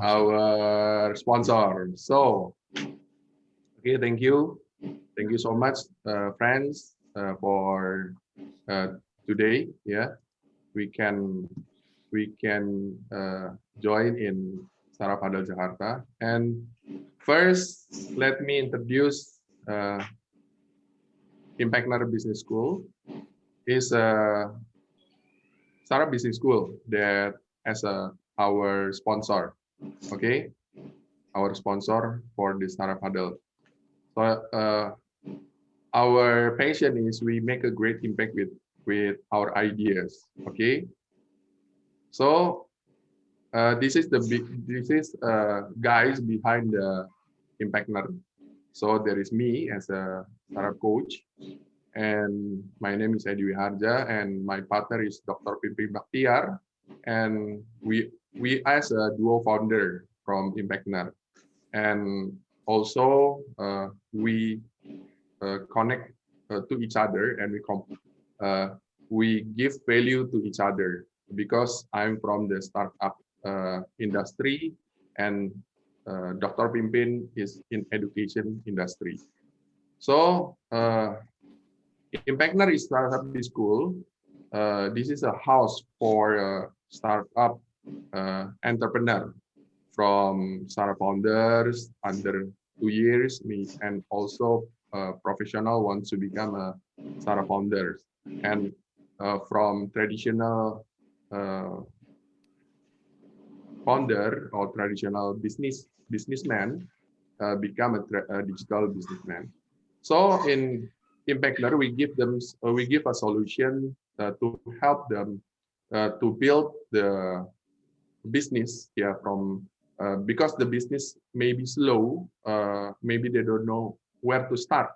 our sponsor. So, okay, thank you so much, friends, for today. Yeah, we can join in Startup Huddle Jakarta. And first, let me introduce Impactner Business School. Is a startup business school that as our sponsor. Okay, our sponsor for the Startup Huddle. So our passion is we make a great impact with our ideas. Okay, so this is guys behind the Impactner. So there is me as a startup coach, and my name is Edi Wiharja, and my partner is Dr. Pimpin Baktiar, and we as a duo founder from Impactner, and also we connect to each other, and we give value to each other because I'm from the startup industry, and Dr. Pimpin is in education industry. So Impactner is startup school. This is a house for startup entrepreneur from startup founders under 2 years, and also professional wants to become a startup founder, and from traditional founder or traditional businessman become a digital businessman. So in Impactner, we give a solution to help them to build the business, yeah, from because the business may be slow, maybe they don't know where to start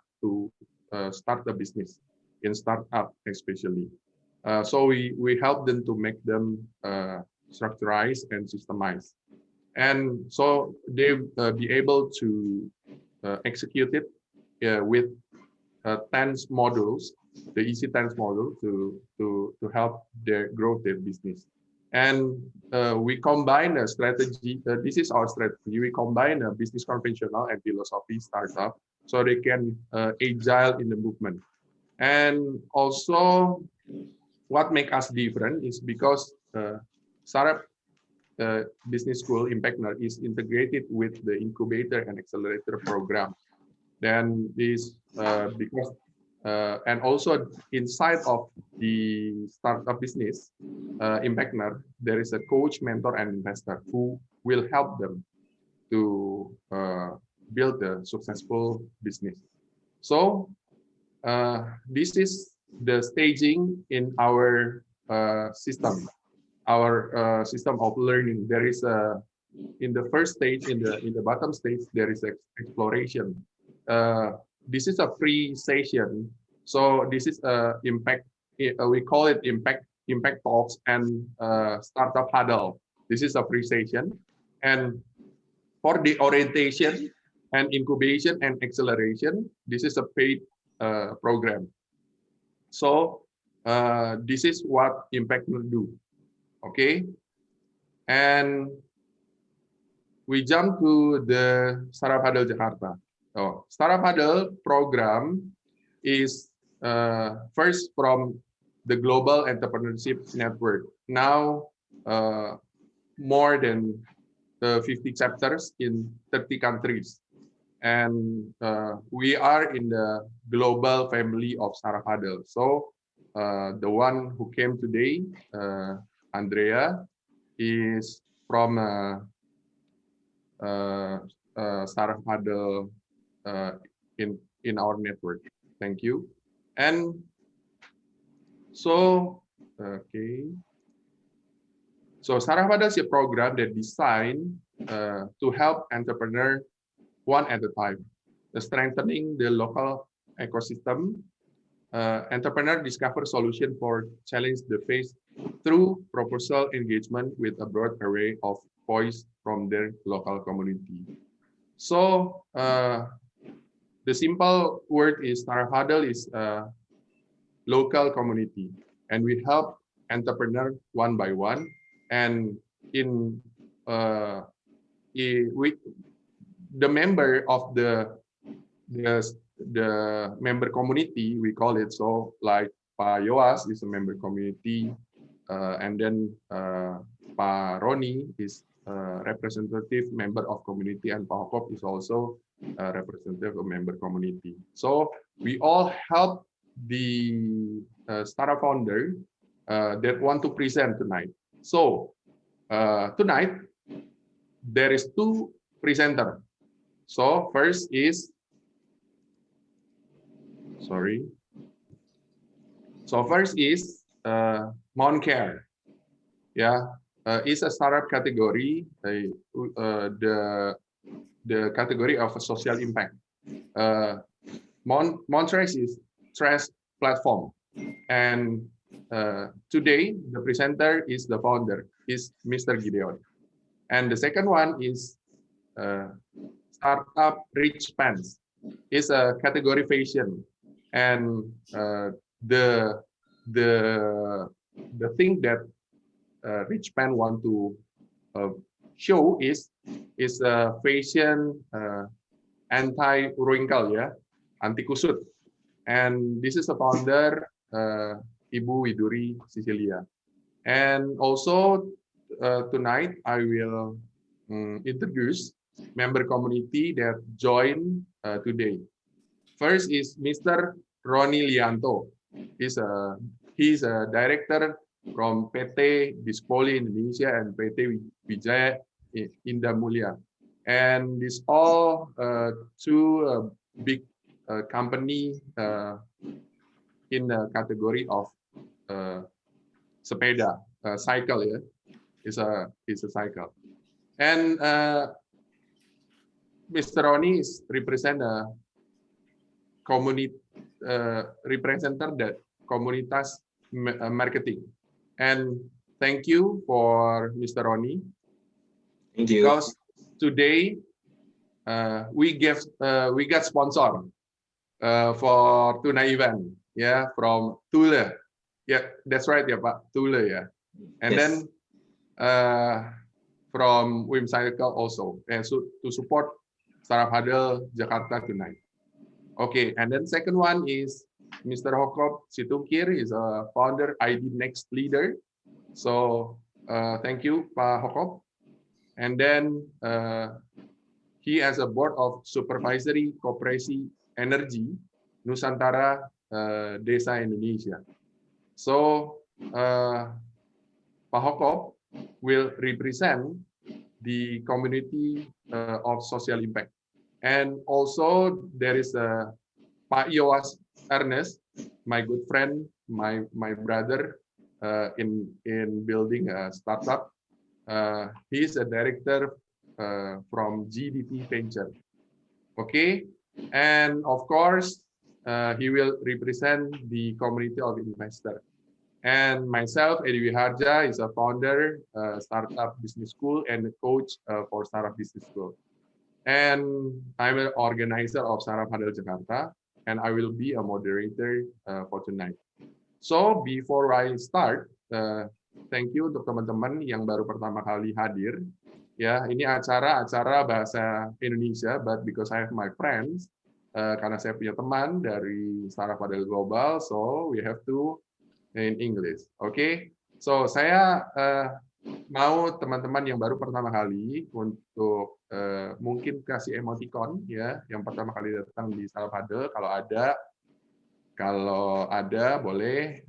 start the business in startup especially. So we help them to make them structurized and systemized, and so they be able to execute it with TENS modules, the easy TENS module to help grow their business. And we combine a strategy. This is our strategy. We combine a business conventional and philosophy startup, so they can agile in the movement. And also, what makes us different is because startup business school Impactner is integrated with the incubator and accelerator program. Then this because and also inside of the startup business Impactner, there is a coach, mentor, and investor who will help them to build a successful business. So this is the staging in our system, system of learning. There is a in the first stage, in the bottom stage, there is exploration. This is a free session, so this is impact. We call it impact talks and startup huddle. This is a free session, and for the orientation and incubation and acceleration, this is a paid program. So this is what Impact will do. Okay, and we jump to the Startup Huddle Jakarta. So Startup Huddle program is first from the Global Entrepreneurship Network. Now more than 50 chapters in 30 countries. And we are in the global family of Startup Huddle. So the one who came today, Andrea, is from Startup Huddle in our network. Thank you. And so, okay. So Startup Huddle is a program that designed to help entrepreneurs one at a time, strengthening the local ecosystem. Entrepreneur discover solution for challenge they face through proposal engagement with a broad array of voice from their local community. So the simple word is Startup Huddle is local community, and we help entrepreneur one by one, and in we the member of the the member community, we call it so, like Pak Yoas is a member community, and then Pak Roni is a representative member of community, and Pak Hokop is also a representative of member community. So we all help the startup founder that want to present tonight. So tonight there is two presenter. So first is first is Mount Care. Yeah, it's a startup category, the category of a social impact. Montress is Stress platform, and today the presenter is the founder, is Mr. Gideon, and the second one is startup Rich Pants. Is a category fashion, and the the thing that Rich Pants want to show is fashion anti wrinkle, ya, anti kusut, and this is a founder Ibu Widuri Cecilia, and also tonight I will introduce member community that join today. First is Mr. Roni Lianto. He's a director from PT Dispoli Indonesia and PT Wijaya Indah Mulia, and these all two big company in the category of sepeda, cycle, ya, is a cycle, and Mr. Roni is represent a community representer that komunitas marketing, and thank you for Mr. Roni. Thank you. Because today we got sponsor for Tuna event, yeah, from Thule. Yeah, that's right, yeah, Pak, Thule, yeah, and Yes. then from Wim Cycle also, and so to support Startup Huddle Jakarta tonight. Okay, and then second one is Mr. Hokop Situkir, is a founder ID Next leader. So thank you, Pak Hokop. And then he has a board of supervisory Koperasi Energi Nusantara Desa Indonesia. So Pak Hokop will represent the community of social impact. And also there is Pak Yoas Ernest, my good friend, my brother in building a startup. He is a director from GDP Venture. Okay, and of course he will represent the community of investor. And myself, Edi Wiharja, is a founder, Startup Business School, and a coach for Startup Business School. And I'm an organizer of Startup Huddle Jakarta, and I will be a moderator for tonight. So before I start, thank you untuk teman-teman yang baru pertama kali hadir. Ya, ini acara bahasa Indonesia, but because I have my friends, karena saya punya teman dari Startup Huddle Global, so we have to in English. Okay, so saya mau teman-teman yang baru pertama kali untuk mungkin kasih emoticon, ya, yang pertama kali datang di Startup Huddle. Kalau ada boleh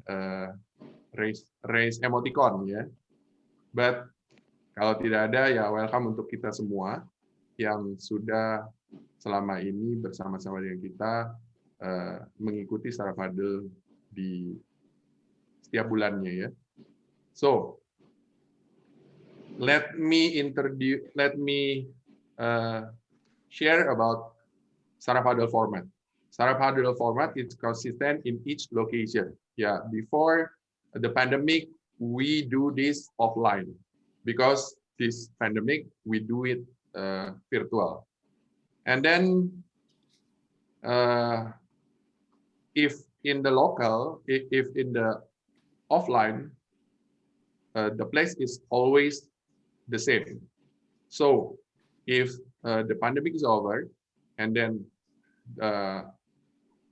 raise emoticon, ya. But kalau tidak ada, ya welcome untuk kita semua yang sudah selama ini bersama-sama dengan kita mengikuti Startup Huddle di setiap bulannya, ya. So let me share about Startup Huddle format. Startup Huddle format is consistent in each location. Yeah, before the pandemic, we do this offline. Because this pandemic, we do it virtual. And then, if in the local, if in the offline, the place is always the same. So if the pandemic is over, and then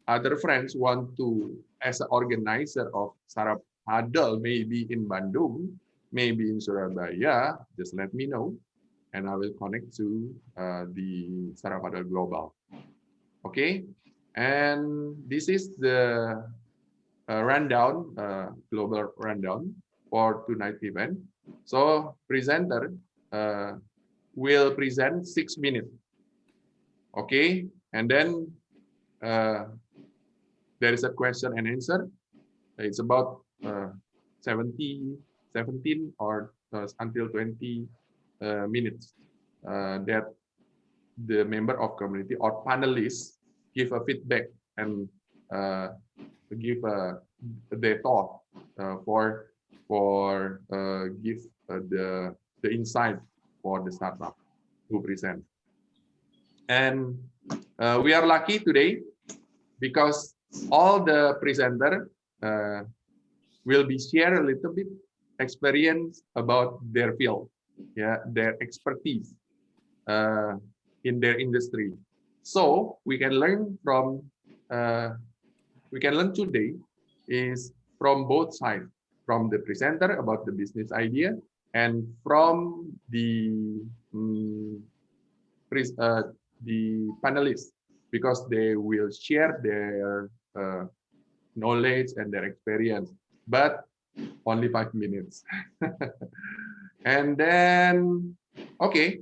other friends want to, as an organizer of Startup Huddle, maybe in Bandung, maybe in Surabaya, just let me know, and I will connect to the Startup Huddle Global. Okay, and this is the rundown, global rundown for tonight's event. So presenter will present 6 minutes. Okay, and then there is a question and answer. It's about 17 or until 20 minutes that the member of community or panelists give a feedback and give their thought for give the insight for the startup who present. And we are lucky today because all the presenter will be share a little bit experience about their field, yeah, their expertise in their industry. So we can learn from today is from both sides, from the presenter about the business idea and from the panelists, because they will share their knowledge and their experience, but only 5 minutes. And then, okay,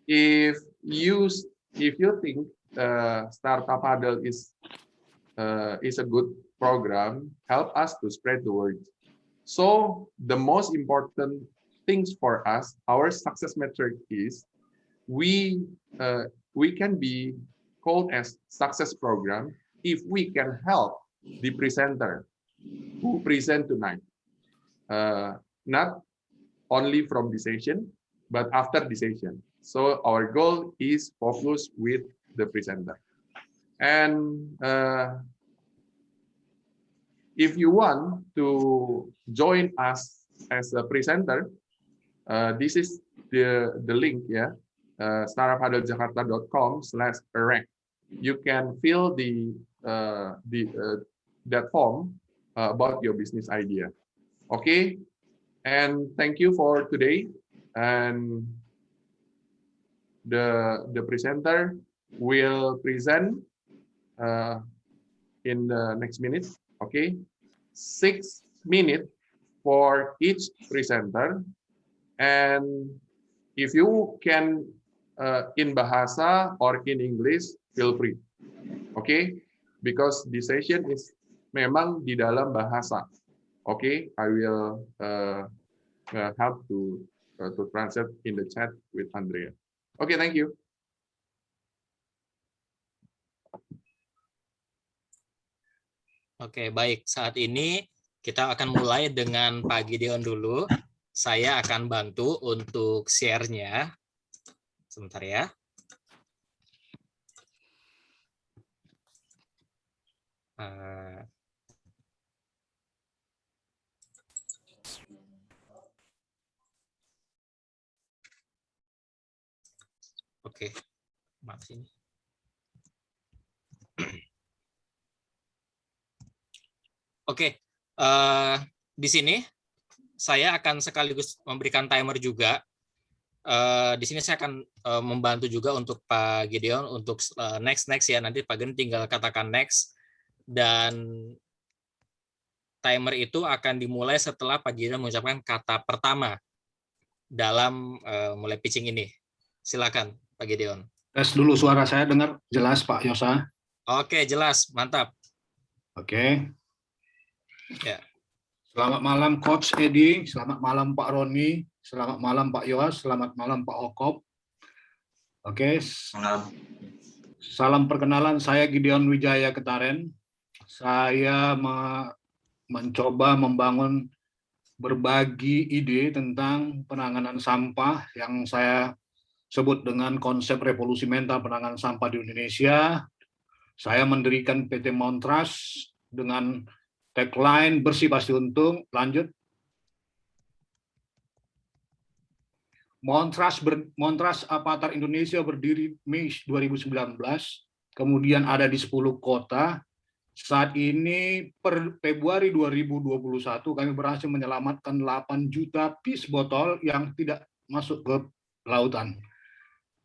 if you think Startup Huddle is a good program, help us to spread the word. So the most important things for us, our success metric is we can be called as success program if we can help the presenter who present tonight, not only from the session, but after the session. So our goal is focus with the presenter. And if you want to join us as a presenter, this is the link, yeah, startuphuddlejakarta.com/erect. You can fill that form about your business idea. Okay, and thank you for today. And the presenter will present in the next minute. Okay, 6 minutes for each presenter. And if you can in Bahasa or in English, feel free. Okay, because the session is memang di dalam bahasa. Okay, I will help to translate in the chat with Andrea. Okay, thank you. Oke, baik. Saat ini kita akan mulai dengan Pak Gideon dulu. Saya akan bantu untuk share-nya. Sebentar ya. Oke, maaf sini. Oke, di sini saya akan sekaligus memberikan timer juga. Di sini saya akan membantu juga untuk Pak Gideon untuk next ya. Nanti Pak Gideon tinggal katakan next, dan timer itu akan dimulai setelah Pak Gideon mengucapkan kata pertama dalam mulai pitching ini. Silakan Pak Gideon. Tes dulu, suara saya dengar jelas Pak Yosa? Oke, jelas, mantap. Oke. Ya. Selamat malam Coach Edi, selamat malam Pak Roni, selamat malam Pak Yos, selamat malam Pak Okop. Oke. Salam perkenalan, saya Gideon Wijaya Ketaren. Saya mencoba membangun berbagi ide tentang penanganan sampah yang saya sebut dengan konsep revolusi mental penanganan sampah di Indonesia. Saya mendirikan PT Montras dengan tagline bersih pasti untung. Lanjut. Montras Avatar Indonesia berdiri Mei 2019, kemudian ada di 10 kota. Saat ini per Februari 2021 kami berhasil menyelamatkan 8 juta piece botol yang tidak masuk ke lautan.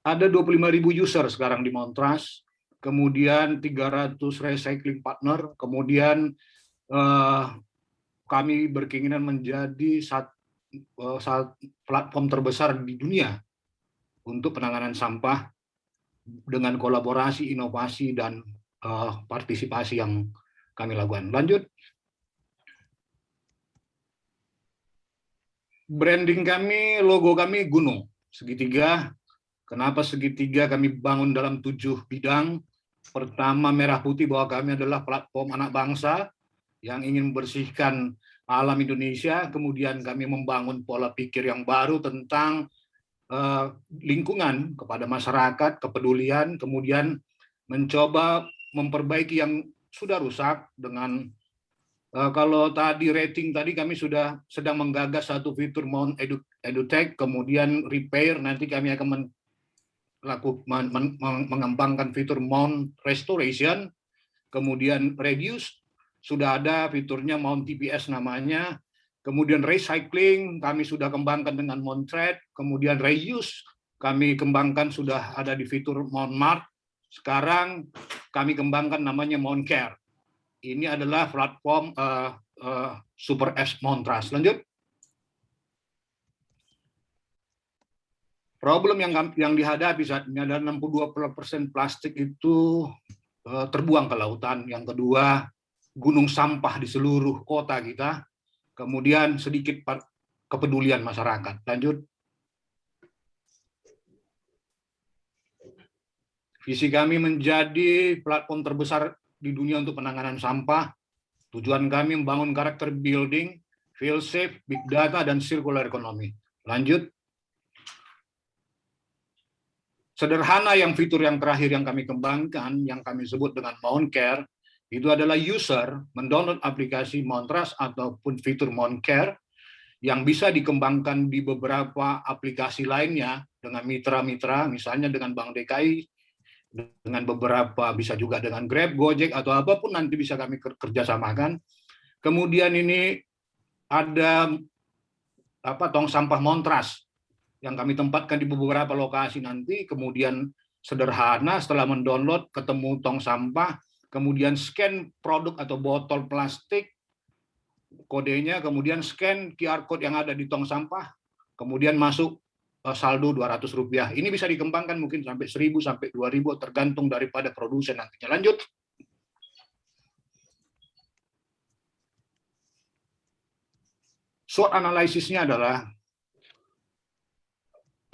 Ada 25.000 user sekarang di Montras, kemudian 300 recycling partner, kemudian kami berkeinginan menjadi platform terbesar di dunia untuk penanganan sampah dengan kolaborasi, inovasi, dan partisipasi yang kami lakukan. Lanjut. Branding kami, logo kami gunung, segitiga. Kenapa segitiga? Kami bangun dalam 7 bidang. Pertama, merah putih, bahwa kami adalah platform anak bangsa yang ingin membersihkan alam Indonesia. Kemudian kami membangun pola pikir yang baru tentang lingkungan kepada masyarakat, kepedulian, kemudian mencoba memperbaiki yang sudah rusak dengan kalau tadi rating tadi kami sudah sedang menggagas satu fitur Mount EduTech, kemudian repair, nanti kami akan mengembangkan fitur Mount Restoration, kemudian reduce, sudah ada fiturnya Mount TPS namanya, kemudian recycling kami sudah kembangkan dengan Mount Trade, kemudian reuse kami kembangkan sudah ada di fitur Mount Mart, sekarang kami kembangkan namanya Mount Care. Ini adalah platform Super S Montras. Lanjut. Problem yang dihadapi saat ini adalah 62% plastik itu terbuang ke lautan. Yang kedua, gunung sampah di seluruh kota kita. Kemudian sedikit kepedulian masyarakat. Lanjut. Visi kami menjadi platform terbesar di dunia untuk penanganan sampah. Tujuan kami membangun karakter building, feel safe, big data, dan circular economy. Lanjut. Sederhana yang fitur yang terakhir yang kami kembangkan, yang kami sebut dengan Mount Care, itu adalah user mendownload aplikasi Montras ataupun fitur Mount Care yang bisa dikembangkan di beberapa aplikasi lainnya dengan mitra-mitra, misalnya dengan Bank DKI, dengan beberapa, bisa juga dengan Grab, Gojek, atau apapun nanti bisa kami kerjasamakan. Kemudian ini ada tong sampah Montras yang kami tempatkan di beberapa lokasi nanti, kemudian sederhana setelah mendownload ketemu tong sampah, kemudian scan produk atau botol plastik, kodenya, kemudian scan QR code yang ada di tong sampah, kemudian masuk saldo Rp200. Ini bisa dikembangkan mungkin sampai 1.000 sampai 2.000 tergantung daripada produsen nantinya. Lanjut. SWOT analisisnya adalah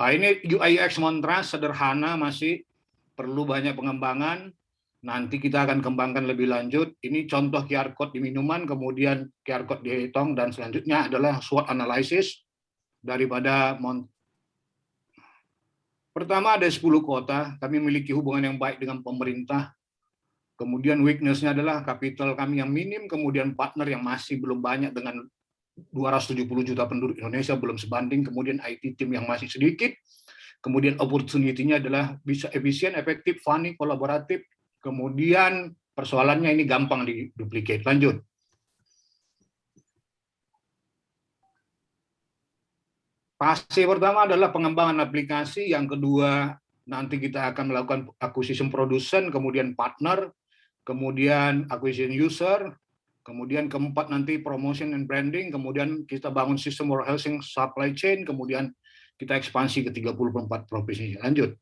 ini UI UX Montras sederhana, masih perlu banyak pengembangan. Nanti kita akan kembangkan lebih lanjut. Ini contoh QR code di minuman, kemudian QR code di tong, dan selanjutnya adalah SWOT analysis daripada Pertama, ada 10 kota, kami memiliki hubungan yang baik dengan pemerintah. Kemudian weakness-nya adalah kapital kami yang minim, kemudian partner yang masih belum banyak dengan 270 juta penduduk Indonesia, belum sebanding, kemudian IT team yang masih sedikit, kemudian opportunity-nya adalah bisa efisien, efektif, funny, kolaboratif, kemudian persoalannya ini gampang di-duplicate. Lanjut. Fase pertama adalah pengembangan aplikasi, yang kedua nanti kita akan melakukan acquisition produsen, kemudian partner, kemudian acquisition user, kemudian keempat nanti promotion and branding, kemudian kita bangun sistem warehousing supply chain, kemudian kita ekspansi ke 34 provinsi. Lanjut.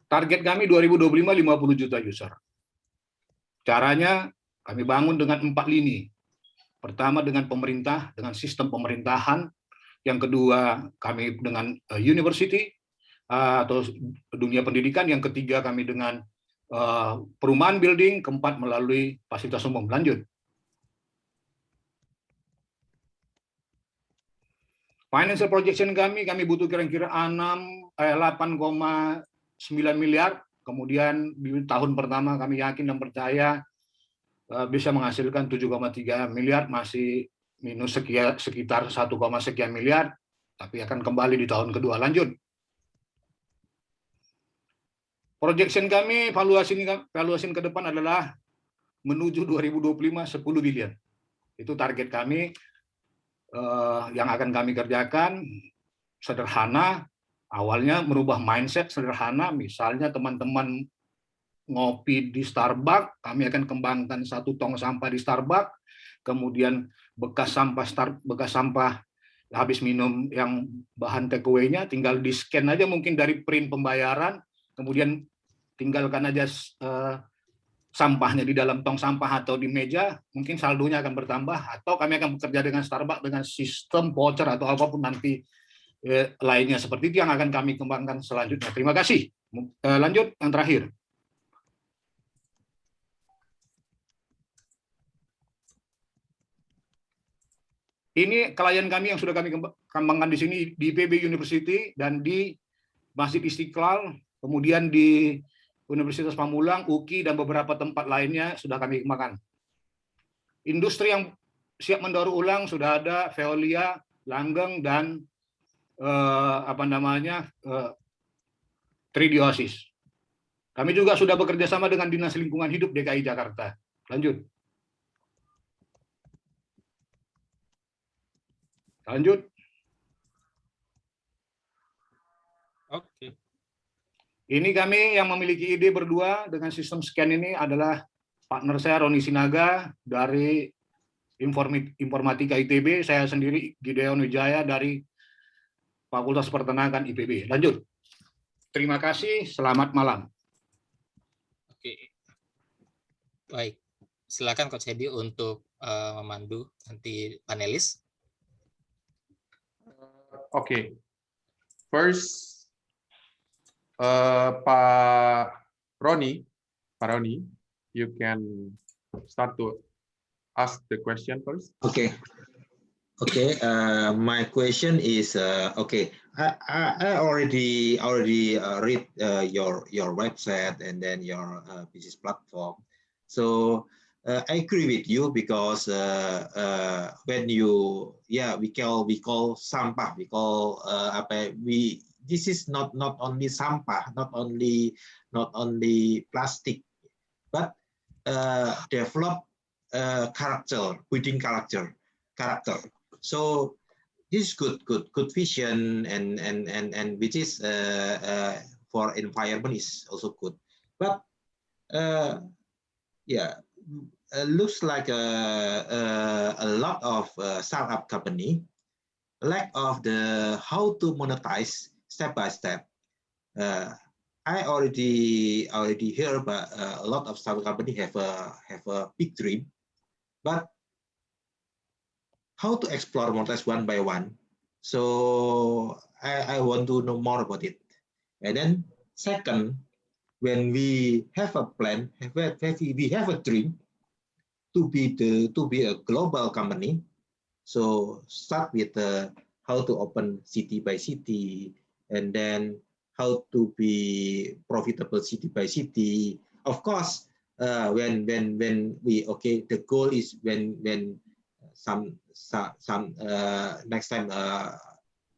Target kami 2025 50 juta user. Caranya kami bangun dengan 4 lini. Pertama dengan pemerintah, dengan sistem pemerintahan. Yang kedua kami dengan university atau dunia pendidikan. Yang ketiga kami dengan perumahan building. Keempat melalui fasilitas umum. Lanjut. Financial projection kami butuh kira-kira 8,9 miliar. Kemudian di tahun pertama kami yakin dan percaya bisa menghasilkan 7,3 miliar, masih minus sekitar 1, sekian miliar, tapi akan kembali di tahun kedua. Lanjut. Projection kami, valuasi ke depan adalah menuju 2025 10 billion. Itu target kami yang akan kami kerjakan. Sederhana, awalnya merubah mindset sederhana, misalnya teman-teman ngopi di Starbucks, kami akan kembangkan 1 tong sampah di Starbucks, kemudian bekas sampah habis minum yang bahan take away-nya tinggal di-scan aja mungkin dari print pembayaran, kemudian tinggalkan aja sampahnya di dalam tong sampah atau di meja, mungkin saldonya akan bertambah, atau kami akan bekerja dengan Starbucks dengan sistem voucher atau apapun nanti lainnya seperti itu yang akan kami kembangkan selanjutnya. Terima kasih. Lanjut yang terakhir. Ini klien kami yang sudah kami kembangkan di sini di IPB University dan di Masjid Istiqlal, kemudian di Universitas Pamulang, UKI, dan beberapa tempat lainnya sudah kami kembangkan. Industri yang siap mendaur ulang sudah ada Veolia, Langgeng, dan Tridiosis. Kami juga sudah bekerja sama dengan Dinas Lingkungan Hidup DKI Jakarta. Lanjut. Lanjut. Oke. Ini kami yang memiliki ide berdua dengan sistem scan ini adalah partner saya Roni Sinaga dari Informatika ITB, saya sendiri Gideon Wijaya dari Fakultas Peternakan IPB. Lanjut. Terima kasih, selamat malam. Oke. Baik. Silakan Coach Hedi untuk memandu nanti panelis. Okay. First, Pak Roni, you can start to ask the question first. Okay. My question is okay. I already read your website and then your business platform. So I agree with you because when you we call sampah, this is not only sampah, not only plastic, but develop character, within character. So this is good vision and which is for environment is also good. But looks like a lot of startup company lack of the how to monetize step by step. I already hear about a lot of startup company have a big dream, but how to explore monetize one by one. So I want to know more about it. And then second, when we have a plan, we have a dream to be a global company. So start with how to open city by city, and then how to be profitable city by city. Of course, when we the goal is when some next time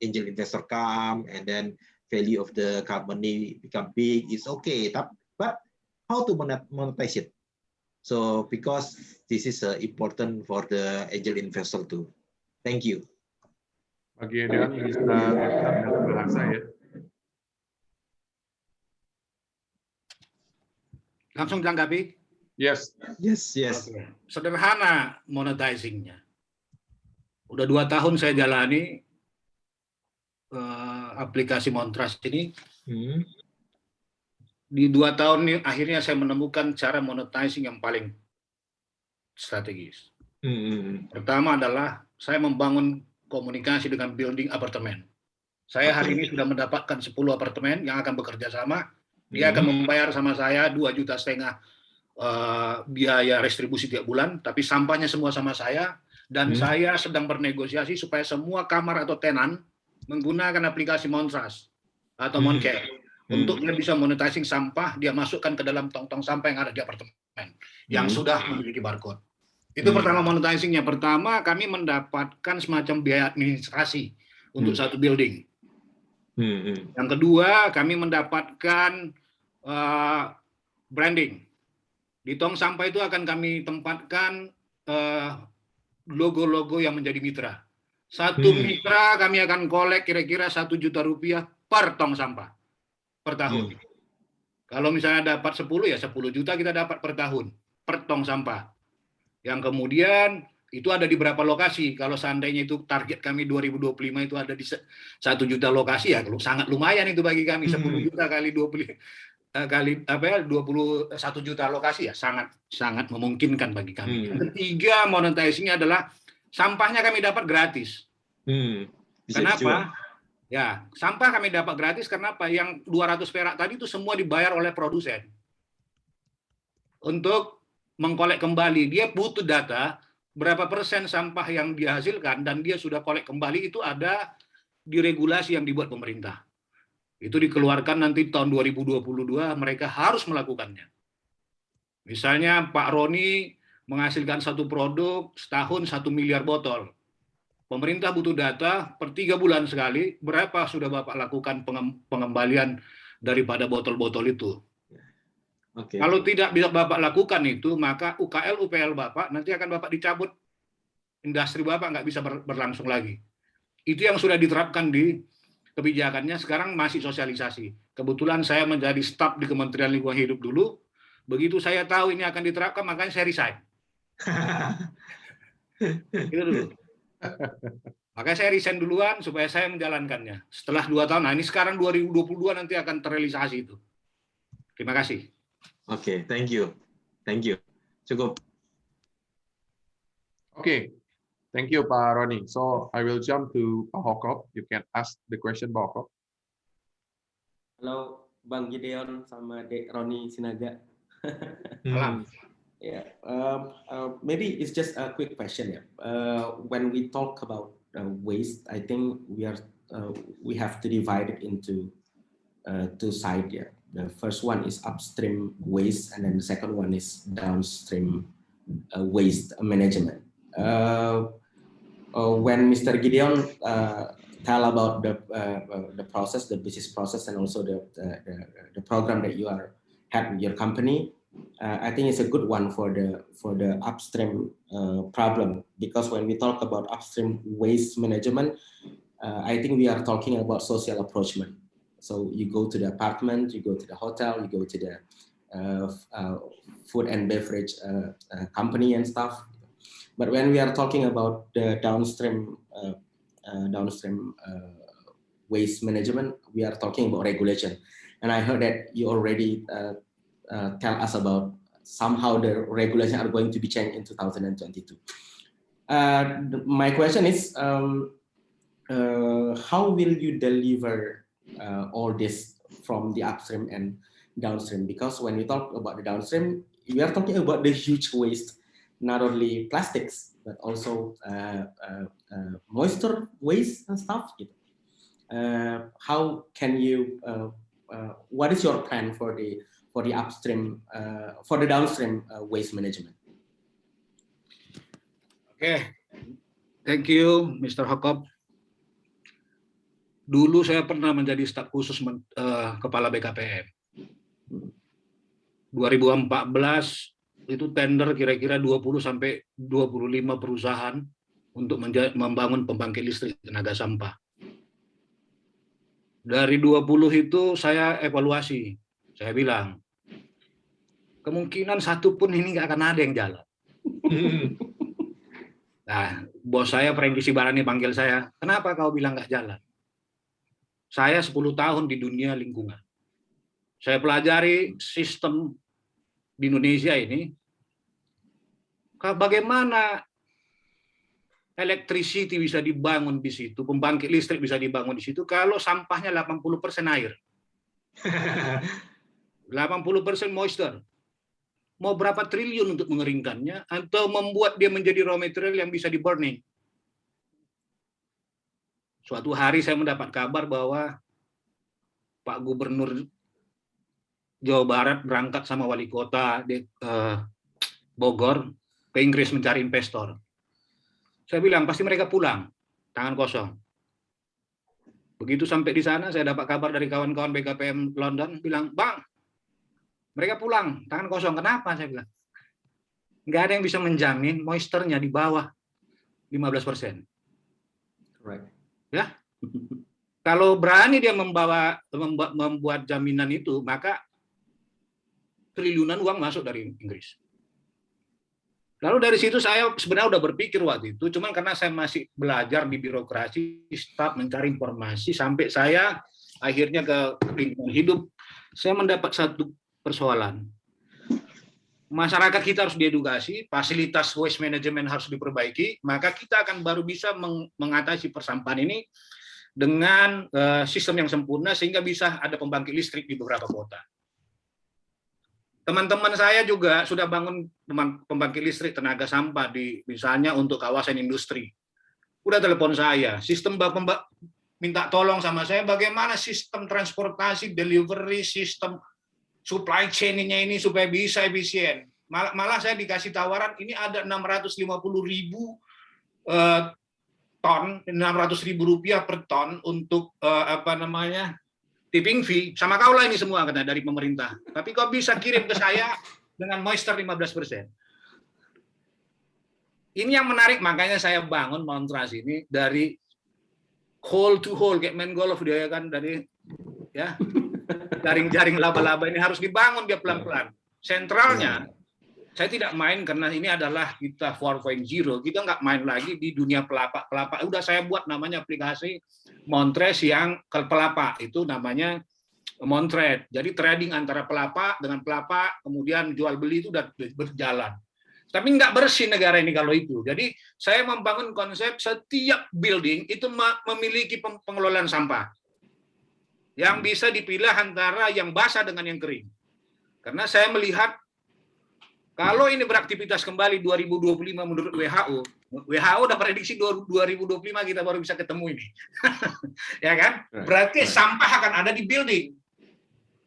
angel investor come and then value of the company become big, it's okay. But how to monetize it? So because this is important for the angel investor too. Thank you. Bagi Gideon bisa dalam bahasa ya. Langsung tanggapi? Yes. Okay. Sederhana monetizing-nya. Udah 2 tahun saya jalani aplikasi Montras ini. Di 2 tahun ini akhirnya saya menemukan cara monetizing yang paling strategis. Pertama adalah saya membangun komunikasi dengan building apartemen. Saya hari ini sudah mendapatkan 10 apartemen yang akan bekerja sama. Dia akan membayar sama saya 2,5 juta biaya restribusi tiap bulan, tapi sampahnya semua sama saya, dan saya sedang bernegosiasi supaya semua kamar atau tenan menggunakan aplikasi Montras atau Moncare untuk dia bisa monetizing sampah, dia masukkan ke dalam tong-tong sampah yang ada di apartemen yang sudah memiliki barcode. Itu pertama monetizing-nya. Pertama kami mendapatkan semacam biaya administrasi untuk satu building. Yang kedua kami mendapatkan branding. Di tong sampah itu akan kami tempatkan logo-logo yang menjadi mitra. Satu mitra kami akan kolek kira-kira 1 juta rupiah per tong sampah per tahun. Kalau misalnya dapat 10 ya 10 juta kita dapat per tahun per tong sampah. Yang kemudian itu ada di berapa lokasi. Kalau seandainya itu target kami 2025 itu ada di 1 juta lokasi ya sangat lumayan itu bagi kami. 10 juta kali 21 juta lokasi ya sangat memungkinkan bagi kami. Yang ketiga monetizing-nya adalah sampahnya kami dapat gratis. Kenapa? Ya, sampah kami dapat gratis karena apa? Yang 200 perak tadi itu semua dibayar oleh produsen. Untuk mengkolek kembali, dia butuh data berapa persen sampah yang dihasilkan dan dia sudah kolek kembali itu ada di regulasi yang dibuat pemerintah. Itu dikeluarkan nanti tahun 2022 mereka harus melakukannya. Misalnya Pak Roni menghasilkan satu produk setahun 1 miliar botol. Pemerintah butuh data per 3 bulan sekali berapa sudah Bapak lakukan pengembalian daripada botol-botol itu. Kalau tidak bisa Bapak lakukan itu, maka UKL, UPL Bapak nanti akan Bapak dicabut. Industri Bapak nggak bisa berlangsung lagi. Itu yang sudah diterapkan di kebijakannya, sekarang masih sosialisasi. Kebetulan saya menjadi staf di Kementerian Lingkungan Hidup dulu. Begitu saya tahu ini akan diterapkan, makanya saya resign. Itu dulu. Makanya saya resign duluan supaya saya menjalankannya. Setelah 2 tahun, nah ini sekarang 2022 nanti akan terrealisasi itu. Terima kasih. Oke, thank you. Cukup. Okay, thank you, Pak Roni. So I will jump to Pak Hokop. You can ask the question, Pak Hokop. Halo, Bang Gideon sama Dek Roni Sinaga. Yeah, maybe it's just a quick question. When we talk about waste, I think we have to divide it into 2 sides. Yeah. The first one is upstream waste, and then the second one is downstream waste management. When Mr. Gideon tell about the process, the business process, and also the program that you have in your company, I think it's a good one for the upstream problem, because when we talk about upstream waste management, I think we are talking about social approachment. So you go to the apartment, you go to the hotel, you go to the food and beverage company and stuff. But when we are talking about the downstream waste management, we are talking about regulation. And I heard that you already tell us about somehow the regulation are going to be changed in 2022. My question is, how will you deliver all this from the upstream and downstream? Because when we talk about the downstream, we are talking about the huge waste, not only plastics, but also moisture waste and stuff. How can you, what is your plan for the upstream, for the downstream waste management? Okay, thank you, Mr. Hokop. Dulu saya pernah menjadi staf khusus kepala BKPM. 2014 itu tender kira-kira 20 sampai 25 perusahaan untuk membangun pembangkit listrik tenaga sampah. Dari 20 itu saya evaluasi. Saya bilang, kemungkinan satu pun ini nggak akan ada yang jalan. Nah, bos saya, Franky Sibarani, panggil saya, kenapa kau bilang nggak jalan? Saya 10 tahun di dunia lingkungan. Saya pelajari sistem di Indonesia ini, bagaimana electricity bisa dibangun di situ, pembangkit listrik bisa dibangun di situ, kalau sampahnya 80% air. 80% moisture. Mau berapa triliun untuk mengeringkannya, atau membuat dia menjadi raw material yang bisa di-burning. Suatu hari saya mendapat kabar bahwa Pak Gubernur Jawa Barat berangkat sama wali kota Bogor ke Inggris mencari investor. Saya bilang pasti mereka pulang tangan kosong. Begitu sampai di sana, saya dapat kabar dari kawan-kawan BKPM London bilang, Bang, mereka pulang tangan kosong. Kenapa? Saya bilang, nggak ada yang bisa menjamin moisture-nya di bawah 15%. Right. Ya, kalau berani dia membuat jaminan itu, maka triliunan uang masuk dari Inggris. Lalu dari situ saya sebenarnya udah berpikir waktu itu, cuman karena saya masih belajar di birokrasi, staf mencari informasi, sampai saya akhirnya ke lingkungan hidup, saya mendapat satu persoalan. Masyarakat kita harus diedukasi, fasilitas waste management harus diperbaiki, maka kita akan baru bisa mengatasi persampahan ini dengan sistem yang sempurna sehingga bisa ada pembangkit listrik di beberapa kota. Teman-teman saya juga sudah bangun pembangkit listrik tenaga sampah di misalnya untuk kawasan industri. Udah telepon saya, sistem minta tolong sama saya bagaimana sistem transportasi, delivery, sistem supply chain-nya ini supaya bisa efisien. Malah saya dikasih tawaran ini ada 650.000 ton, 600.000 rupiah per ton untuk tipping fee, sama kau lah ini semua kata dari pemerintah. Tapi kau bisa kirim ke saya dengan moisture 15%. Ini yang menarik, makanya saya bangun Montras ini dari hole to hole kayak main golf dia kan, dari ya jaring-jaring laba-laba ini harus dibangun dia pelan-pelan. Sentralnya saya tidak main karena ini adalah kita 4.0, kita nggak main lagi di dunia pelapak. Udah saya buat namanya aplikasi Montres yang ke pelapak, itu namanya Montrade. Jadi trading antara pelapak dengan pelapak, kemudian jual beli itu udah berjalan. Tapi nggak bersih negara ini kalau itu. Jadi saya membangun konsep setiap building itu memiliki pengelolaan sampah yang bisa dipilah antara yang basah dengan yang kering. Karena saya melihat kalau ini beraktivitas kembali 2025 menurut WHO udah prediksi 2025 kita baru bisa ketemu ini. Ya kan? Berarti sampah akan ada di building.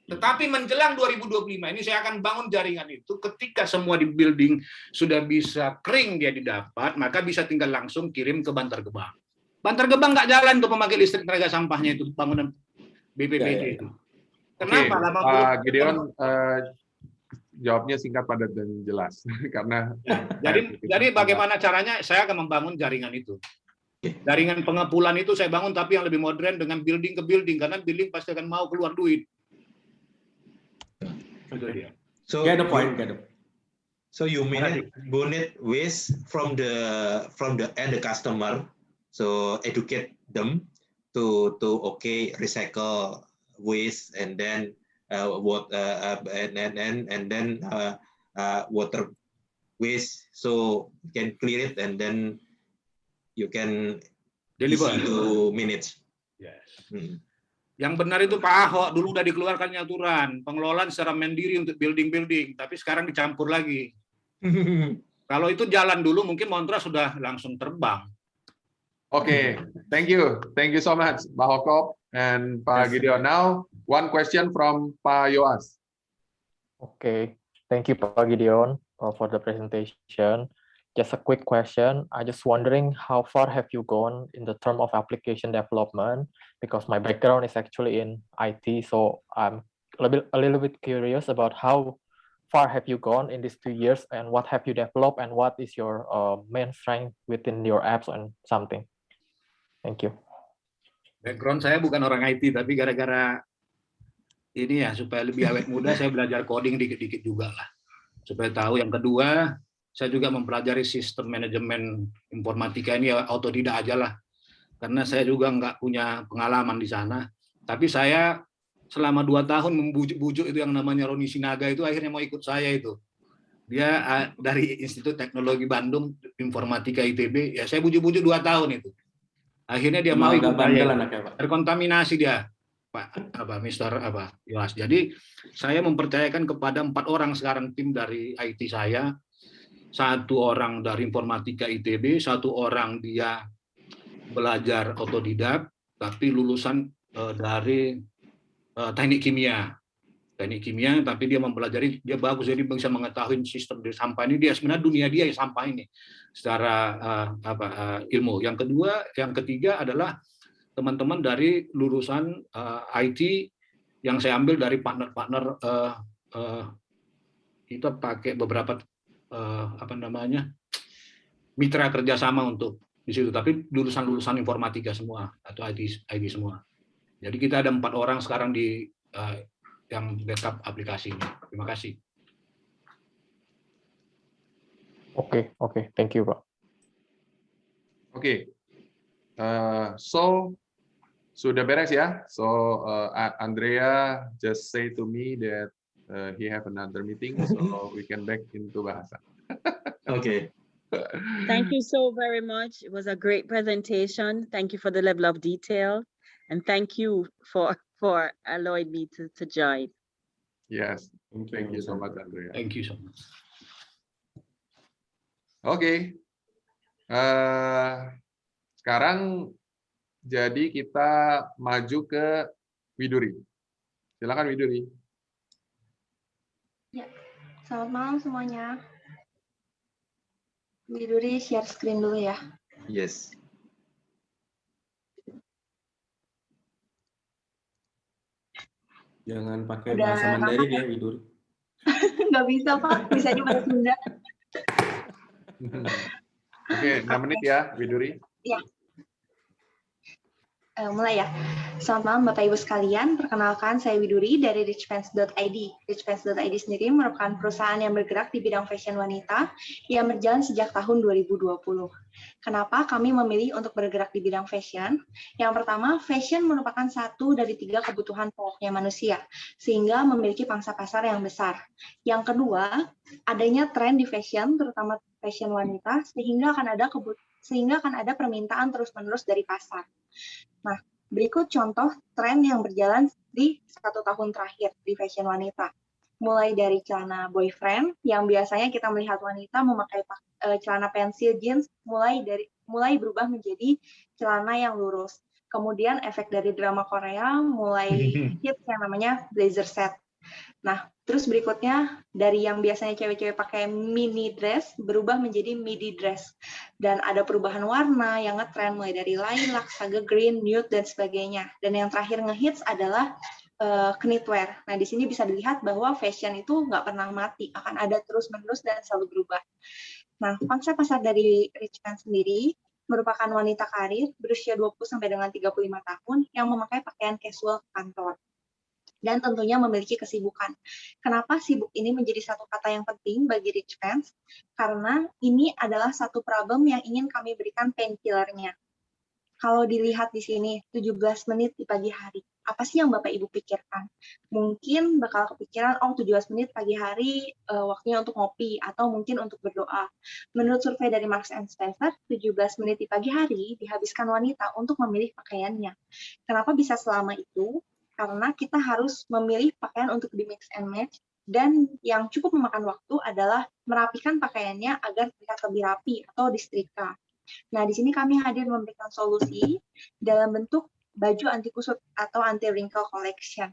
Tetapi menjelang 2025 ini saya akan bangun jaringan itu, ketika semua di building sudah bisa kering dia didapat, maka bisa tinggal langsung kirim ke Bantar Gebang. Bantar Gebang nggak jalan untuk memakai listrik tenaga sampahnya itu, bangunan BPPT itu. Kenapa? Pak Gideon, jawabnya singkat, padat, dan jelas. Karena jadi bagaimana caranya saya akan membangun jaringan itu. Jaringan pengepulan itu saya bangun, tapi yang lebih modern dengan building ke building, karena building pasti akan mau keluar duit. So Get the point. So you mean bonnet waste from the end customer, so educate them to recycle waste and then water waste, so you can clear it and then you can deliver to minutes. Yes. Yang benar itu Pak Ahok dulu udah dikeluarkan aturan pengelolaan secara mandiri untuk building, tapi sekarang dicampur lagi. Kalau itu jalan dulu mungkin Montras sudah langsung terbang. Okay, thank you so much, Pak Hokop and Pak Gideon. Now, one question from Pak Yoas. Okay, thank you, Pak Gideon, for the presentation. Just a quick question. I just wondering how far have you gone in the term of application development? Because my background is actually in IT, so I'm a little bit curious about how far have you gone in these 2 years, and what have you developed, and what is your main strength within your apps and something. Thank you. Background saya bukan orang IT, tapi gara-gara ini ya supaya lebih awet muda saya belajar coding dikit-dikit juga lah, supaya tahu. Yang kedua, saya juga mempelajari sistem manajemen informatika ini ya autodidak aja lah, karena saya juga nggak punya pengalaman di sana. Tapi saya selama 2 tahun membujuk-bujuk itu yang namanya Roni Sinaga itu akhirnya mau ikut saya itu. Dia dari Institut Teknologi Bandung Informatika ITB, ya saya bujuk-bujuk 2 tahun itu. Akhirnya dia mau ikut saya. Terkontaminasi dia, Mister Yoas. Jadi saya mempercayakan kepada 4 orang sekarang tim dari IT saya. 1 orang dari Informatika ITB, 1 orang dia belajar otodidak, tapi lulusan dari teknik kimia. teknik kimia, tapi dia mempelajari, dia bagus, jadi bisa mengetahui sistem di sampah ini, dia sebenarnya dunia dia sampah ini secara ilmu. Yang ketiga adalah teman-teman dari lulusan IT yang saya ambil dari partner-partner, kita pakai beberapa mitra kerjasama untuk di situ, tapi lulusan informatika semua atau IT semua. Jadi kita ada 4 orang sekarang di yang backup aplikasi ini. Terima kasih. Oke, thank you, Pak. Oke. So sudah beres ya. So Andrea just say to me that he have another meeting, so we can back into bahasa. Okay. Thank you so very much. It was a great presentation. Thank you for the level of detail, and thank you for allowing me to join. Yes, thank you so much, Andrea. Thank you so much. Oke. Sekarang jadi kita maju ke Widuri. Silakan Widuri. Ya, selamat malam semuanya. Widuri share screen dulu ya. Yes. Jangan pakai bahasa Mandarin ya, Widuri. Nggak bisa, Pak. Bisanya bahasa Sunda. Oke, 6 menit ya, Widuri. Ya. Mulai ya. Selamat malam Bapak Ibu sekalian. Perkenalkan, saya Widuri dari richpants.id. Richpants.id sendiri merupakan perusahaan yang bergerak di bidang fashion wanita yang berjalan sejak tahun 2020. Kenapa kami memilih untuk bergerak di bidang fashion? Yang pertama, fashion merupakan satu dari 3 kebutuhan pokoknya manusia, sehingga memiliki pangsa pasar yang besar. Yang kedua, adanya tren di fashion, terutama fashion wanita, sehingga akan ada permintaan terus-menerus dari pasar. Nah, berikut contoh tren yang berjalan di 1 tahun terakhir di fashion wanita. Mulai dari celana boyfriend, yang biasanya kita melihat wanita memakai celana pensil jeans, mulai berubah menjadi celana yang lurus. Kemudian efek dari drama Korea mulai hits yang namanya blazer set. Nah, terus berikutnya dari yang biasanya cewek-cewek pakai mini dress berubah menjadi midi dress. Dan ada perubahan warna yang ngetren mulai dari lilac, sage green, nude, dan sebagainya. Dan yang terakhir ngehits adalah knitwear. Nah, di sini bisa dilihat bahwa fashion itu nggak pernah mati, akan ada terus-menerus dan selalu berubah. Nah, pangsa pasar dari Richpants sendiri merupakan wanita karir berusia 20 sampai dengan 35 tahun yang memakai pakaian casual ke kantor. Dan tentunya memiliki kesibukan. Kenapa sibuk ini menjadi satu kata yang penting bagi Richpants? Karena ini adalah satu problem yang ingin kami berikan painkillernya. Kalau dilihat di sini, 17 menit di pagi hari. Apa sih yang Bapak Ibu pikirkan? Mungkin bakal kepikiran, 17 menit pagi hari waktunya untuk ngopi, atau mungkin untuk berdoa. Menurut survei dari Marks & Spencer, 17 menit di pagi hari dihabiskan wanita untuk memilih pakaiannya. Kenapa bisa selama itu? Karena kita harus memilih pakaian untuk di mix and match, dan yang cukup memakan waktu adalah merapikan pakaiannya agar terlihat lebih rapi atau disetrika. Nah, di sini kami hadir memberikan solusi dalam bentuk baju anti kusut atau anti wrinkle collection.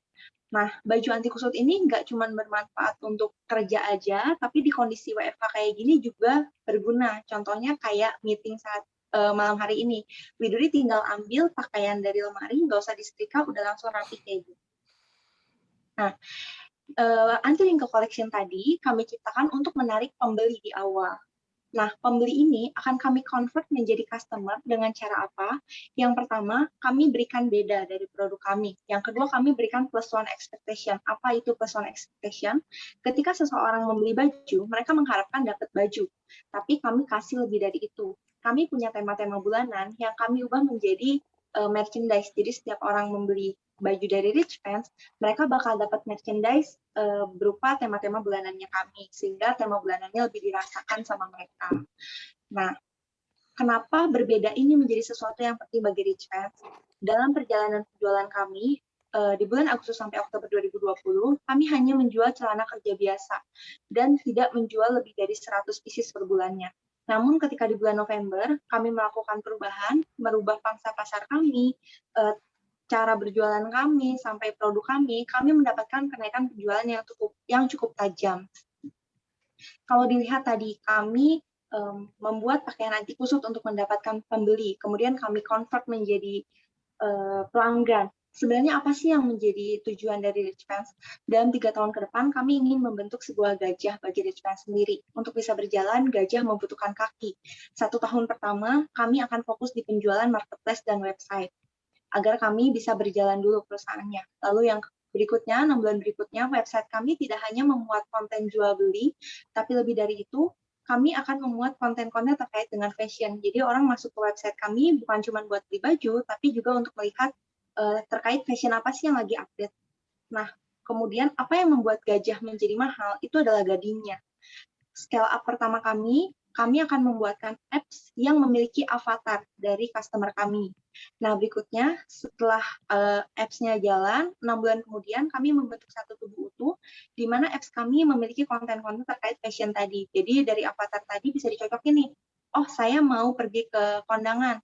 Nah, baju anti kusut ini nggak cuma bermanfaat untuk kerja aja, tapi di kondisi WFH kayak gini juga berguna. Contohnya kayak meeting saat malam hari ini. Widuri tinggal ambil pakaian dari lemari, nggak usah disetrika, udah langsung rapi kayak gitu. Nah, anti wrinkle collection tadi kami ciptakan untuk menarik pembeli di awal. Nah, pembeli ini akan kami convert menjadi customer dengan cara apa? Yang pertama, kami berikan beda dari produk kami. Yang kedua, kami berikan plus one expectation. Apa itu plus one expectation? Ketika seseorang membeli baju, mereka mengharapkan dapat baju. Tapi kami kasih lebih dari itu. Kami punya tema-tema bulanan yang kami ubah menjadi merchandise. Jadi setiap orang membeli baju dari Richpants, mereka bakal dapat merchandise berupa tema-tema bulanannya kami, sehingga tema bulanannya lebih dirasakan sama mereka. Nah, kenapa berbeda ini menjadi sesuatu yang penting bagi Richpants? Dalam perjalanan penjualan kami, di bulan Agustus sampai Oktober 2020, kami hanya menjual celana kerja biasa, dan tidak menjual lebih dari 100 pieces per bulannya. Namun ketika di bulan November, kami melakukan perubahan, merubah pangsa pasar kami, cara berjualan kami sampai produk kami mendapatkan kenaikan penjualan yang cukup tajam. Kalau dilihat tadi, kami membuat pakaian anti kusut untuk mendapatkan pembeli, kemudian kami convert menjadi pelanggan. Sebenarnya apa sih yang menjadi tujuan dari Rich Pants? Dalam 3 tahun ke depan, kami ingin membentuk sebuah gajah bagi Rich Pants sendiri. Untuk bisa berjalan, gajah membutuhkan kaki. 1 tahun pertama, kami akan fokus di penjualan marketplace dan website, agar kami bisa berjalan dulu perusahaannya. Lalu yang berikutnya, 6 bulan berikutnya, website kami tidak hanya memuat konten jual beli, tapi lebih dari itu, kami akan memuat konten-konten terkait dengan fashion. Jadi orang masuk ke website kami bukan cuma buat beli baju, tapi juga untuk melihat terkait fashion apa sih yang lagi update. Nah, kemudian apa yang membuat gajah menjadi mahal, itu adalah gadingnya. Scale up pertama kami akan membuatkan apps yang memiliki avatar dari customer kami. Nah, berikutnya, setelah apps-nya jalan, 6 bulan kemudian kami membentuk satu tubuh utuh, di mana apps kami memiliki konten-konten terkait fashion tadi. Jadi dari avatar tadi bisa dicocokin nih, oh saya mau pergi ke kondangan,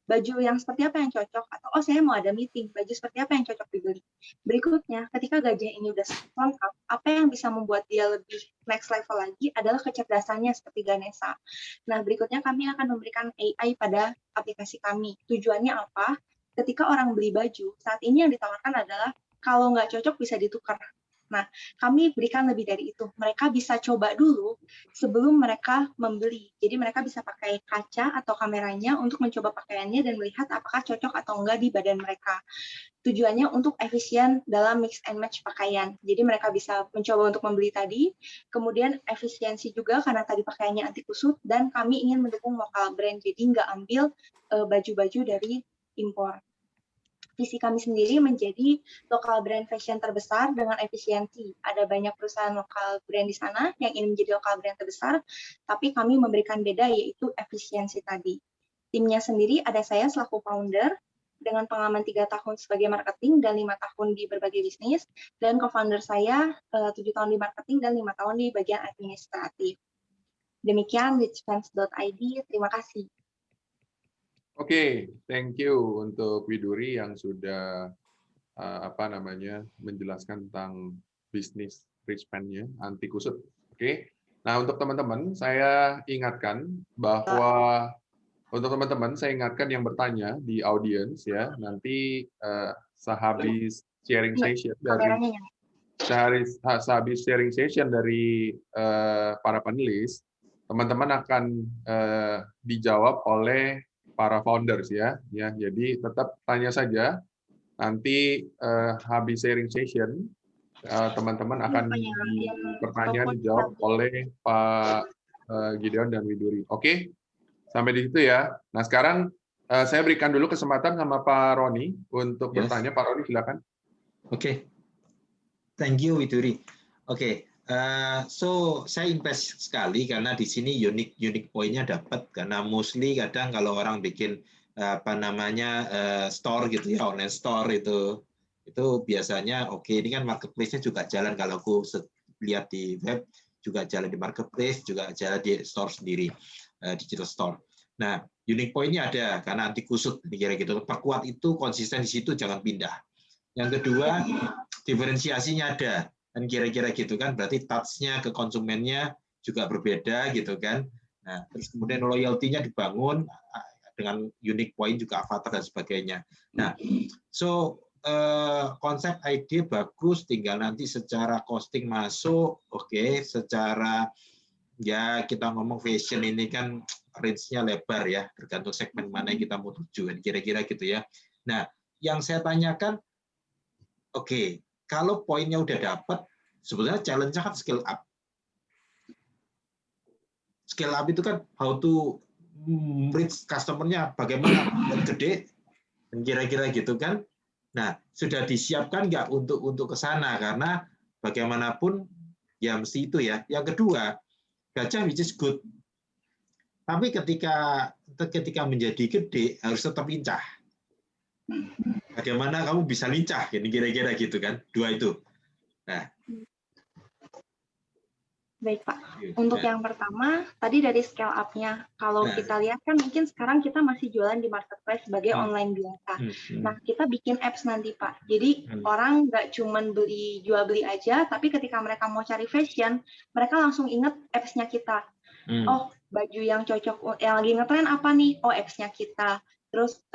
baju yang seperti apa yang cocok, atau oh saya mau ada meeting, baju seperti apa yang cocok dibeli. Berikutnya, ketika gajah ini udah lengkap, apa yang bisa membuat dia lebih next level lagi adalah kecerdasannya seperti Ganesha. Nah, berikutnya kami akan memberikan AI pada aplikasi kami. Tujuannya apa? Ketika orang beli baju, saat ini yang ditawarkan adalah kalau nggak cocok bisa ditukar. Nah, kami berikan lebih dari itu. Mereka bisa coba dulu sebelum mereka membeli. Jadi mereka bisa pakai kaca atau kameranya untuk mencoba pakaiannya dan melihat apakah cocok atau enggak di badan mereka. Tujuannya untuk efisien dalam mix and match pakaian. Jadi mereka bisa mencoba untuk membeli tadi, kemudian efisiensi juga karena tadi pakaiannya anti kusut, dan kami ingin mendukung lokal brand. Jadi nggak ambil baju-baju dari impor. Visi kami sendiri menjadi lokal brand fashion terbesar dengan efisiensi. Ada banyak perusahaan lokal brand di sana yang ingin menjadi lokal brand terbesar, tapi kami memberikan beda, yaitu efisiensi tadi. Timnya sendiri ada saya selaku founder, dengan pengalaman 3 tahun sebagai marketing dan 5 tahun di berbagai bisnis, dan co-founder saya 7 tahun di marketing dan 5 tahun di bagian administratif. Demikian richpants.id, terima kasih. Oke, thank you untuk Widuri yang sudah menjelaskan tentang bisnis Rich Pants-nya anti kusut. Oke. Nah, untuk teman-teman saya ingatkan bahwa yang bertanya di audience ya, nanti sehabis sharing session dari para panelis, teman-teman akan dijawab oleh para founders ya. Jadi tetap tanya saja. Nanti habis sharing session, teman-teman akan pertanyaan dijawab oleh Pak Gideon dan Widuri. Oke, sampai di situ ya. Nah sekarang saya berikan dulu kesempatan sama Pak Roni untuk bertanya. Pak Roni silakan. Oke, thank you Widuri. Oke. So saya impress sekali karena di sini unik poinnya dapat, karena mostly kadang kalau orang bikin store gitu ya, online store itu biasanya oke, ini kan marketplace-nya juga jalan, kalau aku lihat di web juga jalan di marketplace, juga jalan di store sendiri, digital store. Nah, unique point-nya ada karena anti kusut kira gitu. Perkuat itu, konsisten di situ, jangan pindah. Yang kedua, diferensiasinya ada. Dan kira-kira gitu kan, berarti touch-nya ke konsumennya juga berbeda gitu kan. Nah, terus kemudian loyalty-nya dibangun dengan unique point juga avatar dan sebagainya. Nah, so konsep ide bagus, tinggal nanti secara costing masuk, oke, secara ya kita ngomong fashion ini kan range-nya lebar ya, tergantung segmen mana yang kita mau tuju, kira-kira gitu ya. Nah, yang saya tanyakan, oke, kalau poinnya udah dapat, sebenarnya challenge-nya kan scale up. Scale up itu kan how to reach customer-nya, bagaimana gede, kira-kira gitu kan. Nah, sudah disiapkan nggak untuk ke sana? Karena bagaimanapun ya mesti itu ya. Yang kedua, gajah which is good. Tapi ketika menjadi gede harus tetap lincah. Bagaimana kamu bisa lincah? Ini kira-kira gitu kan. Dua itu. Nah, Baik Pak, untuk yang pertama tadi dari scale up-nya, kalau kita lihat kan mungkin sekarang kita masih jualan di marketplace sebagai online biasa. Nah kita bikin apps nanti Pak, jadi orang nggak cuman jual beli aja, tapi ketika mereka mau cari fashion, mereka langsung inget apps-nya kita. Oh baju yang cocok, yang lagi ngetren apa nih? Oh apps-nya kita. Terus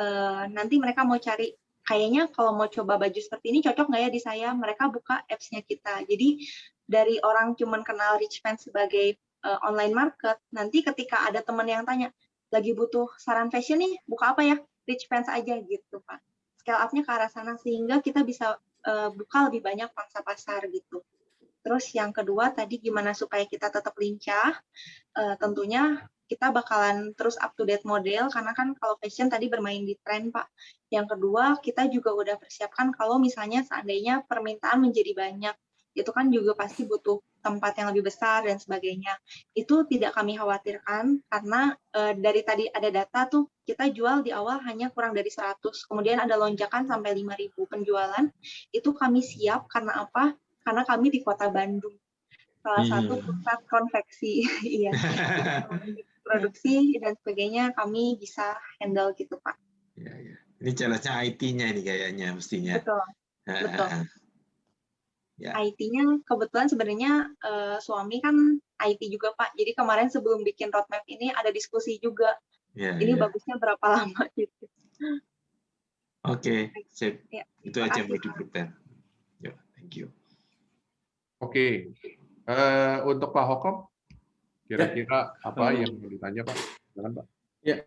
nanti mereka mau cari, kayaknya kalau mau coba baju seperti ini cocok nggak ya di saya? Mereka buka apps-nya kita. Jadi dari orang cuman kenal Rich Pants sebagai online market, nanti ketika ada teman yang tanya, lagi butuh saran fashion nih, buka apa ya? Rich Pants aja gitu Pak. Scale up-nya ke arah sana sehingga kita bisa buka lebih banyak pangsa pasar gitu. Terus yang kedua tadi gimana supaya kita tetap lincah, tentunya kita bakalan terus up to date model, karena kan kalau fashion tadi bermain di tren Pak. Yang kedua, kita juga udah persiapkan kalau misalnya seandainya permintaan menjadi banyak, itu kan juga pasti butuh tempat yang lebih besar dan sebagainya. Itu tidak kami khawatirkan, karena dari tadi ada data tuh, kita jual di awal hanya kurang dari 100, kemudian ada lonjakan sampai 5.000 penjualan, itu kami siap karena apa? Karena kami di Kota Bandung, salah satu pusat konveksi, iya, produksi dan sebagainya, kami bisa handle gitu Pak. Ya, ya. Ini challenge-nya IT-nya ini kayaknya mestinya. Betul, betul. Ya. IT-nya kebetulan sebenarnya suami kan IT juga Pak. Jadi kemarin sebelum bikin roadmap ini ada diskusi juga. Ya, ini ya. bagusnya berapa lama gitu. Oke, sip. Ya, Itu aja yang perlu prepare. Yo, thank you. Oke. Untuk Pak Hokom, kira-kira apa yang mau ditanya Pak? Silakan Pak. Ya.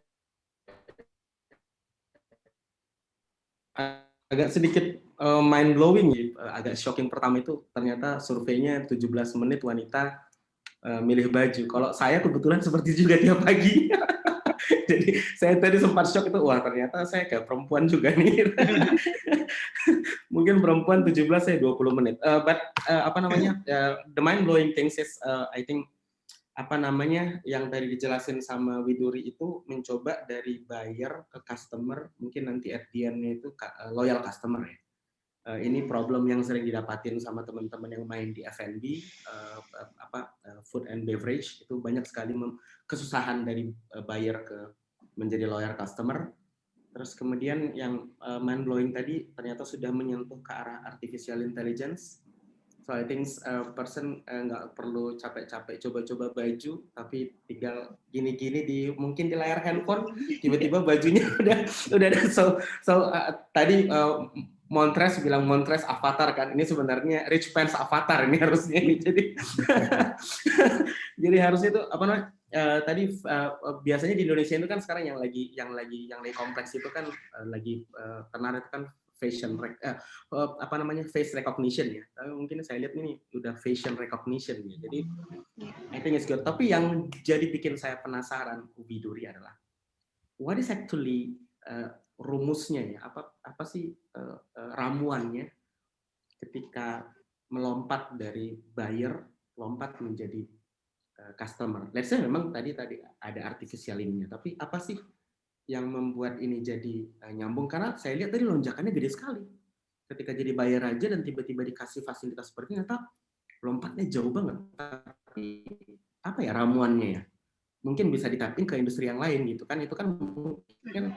Agak sedikit mind blowing, agak shocking pertama itu ternyata surveinya 17 menit wanita milih baju. Kalau saya kebetulan seperti juga tiap pagi. Jadi saya tadi sempat shock itu, wah ternyata saya kayak perempuan juga nih. Mungkin perempuan 17, saya 20 menit. But apa namanya? The mind blowing things is I think apa namanya yang tadi dijelasin sama Widuri itu mencoba dari buyer ke customer, mungkin nanti at the end-nya itu loyal customer ya. Ini problem yang sering didapatin sama teman-teman yang main di F&B, food and beverage, itu banyak sekali kesusahan dari buyer ke menjadi loyal customer. Terus kemudian yang mind blowing tadi ternyata sudah menyentuh ke arah artificial intelligence. So I think person nggak perlu capek-capek coba-coba baju, tapi tinggal gini-gini mungkin di layar handphone, tiba-tiba bajunya udah ada. So tadi Montres bilang Montres avatar kan, ini sebenarnya Rich Pants avatar ini harusnya ini. Jadi harusnya itu apa namanya? Tadi biasanya di Indonesia itu kan sekarang yang lagi kompleks itu kan lagi tenar itu kan fashion face recognition ya. Tapi mungkin saya lihat ini udah fashion recognition ya. Jadi I think it's good. Tapi yang jadi bikin saya penasaran Widuri adalah what is actually rumusnya ya? Apa sih ramuannya ketika melompat dari buyer lompat menjadi customer. Let's say memang tadi ada artificial ininya, tapi apa sih yang membuat ini jadi nyambung? Karena saya lihat tadi lonjakannya gede sekali. Ketika jadi buyer aja dan tiba-tiba dikasih fasilitas seperti ini, ternyata lompatnya jauh banget. Tapi apa ya ramuannya ya? Mungkin bisa ditapin ke industri yang lain gitu kan? Itu kan mungkin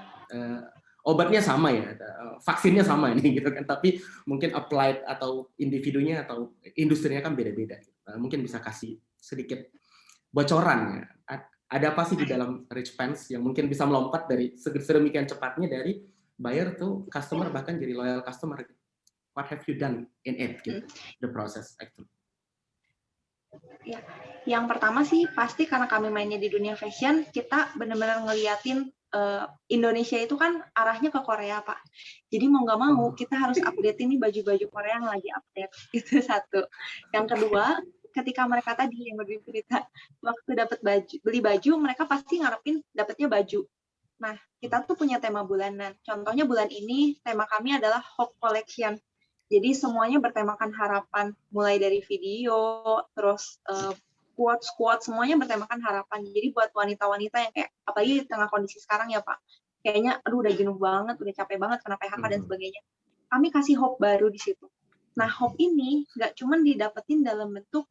obatnya sama ya, vaksinnya sama ini gitu kan? Tapi mungkin applied atau individunya atau industrinya kan beda-beda. Mungkin bisa kasih sedikit bocoran ya. Ada apa sih di dalam Rich Pants yang mungkin bisa melompat dari sedemikian cepatnya dari buyer to customer bahkan jadi loyal customer? What have you done in it? Gitu, the process actually. Ya, yang pertama sih pasti karena kami mainnya di dunia fashion, kita benar-benar ngeliatin Indonesia itu kan arahnya ke Korea Pak. Jadi mau nggak mau kita harus update ini baju-baju Korea yang lagi update. Itu satu. Yang kedua, ketika mereka tadi yang bercerita waktu dapat beli baju mereka pasti ngarepin dapatnya baju. Nah kita tuh punya tema bulanan. Contohnya bulan ini tema kami adalah Hope Collection. Jadi semuanya bertemakan harapan, mulai dari video, terus quotes semuanya bertemakan harapan. Jadi buat wanita-wanita yang kayak apalagi di tengah kondisi sekarang ya Pak, kayaknya aduh udah jenuh banget, udah capek banget kena PHK dan sebagainya. Kami kasih hope baru di situ. Nah hope ini nggak cuma didapetin dalam bentuk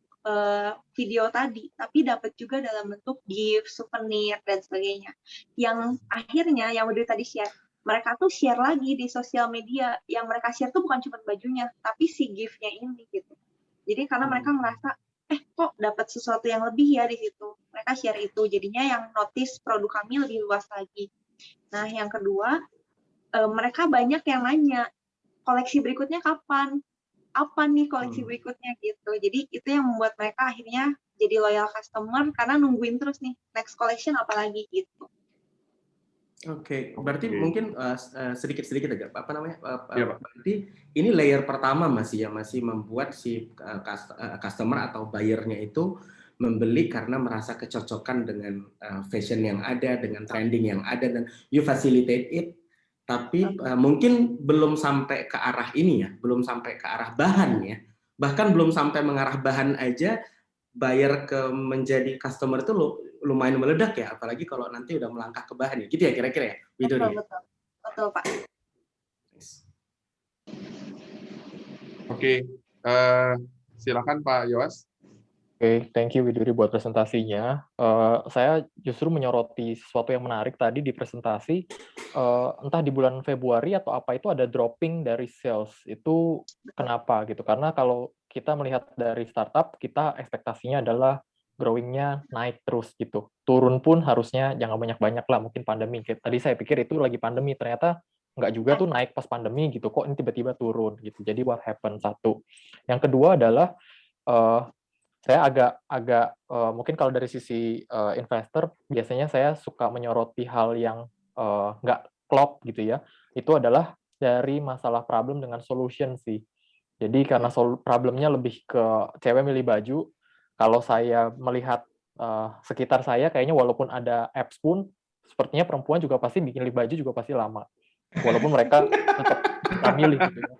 video tadi, tapi dapat juga dalam bentuk gift, souvenir, dan sebagainya. Yang akhirnya yang udah tadi share, mereka tuh share lagi di sosial media. Yang mereka share tuh bukan cuma bajunya, tapi si gift-nya ini gitu. Jadi karena mereka merasa, kok dapat sesuatu yang lebih ya di situ. Mereka share itu, jadinya yang notice produk kami lebih luas lagi. Nah, yang kedua, mereka banyak yang nanya, koleksi berikutnya kapan? Apa nih koleksi berikutnya gitu. Jadi itu yang membuat mereka akhirnya jadi loyal customer karena nungguin terus nih next collection apalagi gitu. Oke, berarti mungkin sedikit-sedikit aja, apa namanya? Iya, Pak. Berarti ini layer pertama masih membuat si customer atau buyernya itu membeli karena merasa kecocokan dengan fashion yang ada, dengan trending yang ada, dan you facilitate it. Tapi mungkin belum sampai ke arah ini ya, belum sampai ke arah bahan ya. Bahkan belum sampai mengarah bahan aja, buyer ke menjadi customer itu lumayan meledak ya, apalagi kalau nanti udah melangkah ke bahan ya, gitu ya kira-kira ya, Widuri? Betul Pak. Oke, silakan Pak Yowas. Oke, thank you Widuri buat presentasinya. Saya justru menyoroti sesuatu yang menarik tadi di presentasi. Entah di bulan Februari atau apa itu ada dropping dari sales. Itu kenapa gitu? Karena kalau kita melihat dari startup, kita ekspektasinya adalah growing-nya naik terus gitu. Turun pun harusnya jangan banyak-banyak lah, mungkin pandemi. Tadi saya pikir itu lagi pandemi, ternyata nggak juga tuh naik pas pandemi gitu. Kok ini tiba-tiba turun gitu. Jadi what happened? Satu. Yang kedua adalah saya agak mungkin kalau dari sisi investor biasanya saya suka menyoroti hal yang nggak klop gitu ya. Itu adalah dari masalah problem dengan solution sih. Jadi karena problemnya lebih ke cewek milih baju. Kalau saya melihat sekitar saya kayaknya walaupun ada apps pun sepertinya perempuan juga pasti bikin baju juga pasti lama. Walaupun mereka tetap kita milih gitu ya.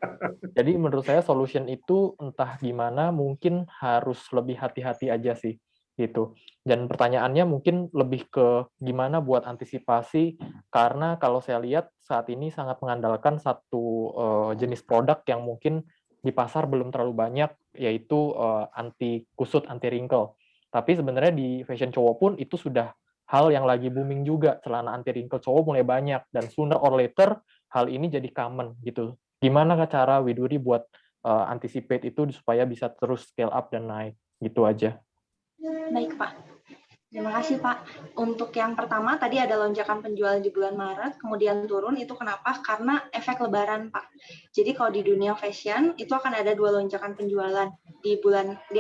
Jadi menurut saya solution itu entah gimana mungkin harus lebih hati-hati aja sih gitu. Dan pertanyaannya mungkin lebih ke gimana buat antisipasi karena kalau saya lihat saat ini sangat mengandalkan satu jenis produk yang mungkin di pasar belum terlalu banyak yaitu anti kusut, anti wrinkle. Tapi sebenarnya di fashion cowok pun itu sudah hal yang lagi booming juga, celana anti wrinkle cowok mulai banyak dan sooner or later hal ini jadi common gitu. Gimana cara Widuri buat anticipate itu supaya bisa terus scale up dan naik gitu aja. Baik Pak. Terima kasih Pak. Untuk yang pertama tadi ada lonjakan penjualan di bulan Maret, kemudian turun, itu kenapa? Karena efek Lebaran Pak. Jadi kalau di dunia fashion itu akan ada 2 lonjakan penjualan di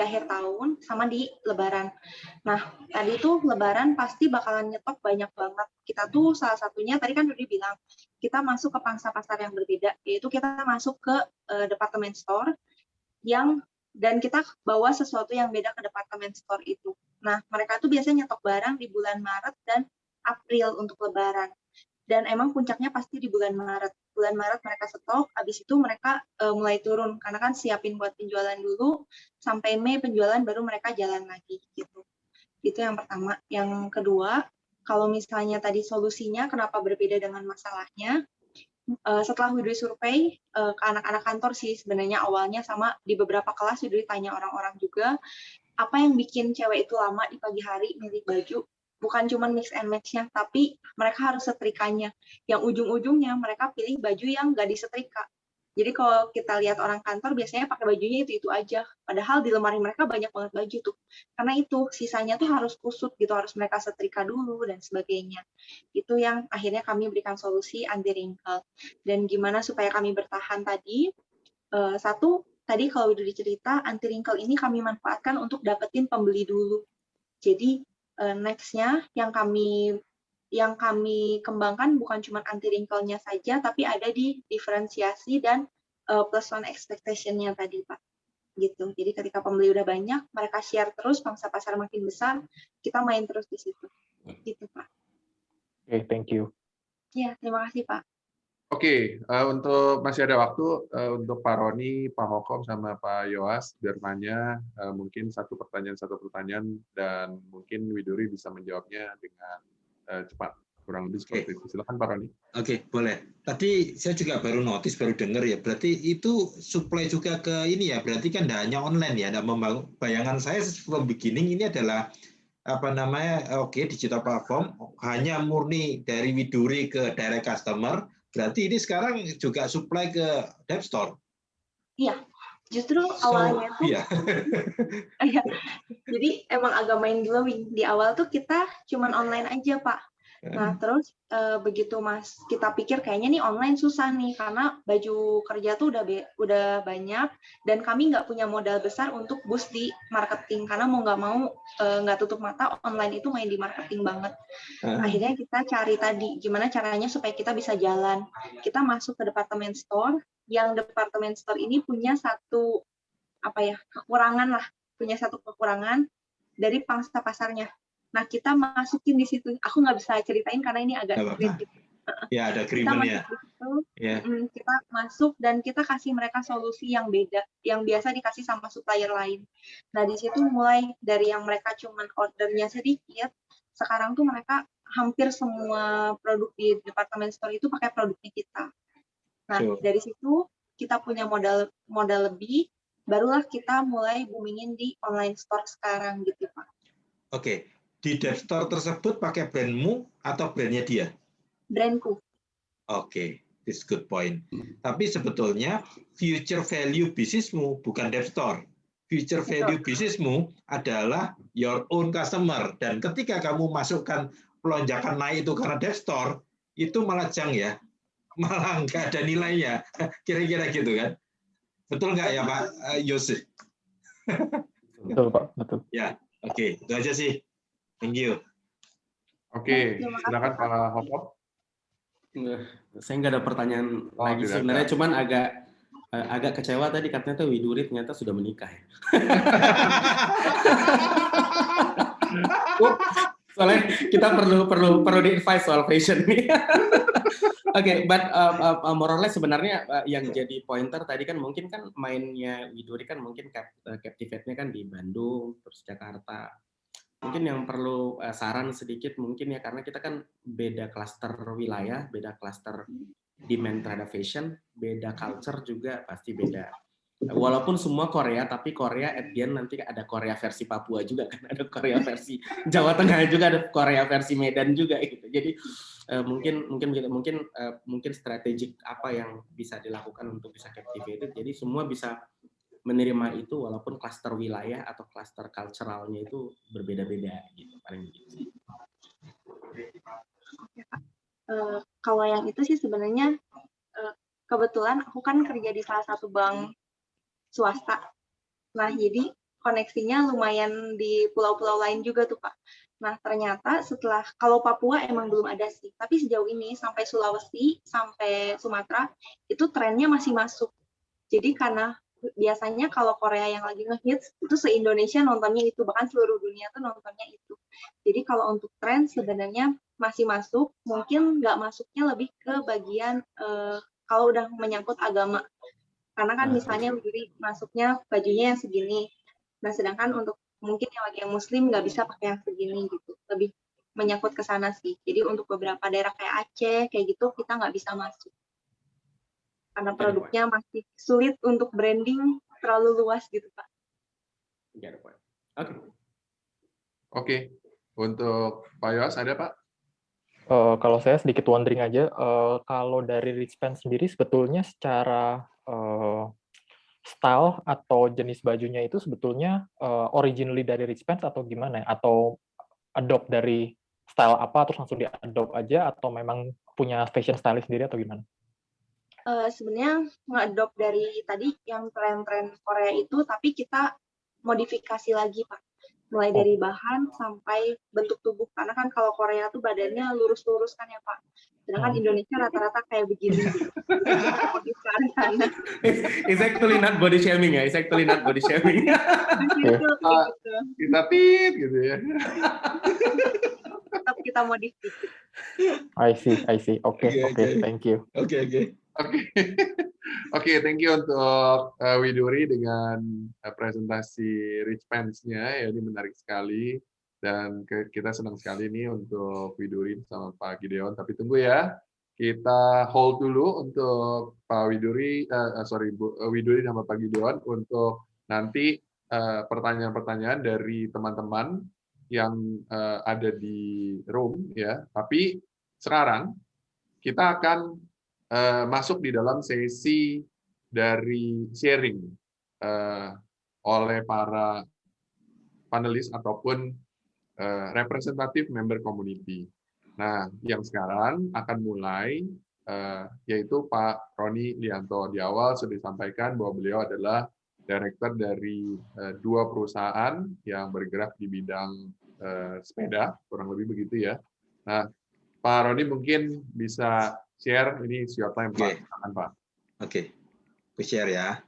akhir tahun sama di Lebaran. Nah tadi tuh Lebaran pasti bakalan nyetok banyak banget. Kita tuh salah satunya tadi kan Rudy bilang kita masuk ke pangsa pasar yang berbeda, yaitu kita masuk ke department store dan kita bawa sesuatu yang beda ke department store itu. Nah, mereka tuh biasanya nyetok barang di bulan Maret dan April untuk Lebaran. Dan emang puncaknya pasti di bulan Maret. Bulan Maret mereka stok, habis itu mereka mulai turun. Karena kan siapin buat penjualan dulu, sampai Mei penjualan baru mereka jalan lagi. Gitu. Itu yang pertama. Yang kedua, kalau misalnya tadi solusinya kenapa berbeda dengan masalahnya, setelah Widuri survei ke anak-anak kantor sih sebenarnya awalnya sama di beberapa kelas Widuri tanya orang-orang juga apa yang bikin cewek itu lama di pagi hari milih baju, bukan cuma mix and match-nya, tapi mereka harus setrikanya. Yang ujung-ujungnya mereka pilih baju yang nggak disetrika. Jadi kalau kita lihat orang kantor biasanya pakai bajunya itu aja, padahal di lemari mereka banyak banget baju tuh. Karena itu sisanya tuh harus kusut gitu, harus mereka setrika dulu dan sebagainya. Itu yang akhirnya kami berikan solusi anti wrinkle. Dan gimana supaya kami bertahan tadi? Satu, tadi kalau udah dicerita, anti wrinkle ini kami manfaatkan untuk dapetin pembeli dulu. Jadi next-nya yang kami kembangkan bukan cuma anti wrinkle-nya saja, tapi ada di diferensiasi dan plus one expectation-nya tadi, Pak. Gitu. Jadi ketika pembeli udah banyak, mereka share terus, pangsa pasar makin besar, kita main terus di situ. Gitu, Pak. Oke, thank you. Ya, terima kasih, Pak. Oke, untuk masih ada waktu untuk Pak Roni, Pak Hokom, sama Pak Yowas bertanya mungkin satu pertanyaan dan mungkin Widuri bisa menjawabnya dengan cepat. kurang lebih seperti itu. Silakan Pak Roni. Oke, boleh. Tadi saya juga baru notice, baru dengar ya. Berarti itu supply juga ke ini ya. Berarti kan tidak hanya online ya. Nah, bayangan saya from beginning ini adalah apa namanya? Oke, digital platform hanya murni dari Widuri ke direct customer. Berarti ini sekarang juga supply ke Dev Store. Iya, justru awalnya tuh, iya. iya. Jadi emang agak mind blowing. Di awal tuh kita cuman online aja, Pak. Nah, terus begitu kita pikir kayaknya nih online susah nih karena baju kerja tuh udah banyak dan kami nggak punya modal besar untuk boost di marketing karena mau nggak mau nggak tutup mata online itu main di marketing banget. Akhirnya kita cari tadi gimana caranya supaya kita bisa jalan. Kita masuk ke department store, yang department store ini punya satu kekurangan dari pangsa pasarnya. Nah, kita masukin di situ. Aku nggak bisa ceritain karena ini agak sensitif. Ya, ada agreement ya. Kita masuk dan kita kasih mereka solusi yang beda, yang biasa dikasih sama supplier lain. Nah, di situ mulai dari yang mereka cuman ordernya sedikit, sekarang tuh mereka hampir semua produk di department store itu pakai produknya kita. Nah, dari situ kita punya modal lebih, barulah kita mulai boomingin di online store sekarang gitu, Pak. Oke. Di Dev Store tersebut pakai brandmu atau brandnya dia? Brandku. Oke, this good point. Tapi sebetulnya future value bisnismu bukan Dev Store. Future value bisnismu adalah your own customer. Dan ketika kamu masukkan pelonjakan naik itu karena Dev Store, itu malah jang ya. Malah nggak ada nilainya. Kira-kira gitu kan? Betul nggak ya Pak Yosef? Betul Pak, betul. Ya, oke. Itu aja sih. Thank you. Oke, silakan Pak Hopop. Saya nggak ada pertanyaan lagi sebenarnya, cuman agak kecewa tadi katanya tuh Widuri ternyata sudah menikah. Soalnya kita perlu di-advise soal fashion nih. Oke, but more or less sebenarnya yang jadi pointer tadi kan mungkin kan mainnya Widuri kan mungkin Captivate-nya kan di Bandung, terus Jakarta. Mungkin yang perlu saran sedikit mungkin ya, karena kita kan beda klaster wilayah, beda klaster demand terhadap fashion, beda culture juga pasti beda. Walaupun semua Korea, tapi Korea at the end nanti ada Korea versi Papua juga kan, ada Korea versi Jawa Tengah juga, ada Korea versi Medan juga gitu. Jadi mungkin strategik apa yang bisa dilakukan untuk bisa captivate. Jadi semua bisa menerima itu walaupun klaster wilayah atau klaster culturalnya itu berbeda-beda gitu paling gitu. Oke, Pak. Kalau yang itu sih sebenarnya kebetulan aku kan kerja di salah satu bank swasta. Nah, jadi koneksinya lumayan di pulau-pulau lain juga tuh, Pak. Nah, ternyata setelah, kalau Papua emang belum ada sih, tapi sejauh ini sampai Sulawesi, sampai Sumatera, itu trennya masih masuk. Jadi karena biasanya kalau Korea yang lagi ngehits, itu se-Indonesia nontonnya itu, bahkan seluruh dunia tuh nontonnya itu. Jadi kalau untuk tren sebenarnya masih masuk, mungkin nggak masuknya lebih ke bagian kalau udah menyangkut agama. Karena kan misalnya Widuri masuknya bajunya yang segini, nah sedangkan untuk mungkin yang muslim nggak bisa pakai yang segini gitu, lebih menyangkut ke sana sih. Jadi untuk beberapa daerah kayak Aceh kayak gitu kita nggak bisa masuk karena produknya masih sulit untuk branding, terlalu luas gitu Pak. Oke. Untuk Pak Yos ada Pak? Kalau saya sedikit wondering aja, kalau dari Richpants sendiri sebetulnya secara style atau jenis bajunya itu sebetulnya originally dari Richpants atau gimana ya? Atau adopt dari style apa terus langsung di-adopt aja atau memang punya fashion stylist sendiri atau gimana? Sebenarnya nge-adopt dari tadi yang tren-tren Korea itu, tapi kita modifikasi lagi Pak. Mulai dari bahan sampai bentuk tubuh. Karena kan kalau Korea tuh badannya lurus-lurus kan ya Pak. Sedangkan Indonesia rata-rata kayak begini. It's actually not body shaming ya. It's actually not body shaming. Kita tit gitu ya. Tetap kita modifikasi. I see. Oke, thank you. Oke, thank you untuk Widuri dengan presentasi Richpants-nya, ya ini menarik sekali. Dan kita senang sekali nih untuk Widuri sama Pak Gideon. Tapi tunggu ya, kita hold dulu untuk Pak Widuri, Widuri sama Pak Gideon untuk nanti pertanyaan-pertanyaan dari teman-teman yang ada di room ya. Tapi sekarang kita akan masuk di dalam sesi dari sharing oleh para panelis ataupun representatif member community. Nah, yang sekarang akan mulai yaitu Pak Roni Lianto. Di awal sudah disampaikan bahwa beliau adalah direktur dari 2 perusahaan yang bergerak di bidang sepeda, kurang lebih begitu ya. Nah, Pak Roni mungkin bisa share, ini your time, Pak. Silakan, Pak. Oke, aku share ya.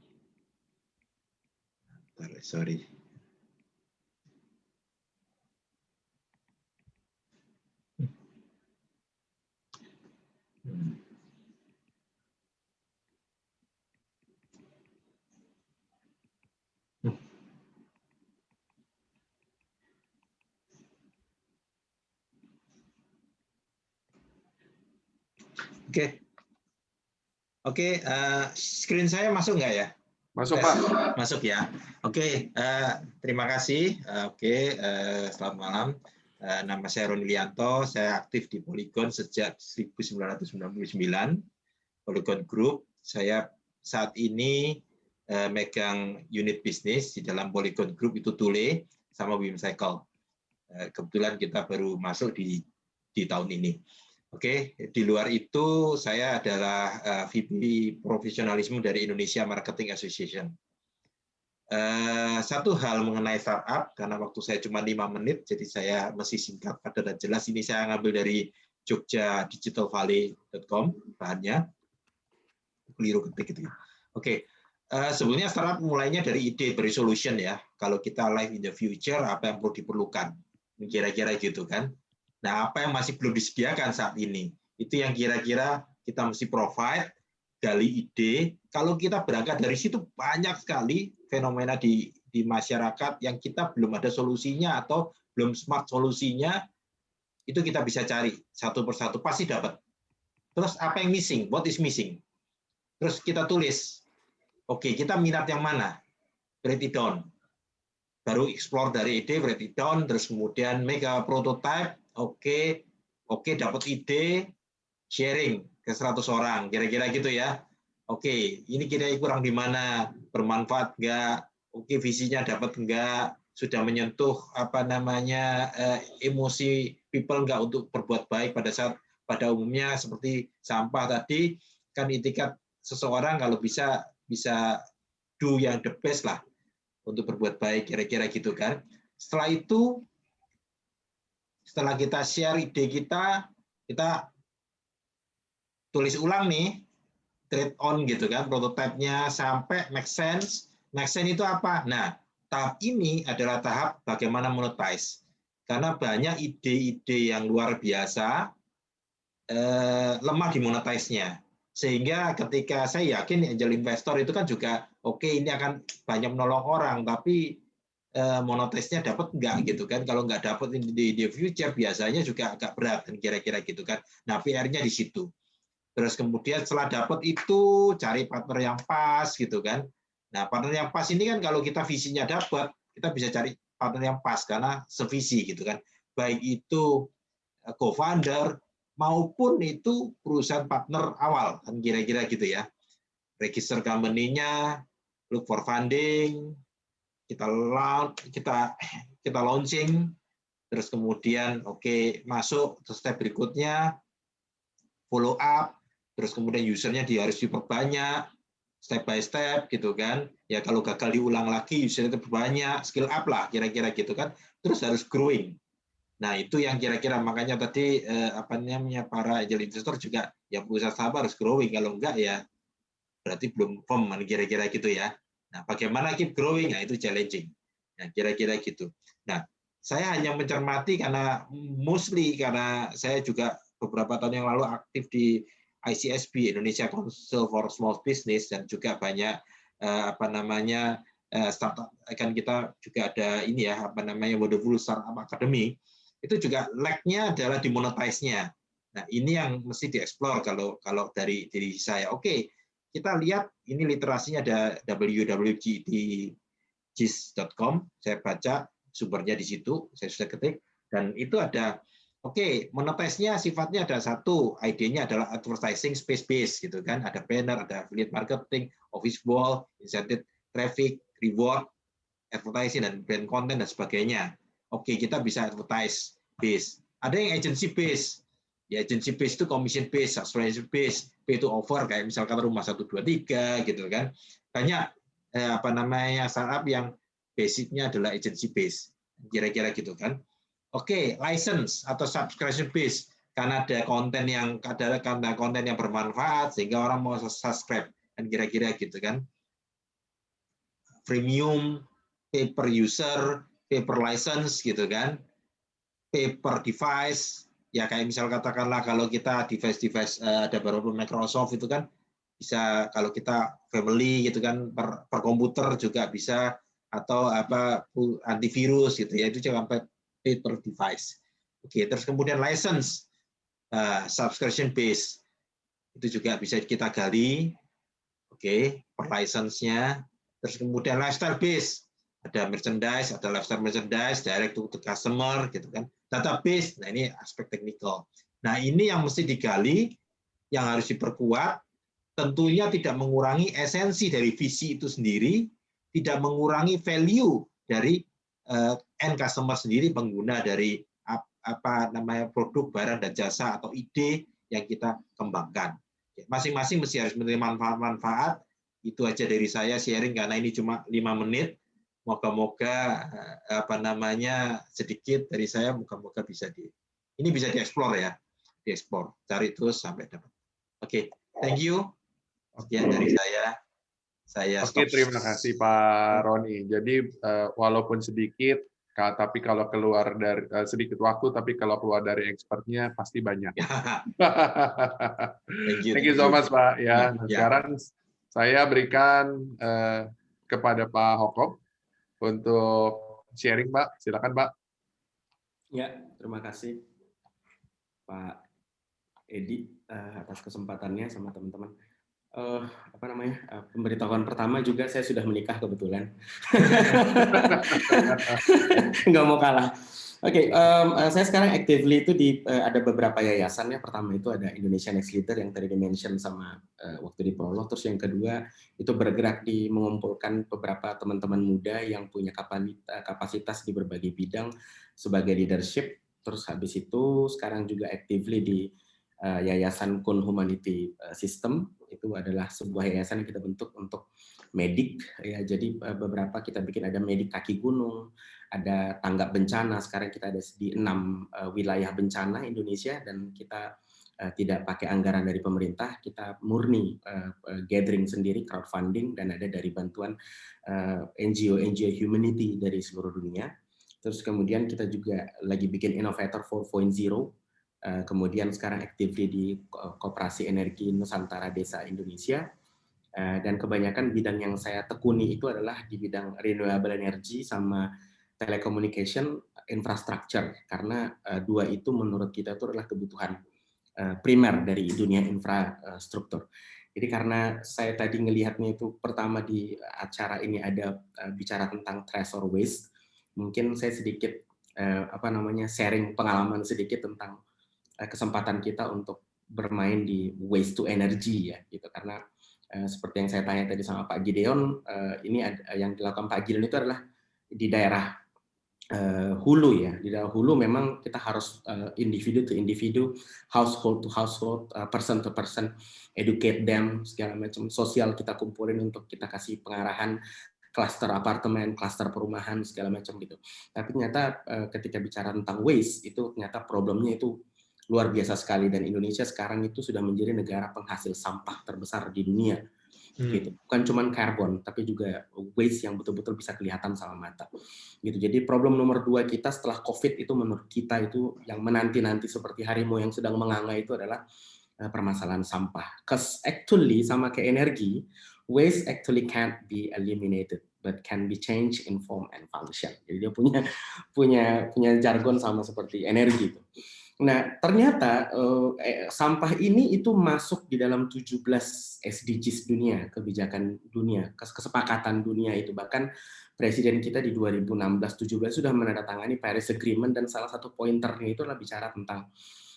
Sorry. Oke, screen saya masuk nggak ya? Masuk, Pak. Masuk ya. Oke, terima kasih. Oke, selamat malam. Nama saya Roni Lianto. Saya aktif di Polygon sejak 1999. Polygon Group. Saya saat ini megang unit bisnis di dalam Polygon Group itu Thule sama Wimcycle. Kebetulan kita baru masuk di tahun ini. Oke, di luar itu saya adalah VP Profesionalisme dari Indonesia Marketing Association. Satu hal mengenai startup, karena waktu saya cuma 5 menit, jadi saya mesti singkat, padat dan jelas. Ini saya ngambil dari jogjadigitalvalley.com bahannya. Keliru ketik itu. Oke, sebetulnya startup mulainya dari ide, dari solution ya. Kalau kita live in the future, apa yang perlu diperlukan? Kira-kira gitu kan. Nah, apa yang masih belum disediakan saat ini? Itu yang kira-kira kita mesti provide, gali ide. Kalau kita berangkat dari situ, banyak sekali fenomena di masyarakat yang kita belum ada solusinya atau belum smart solusinya, itu kita bisa cari satu persatu, pasti dapat. Terus apa yang missing? What is missing? Terus kita tulis, oke, kita minat yang mana? Break it down. Baru explore dari ide, break it down, terus kemudian make a prototype. Oke, dapat ide, sharing ke 100 orang, kira-kira gitu ya. Oke, ini kira-kira kurang di mana, bermanfaat nggak? Oke, visinya dapat nggak? Sudah menyentuh emosi people nggak untuk berbuat baik pada umumnya seperti sampah tadi kan itikat seseorang kalau bisa do yang the best lah untuk berbuat baik, kira-kira gitu kan. Setelah itu, setelah kita share ide kita tulis ulang nih, trade on gitu kan, prototipe-nya sampai make sense. Make sense itu apa? Nah, tahap ini adalah tahap bagaimana monetize. Karena banyak ide-ide yang luar biasa, lemah di monetize-nya. Sehingga ketika saya yakin angel investor itu kan juga, oke, ini akan banyak menolong orang, tapi monetize-nya dapat enggak gitu kan. Kalau nggak dapat di future biasanya juga agak berat kan kira-kira gitu kan. Nah, PR-nya di situ. Terus kemudian setelah dapat itu cari partner yang pas gitu kan. Nah, partner yang pas ini kan kalau kita visinya dapat, kita bisa cari partner yang pas karena sevisi gitu kan. Baik itu co-founder maupun itu perusahaan partner awal kan kira-kira gitu ya. Register company-nya, look for funding, kita launching, terus kemudian masuk ke step berikutnya, follow up, terus kemudian usernya harus diperbanyak, step by step gitu kan. Ya kalau gagal diulang lagi, usernya diperbanyak, skill up lah kira-kira gitu kan. Terus harus growing. Nah itu yang kira-kira makanya tadi para angel investor juga ya perusahaan sabar harus growing, kalau enggak ya berarti belum firm kira-kira gitu ya. Nah, bagaimana keep growing? Nah, itu challenging. Nah, kira-kira gitu. Nah, saya hanya mencermati karena saya juga beberapa tahun yang lalu aktif di ICSB, Indonesia Council for Small Business, dan juga banyak startup, kan kita juga ada ini ya, apa namanya, Wonderful Startup Academy, itu juga lag-nya adalah di monetize-nya. Nah, ini yang mesti dieksplor kalau dari diri saya. Oke, kita lihat ini literasinya ada www.gis.com, saya baca sumbernya di situ, saya sudah ketik, dan itu ada, oke, monetize-nya sifatnya ada satu, ID-nya adalah advertising space-based, gitu kan, ada banner, ada affiliate marketing, office wall, incentive traffic, reward, advertising, dan brand content, dan sebagainya. Oke, kita bisa advertise base. Ada yang agency base. Ya, agency base itu commission base, subscription base, pay to offer, kayak misalkan Rumah 123, gitu kan. Banyak apa namanya startup yang basicnya adalah agency base. Kira-kira gitu kan. Oke, license atau subscription base. Karena ada konten yang bermanfaat sehingga orang mau subscribe, kan kira-kira gitu kan. Premium, pay per user, pay per license gitu kan, pay per device, ya kayak misal katakanlah kalau kita device ada beberapa Microsoft itu kan bisa, kalau kita family gitu kan per komputer juga bisa, atau apa antivirus gitu ya, itu juga sampai pay per device. Oke, terus kemudian license, subscription base itu juga bisa kita gali. Oke, per license-nya. Terus kemudian lifestyle base, ada merchandise, ada lifestyle merchandise, direct to customer, gitu kan. Database, nah ini aspek teknikal. Nah ini yang mesti digali, yang harus diperkuat, tentunya tidak mengurangi esensi dari visi itu sendiri, tidak mengurangi value dari end customer sendiri, pengguna dari apa namanya produk, barang, dan jasa atau ide yang kita kembangkan. Masing-masing mesti harus menerima manfaat. Itu aja dari saya sharing karena ini cuma 5 menit. Moga-moga apa namanya sedikit dari saya, moga-moga bisa ini bisa dieksplor ya, dieksplor, cari terus sampai dapat. Oke, thank you. Sekian dari saya. Oke, terima kasih Pak Roni. Jadi walaupun sedikit, tapi kalau keluar dari sedikit waktu, tapi kalau keluar dari expertnya pasti banyak. Thank you so much Pak. Ya, nah, sekarang saya berikan kepada Pak Hokop untuk sharing, Pak. Silakan, Pak. Ya, terima kasih Pak Edi atas kesempatannya sama teman-teman. Apa namanya? Pemberitahuan pertama juga saya sudah menikah kebetulan. Nggak mau kalah. Oke, saya sekarang actively itu ada beberapa yayasan. Yang pertama itu ada Indonesia Next Leader yang tadi di-mention sama waktu di prolog. Terus yang kedua itu bergerak di mengumpulkan beberapa teman-teman muda yang punya kapasitas di berbagai bidang sebagai leadership. Terus habis itu sekarang juga actively di Yayasan Kun Humanity System. Itu adalah sebuah yayasan yang kita bentuk untuk medik. Ya, jadi beberapa kita bikin, ada medik kaki gunung, ada tanggap bencana. Sekarang kita ada di 6 wilayah bencana Indonesia, dan kita tidak pakai anggaran dari pemerintah, kita murni gathering sendiri, crowdfunding, dan ada dari bantuan NGO humanity dari seluruh dunia. Terus kemudian kita juga lagi bikin Innovator 4.0, kemudian sekarang actively di Koperasi Energi Nusantara Desa Indonesia. Dan kebanyakan bidang yang saya tekuni itu adalah di bidang renewable energy sama telecommunication infrastructure, karena dua itu menurut kita itu adalah kebutuhan primer dari dunia infrastruktur. Jadi karena saya tadi ngelihatnya itu pertama di acara ini ada bicara tentang treasure waste, mungkin saya sedikit sharing pengalaman sedikit tentang kesempatan kita untuk bermain di waste to energy ya gitu, karena seperti yang saya tanya tadi sama Pak Gideon, ini yang dilakukan Pak Gideon itu adalah di daerah hulu ya. Di daerah hulu memang kita harus individu to individu, household to household, person to person, educate them, segala macam sosial kita kumpulin untuk kita kasih pengarahan, klaster apartemen, klaster perumahan, segala macam gitu. Tapi ternyata ketika bicara tentang waste, itu ternyata problemnya itu luar biasa sekali, dan Indonesia sekarang itu sudah menjadi negara penghasil sampah terbesar di dunia. Gitu. Bukan cuma karbon, tapi juga waste yang betul-betul bisa kelihatan sama mata. Gitu. Jadi problem nomor 2 kita setelah COVID itu menurut kita itu yang menanti-nanti seperti harimau yang sedang menganga itu adalah permasalahan sampah. Because actually sama kayak energi, waste actually can't be eliminated. but can be changed in form and function. Jadi dia punya jargon sama seperti energi itu. Nah, ternyata sampah ini itu masuk di dalam 17 SDGs dunia, kebijakan dunia, kesepakatan dunia itu. Bahkan Presiden kita di 2016-17 sudah menandatangani Paris Agreement, dan salah satu pointernya itu adalah bicara tentang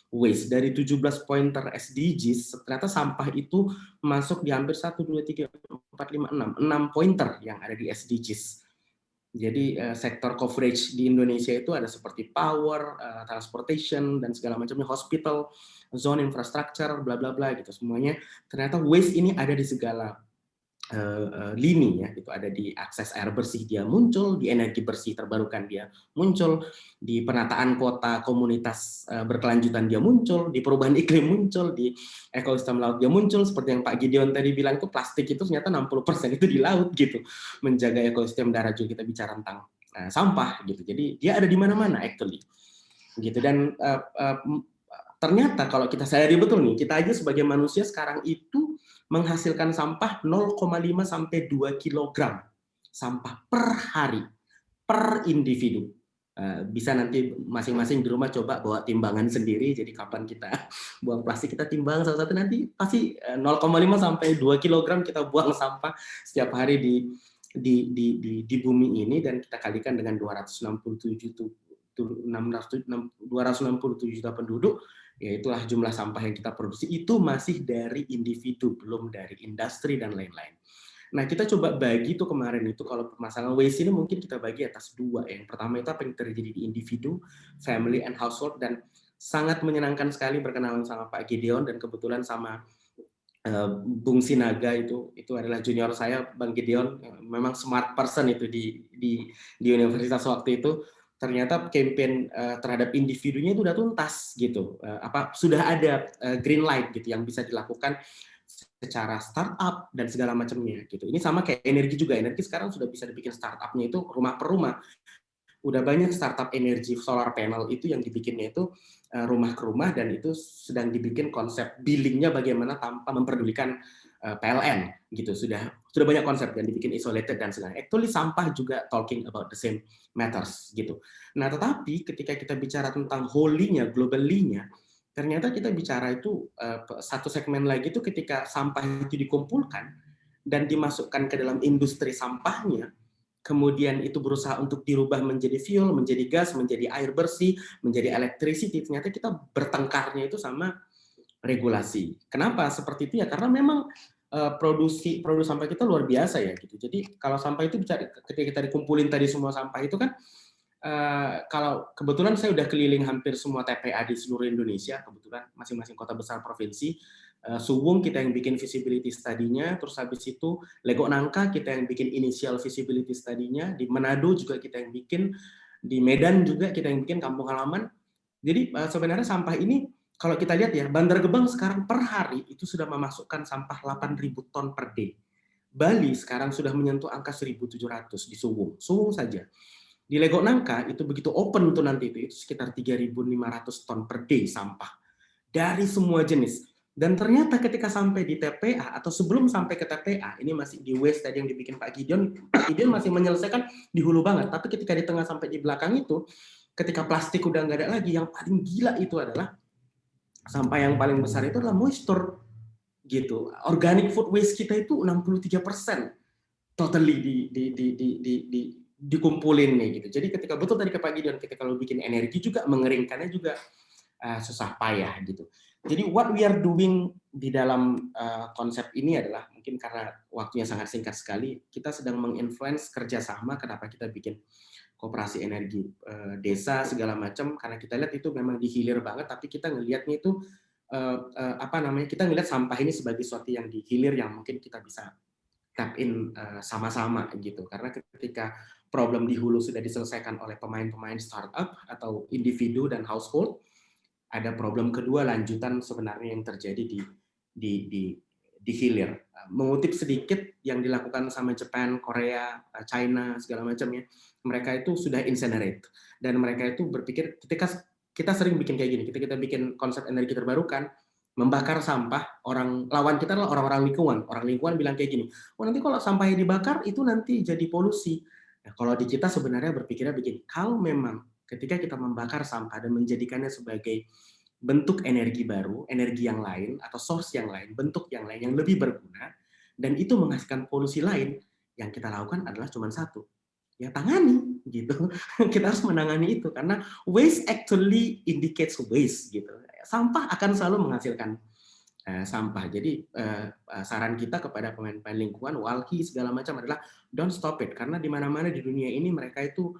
waste. Dari 17 pointer SDGs, ternyata sampah itu masuk di hampir 1, 2, 3, 4, 5, 6 pointer yang ada di SDGs. Jadi sektor coverage di Indonesia itu ada seperti power, transportation, dan segala macamnya, hospital, zone infrastructure, bla bla bla gitu. Semuanya ternyata waste ini ada di segala lini ya, itu ada di akses air bersih dia muncul, di energi bersih terbarukan dia muncul, di penataan kota komunitas berkelanjutan dia muncul, di perubahan iklim muncul, di ekosistem laut dia muncul, seperti yang Pak Gideon tadi bilang itu plastik itu ternyata 60% itu di laut gitu, menjaga ekosistem darat juga kita bicara tentang sampah gitu, jadi dia ada di mana-mana actually gitu. Dan ternyata kalau kita sadari betul nih, kita aja sebagai manusia sekarang itu menghasilkan sampah 0,5 sampai 2 kg sampah per hari, per individu. Bisa nanti masing-masing di rumah coba bawa timbangan sendiri, jadi kapan kita buang plastik kita timbang satu-satu, nanti pasti 0,5 sampai 2 kg kita buang sampah setiap hari di bumi ini, dan kita kalikan dengan 267 juta penduduk, yaitulah jumlah sampah yang kita produksi, itu masih dari individu, belum dari industri dan lain-lain. Nah, kita coba bagi itu kemarin itu, kalau permasalahan waste ini mungkin kita bagi atas 2. Yang pertama itu apa yang terjadi di individu, family and household, dan sangat menyenangkan sekali berkenalan sama Pak Gideon, dan kebetulan sama Bung Sinaga itu adalah junior saya, Bang Gideon, memang smart person itu di universitas waktu itu. Ternyata campaign terhadap individunya itu udah tuntas gitu, sudah ada green light gitu yang bisa dilakukan secara startup dan segala macamnya gitu. Ini sama kayak energi juga, energi sekarang sudah bisa dibikin startupnya itu rumah per rumah. Udah banyak startup energi solar panel itu yang dibikinnya itu rumah ke rumah, dan itu sedang dibikin konsep billingnya bagaimana tanpa memperdulikan PLN gitu. Sudah banyak konsep yang dibikin isolated dan segala. Actually sampah juga talking about the same matters gitu. Nah, tetapi ketika kita bicara tentang whole-nya, globally-nya, ternyata kita bicara itu satu segmen lagi itu ketika sampah itu dikumpulkan dan dimasukkan ke dalam industri sampahnya, kemudian itu berusaha untuk dirubah menjadi fuel, menjadi gas, menjadi air bersih, menjadi electricity, ternyata kita bertengkarnya itu sama regulasi. Kenapa seperti itu ya? Karena memang produk sampah kita luar biasa ya gitu. Jadi kalau sampah itu ketika kita dikumpulin tadi semua sampah itu kan, kalau kebetulan saya udah keliling hampir semua TPA di seluruh Indonesia, kebetulan masing-masing kota besar provinsi. Suwung kita yang bikin feasibility study-nya, terus habis itu Legok Nangka kita yang bikin initial feasibility study-nya, di Manado juga kita yang bikin, di Medan juga kita yang bikin kampung halaman. Jadi sebenarnya sampah ini kalau kita lihat ya, Bandar Gebang sekarang per hari itu sudah memasukkan sampah 8.000 ton per day. Bali sekarang sudah menyentuh angka 1.700 di Suwung saja. Di Legok Nangka itu begitu open tuh nanti itu sekitar 3.500 ton per day sampah dari semua jenis. Dan ternyata ketika sampai di TPA atau sebelum sampai ke TPA, ini masih di waste tadi yang dibikin Pak Gideon masih menyelesaikan di hulu banget. Tapi ketika di tengah sampai di belakang itu, ketika plastik udah nggak ada lagi, yang paling gila itu adalah sampah yang paling besar itu adalah moisture gitu. Organic food waste kita itu 63% totally dikumpulin nih gitu. Jadi ketika betul tadi ke Pak Gideon, ketika kalau bikin energi juga mengeringkannya juga susah payah gitu. Jadi what we are doing di dalam konsep ini adalah, mungkin karena waktunya sangat singkat sekali, kita sedang menginfluence kerjasama. Kenapa kita bikin koperasi energi desa segala macam, karena kita lihat itu memang dihilir banget, tapi kita ngelihatnya itu kita ngelihat sampah ini sebagai sesuatu yang dihilir yang mungkin kita bisa tap in sama-sama gitu. Karena ketika problem di hulu sudah diselesaikan oleh pemain-pemain startup atau individu dan household, ada problem kedua lanjutan sebenarnya yang terjadi di hilir. Mengutip sedikit yang dilakukan sama Jepang, Korea, China segala macamnya, mereka itu sudah incinerate, dan mereka itu berpikir ketika kita sering bikin kayak gini, ketika kita bikin konsep energi terbarukan, membakar sampah, lawan kita adalah orang-orang lingkungan. Orang lingkungan bilang kayak gini, oh nanti kalau sampahnya dibakar itu nanti jadi polusi. Nah, kalau di kita sebenarnya berpikirnya begini, kalau memang ketika kita membakar sampah dan menjadikannya sebagai bentuk energi baru, energi yang lain atau source yang lain, bentuk yang lain yang lebih berguna, dan itu menghasilkan polusi lain, yang kita lakukan adalah cuma satu, ya tangani gitu. Kita harus menangani itu karena waste actually indicates waste gitu. Sampah akan selalu menghasilkan sampah. Jadi saran kita kepada pemain-pemain lingkungan, walki segala macam adalah don't stop it, karena di mana-mana di dunia ini mereka itu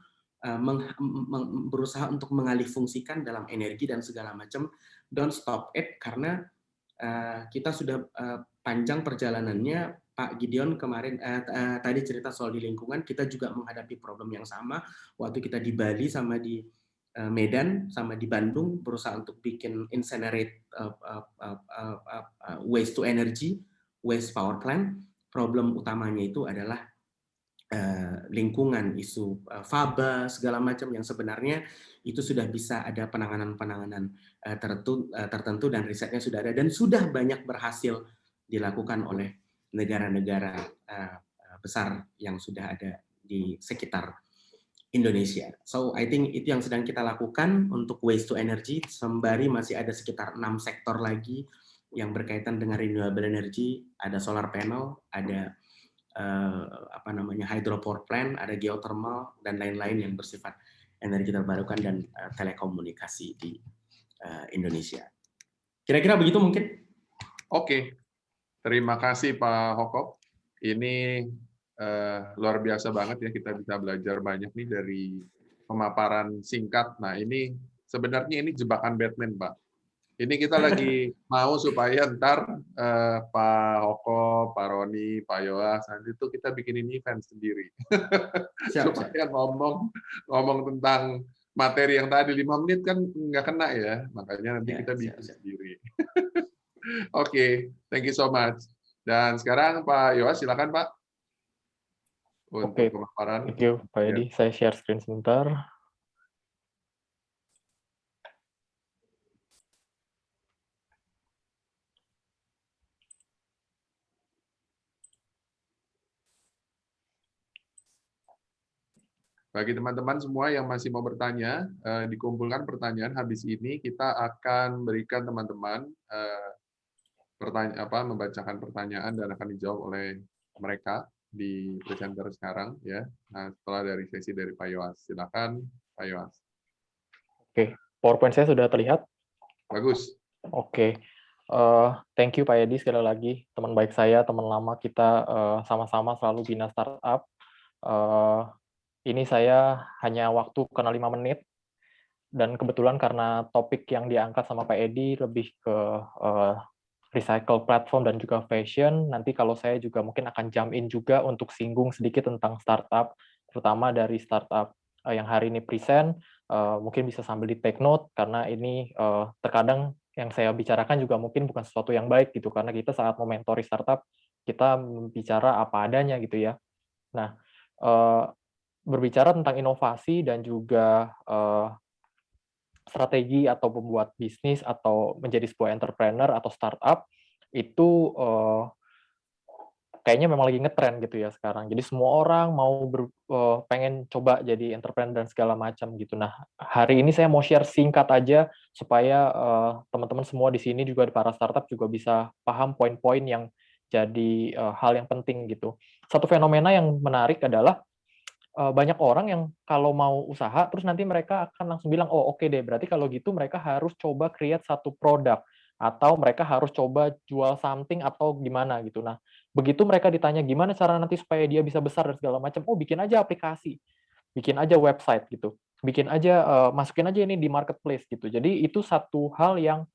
berusaha untuk mengalihfungsikan dalam energi dan segala macam. Don't stop it, karena kita sudah panjang perjalanannya. Pak Gideon kemarin tadi cerita soal di lingkungan, kita juga menghadapi problem yang sama waktu kita di Bali sama di Medan sama di Bandung berusaha untuk bikin incinerate waste to energy, waste power plant. Problem utamanya itu adalah lingkungan, isu faba segala macam yang sebenarnya itu sudah bisa ada penanganan-penanganan tertentu dan risetnya sudah ada dan sudah banyak berhasil dilakukan oleh negara-negara besar yang sudah ada di sekitar Indonesia. So I think itu yang sedang kita lakukan untuk waste to energy. Sembari masih ada sekitar 6 sektor lagi yang berkaitan dengan renewable energy. Ada solar panel, ada hydropower plant, ada geothermal dan lain-lain yang bersifat energi terbarukan dan telekomunikasi di Indonesia. Kira-kira begitu mungkin? Oke, terima kasih Pak Hokop. Ini luar biasa banget ya, kita bisa belajar banyak nih dari pemaparan singkat. Nah ini sebenarnya ini jebakan Batman, Pak. Ini kita lagi mau supaya ntar Pak Hoko, Pak Roni, Pak Yoas, nanti itu kita bikinin event sendiri. Supaya ngomong tentang materi yang tadi 5 menit kan nggak kena ya, makanya nanti kita bikin sendiri. Oke, thank you so much. Dan sekarang Pak Yoas, silakan Pak. Untuk pemaparan. Thank you Pak Edi. Saya share screen sebentar. Bagi teman-teman semua yang masih mau bertanya, dikumpulkan pertanyaan habis ini kita akan berikan teman-teman membacakan pertanyaan dan akan dijawab oleh mereka di presenter sekarang ya. Nah, setelah dari sesi dari Pak Yoas. Silakan Pak Yoas. Oke, PowerPoint saya sudah terlihat? Bagus. Oke. Thank you Pak Edi sekali lagi, teman baik saya, teman lama kita sama-sama selalu bina startup. Ini saya hanya waktu kena 5 menit, dan kebetulan karena topik yang diangkat sama Pak Edi lebih ke recycle platform dan juga fashion, nanti kalau saya juga mungkin akan jump in juga untuk singgung sedikit tentang startup, terutama dari startup yang hari ini present, mungkin bisa sambil di take note, karena ini terkadang yang saya bicarakan juga mungkin bukan sesuatu yang baik gitu, karena kita saat mementori startup, kita bicara apa adanya gitu ya. Nah, berbicara tentang inovasi dan juga strategi atau membuat bisnis atau menjadi sebuah entrepreneur atau startup itu kayaknya memang lagi ngetren gitu ya sekarang. Jadi semua orang mau pengen coba jadi entrepreneur dan segala macam gitu. Nah, hari ini saya mau share singkat aja supaya teman-teman semua di sini juga para startup juga bisa paham poin-poin yang jadi hal yang penting gitu. Satu fenomena yang menarik adalah banyak orang yang kalau mau usaha, terus nanti mereka akan langsung bilang, oh oke deh, berarti kalau gitu mereka harus coba create satu produk, atau mereka harus coba jual something atau gimana gitu. Nah, begitu mereka ditanya gimana cara nanti supaya dia bisa besar dan segala macam, oh bikin aja aplikasi, bikin aja website gitu, bikin aja, masukin aja ini di marketplace gitu. Jadi itu satu hal yang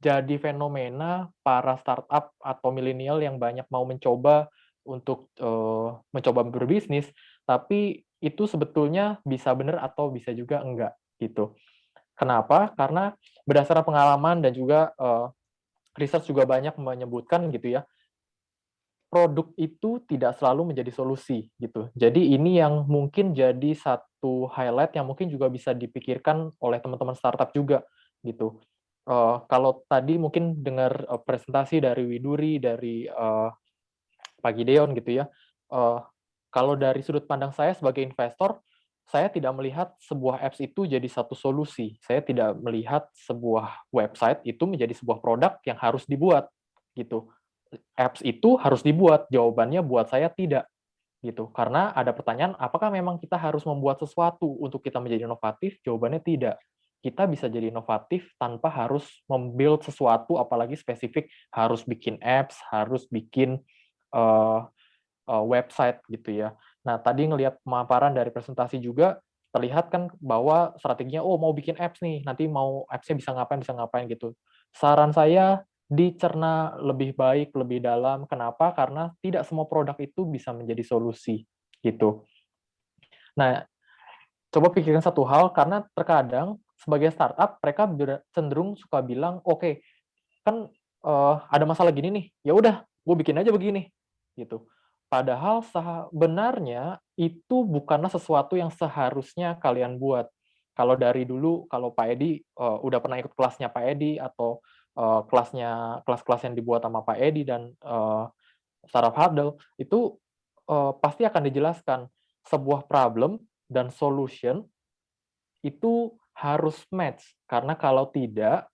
jadi fenomena para startup atau milenial yang banyak mau mencoba untuk mencoba berbisnis, tapi itu sebetulnya bisa benar atau bisa juga enggak gitu. Kenapa? Karena berdasarkan pengalaman dan juga research juga banyak menyebutkan gitu ya, produk itu tidak selalu menjadi solusi gitu. Jadi ini yang mungkin jadi satu highlight yang mungkin juga bisa dipikirkan oleh teman-teman startup juga gitu. kalau tadi mungkin dengar presentasi dari Widuri, dari Pak Gideon gitu ya, kalau dari sudut pandang saya sebagai investor, saya tidak melihat sebuah apps itu jadi satu solusi. Saya tidak melihat sebuah website itu menjadi sebuah produk yang harus dibuat gitu. Apps itu harus dibuat, jawabannya buat saya tidak gitu. Karena ada pertanyaan, apakah memang kita harus membuat sesuatu untuk kita menjadi inovatif? Jawabannya tidak. Kita bisa jadi inovatif tanpa harus membuild sesuatu, apalagi spesifik harus bikin apps, harus bikin website gitu ya. Nah, tadi ngelihat pemaparan dari presentasi juga terlihat kan bahwa strateginya, oh mau bikin apps nih, nanti mau apps-nya bisa ngapain gitu. Saran saya dicerna lebih baik, lebih dalam. Kenapa? Karena tidak semua produk itu bisa menjadi solusi gitu. Nah, coba pikirkan satu hal, karena terkadang sebagai startup mereka cenderung suka bilang, oke, kan ada masalah gini nih, ya udah, gue bikin aja begini gitu. Padahal sebenarnya itu bukanlah sesuatu yang seharusnya kalian buat. Kalau dari dulu, kalau Pak Edi udah pernah ikut kelasnya Pak Edi atau kelas-kelas yang dibuat sama Pak Edi dan Saraf Hardel, itu pasti akan dijelaskan sebuah problem dan solution itu harus match. Karena kalau tidak,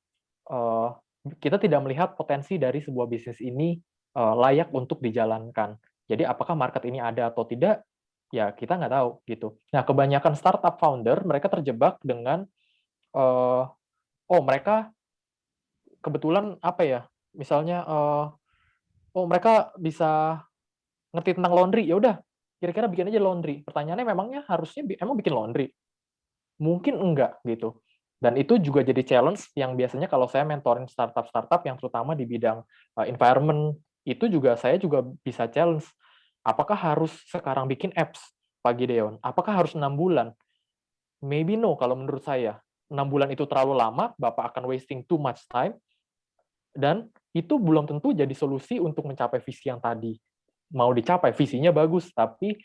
kita tidak melihat potensi dari sebuah bisnis ini layak untuk dijalankan. Jadi apakah market ini ada atau tidak, ya kita nggak tahu gitu. Nah, kebanyakan startup founder mereka terjebak dengan mereka kebetulan apa ya, misalnya mereka bisa ngerti tentang laundry, ya udah kira-kira bikin aja laundry. Pertanyaannya memangnya harusnya emang bikin laundry? Mungkin enggak gitu. Dan itu juga jadi challenge yang biasanya kalau saya mentoring startup-startup yang terutama di bidang environment, itu juga saya juga bisa challenge. Apakah harus sekarang bikin apps, Pak Gideon? Apakah harus 6 bulan? Maybe no kalau menurut saya. 6 bulan itu terlalu lama, Bapak akan wasting too much time, dan itu belum tentu jadi solusi untuk mencapai visi yang tadi mau dicapai. Visinya bagus, tapi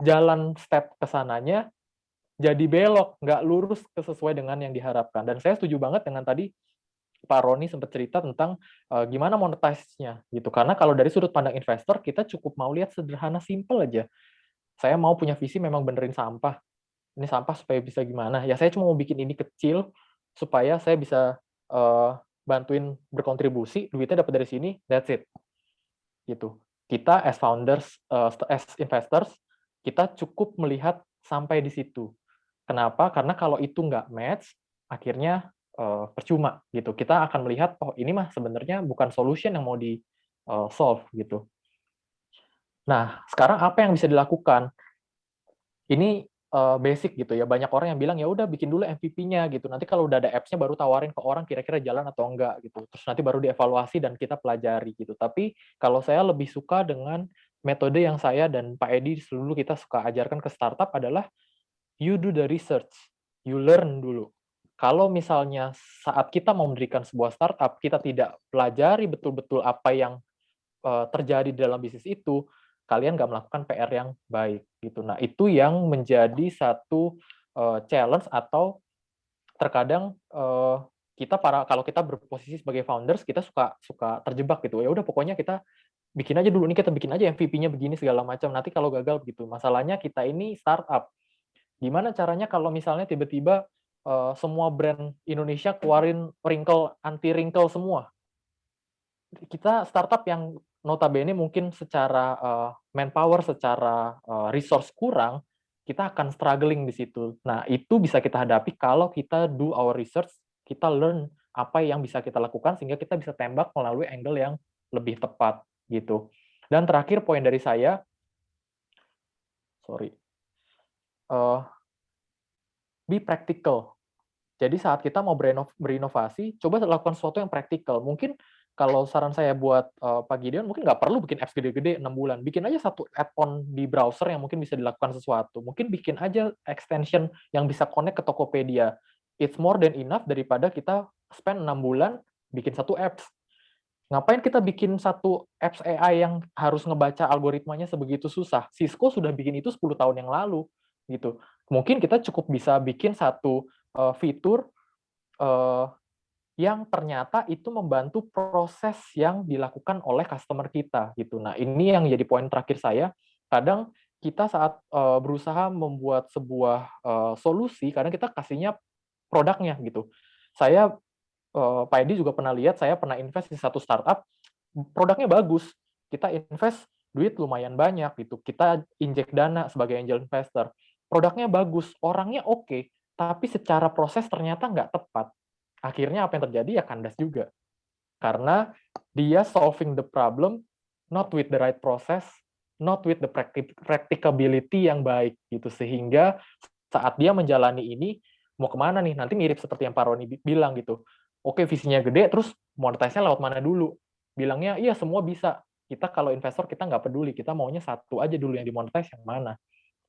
jalan step ke sananya jadi belok, nggak lurus sesuai dengan yang diharapkan. Dan saya setuju banget dengan tadi Pak Roni sempat cerita tentang gimana monetize-nya gitu. Karena kalau dari sudut pandang investor, kita cukup mau lihat sederhana, simple aja. Saya mau punya visi memang benerin sampah. Ini sampah supaya bisa gimana? Ya saya cuma mau bikin ini kecil supaya saya bisa bantuin berkontribusi, duitnya dapat dari sini, that's it. Gitu. Kita as founders, as investors, kita cukup melihat sampai di situ. Kenapa? Karena kalau itu nggak match, akhirnya percuma gitu. Kita akan melihat, oh ini mah sebenarnya bukan solution yang mau di solve gitu. Nah, sekarang apa yang bisa dilakukan? Ini basic gitu ya. Banyak orang yang bilang ya udah bikin dulu MVP-nya gitu. Nanti kalau udah ada apps-nya baru tawarin ke orang kira-kira jalan atau enggak gitu. Terus nanti baru dievaluasi dan kita pelajari gitu. Tapi kalau saya lebih suka dengan metode yang saya dan Pak Edi seluruh kita suka ajarkan ke startup adalah you do the research, you learn dulu. Kalau misalnya saat kita mau mendirikan sebuah startup, kita tidak pelajari betul-betul apa yang terjadi dalam bisnis itu, kalian nggak melakukan PR yang baik gitu. Nah, itu yang menjadi satu challenge atau terkadang kalau kita berposisi sebagai founders, kita suka terjebak gitu. Ya udah pokoknya kita bikin aja dulu, kita bikin aja MVP-nya begini segala macam. Nanti kalau gagal gitu. Masalahnya kita ini startup. Gimana caranya kalau misalnya tiba-tiba semua brand Indonesia keluarin anti wrinkle semua? Kita startup yang notabene mungkin secara manpower, secara resource kurang, kita akan struggling di situ. Nah, itu bisa kita hadapi kalau kita do our research, kita learn apa yang bisa kita lakukan sehingga kita bisa tembak melalui angle yang lebih tepat gitu. Dan terakhir poin dari saya, be practical. Jadi saat kita mau berinovasi, coba lakukan sesuatu yang praktikal. Mungkin kalau saran saya buat Pak Gideon, mungkin nggak perlu bikin apps gede-gede 6 bulan. Bikin aja satu add-on di browser yang mungkin bisa dilakukan sesuatu. Mungkin bikin aja extension yang bisa connect ke Tokopedia. It's more than enough daripada kita spend 6 bulan bikin satu apps. Ngapain kita bikin satu apps AI yang harus ngebaca algoritmanya sebegitu susah? Cisco sudah bikin itu 10 tahun yang lalu. Gitu. Mungkin kita cukup bisa bikin satu fitur yang ternyata itu membantu proses yang dilakukan oleh customer kita gitu. Nah, ini yang jadi poin terakhir saya. Kadang kita saat berusaha membuat sebuah solusi, kadang kita kasihnya produknya gitu. Saya Pak Edi juga pernah lihat, saya pernah invest di satu startup, produknya bagus, kita invest duit lumayan banyak gitu, kita injek dana sebagai angel investor, produknya bagus, orangnya oke, tapi secara proses ternyata nggak tepat. Akhirnya apa yang terjadi ya kandas juga. Karena dia solving the problem not with the right process, not with the practicability yang baik gitu, sehingga saat dia menjalani ini mau kemana nih, nanti mirip seperti yang Pak Roni bilang gitu. Oke, visinya gede, terus monetize-nya lewat mana dulu? Bilangnya iya semua bisa. Kita kalau investor kita nggak peduli, kita maunya satu aja dulu yang dimonetize yang mana.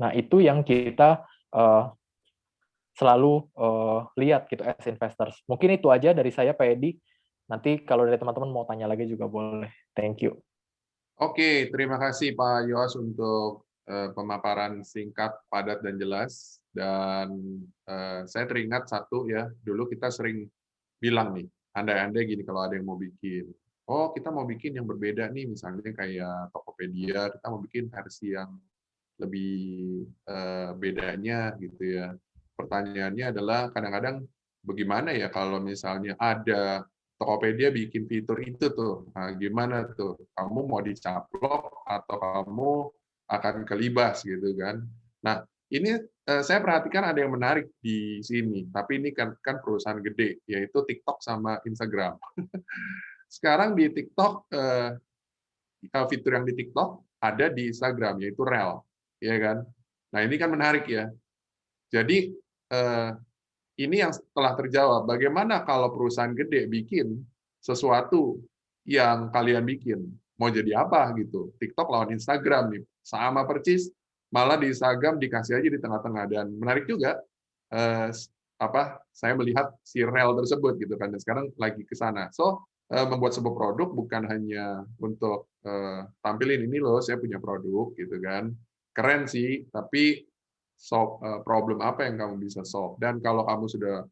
Nah itu yang kita selalu lihat gitu as investors. Mungkin itu aja dari saya Pak Edi. Nanti kalau dari teman-teman mau tanya lagi juga boleh. Thank you. Oke, terima kasih Pak Yoos untuk pemaparan singkat, padat, dan jelas. Dan saya teringat satu ya, dulu kita sering bilang nih, andai-andai gini kalau ada yang mau bikin. Oh, kita mau bikin yang berbeda nih, misalnya kayak Tokopedia, kita mau bikin versi yang lebih bedanya gitu ya. Pertanyaannya adalah kadang-kadang bagaimana ya kalau misalnya ada Tokopedia bikin fitur itu tuh, nah, gimana tuh? Kamu mau dicaplok atau kamu akan kelibas gitu kan? Nah, ini saya perhatikan ada yang menarik di sini, tapi ini kan perusahaan gede, yaitu TikTok sama Instagram. Sekarang di TikTok, fitur yang di TikTok ada di Instagram, yaitu Reel, ya kan? Nah ini kan menarik ya. Jadi ini yang telah terjawab. Bagaimana kalau perusahaan gede bikin sesuatu yang kalian bikin? Mau jadi apa gitu? TikTok lawan Instagram nih, sama persis. Malah di Instagram dikasih aja di tengah-tengah, dan menarik juga saya melihat si Reel tersebut gitu kan, dan sekarang lagi ke sana. So membuat sebuah produk bukan hanya untuk tampilin ini loh saya punya produk gitu kan, keren sih, tapi solve problem apa yang kamu bisa solve. Dan kalau kamu sudah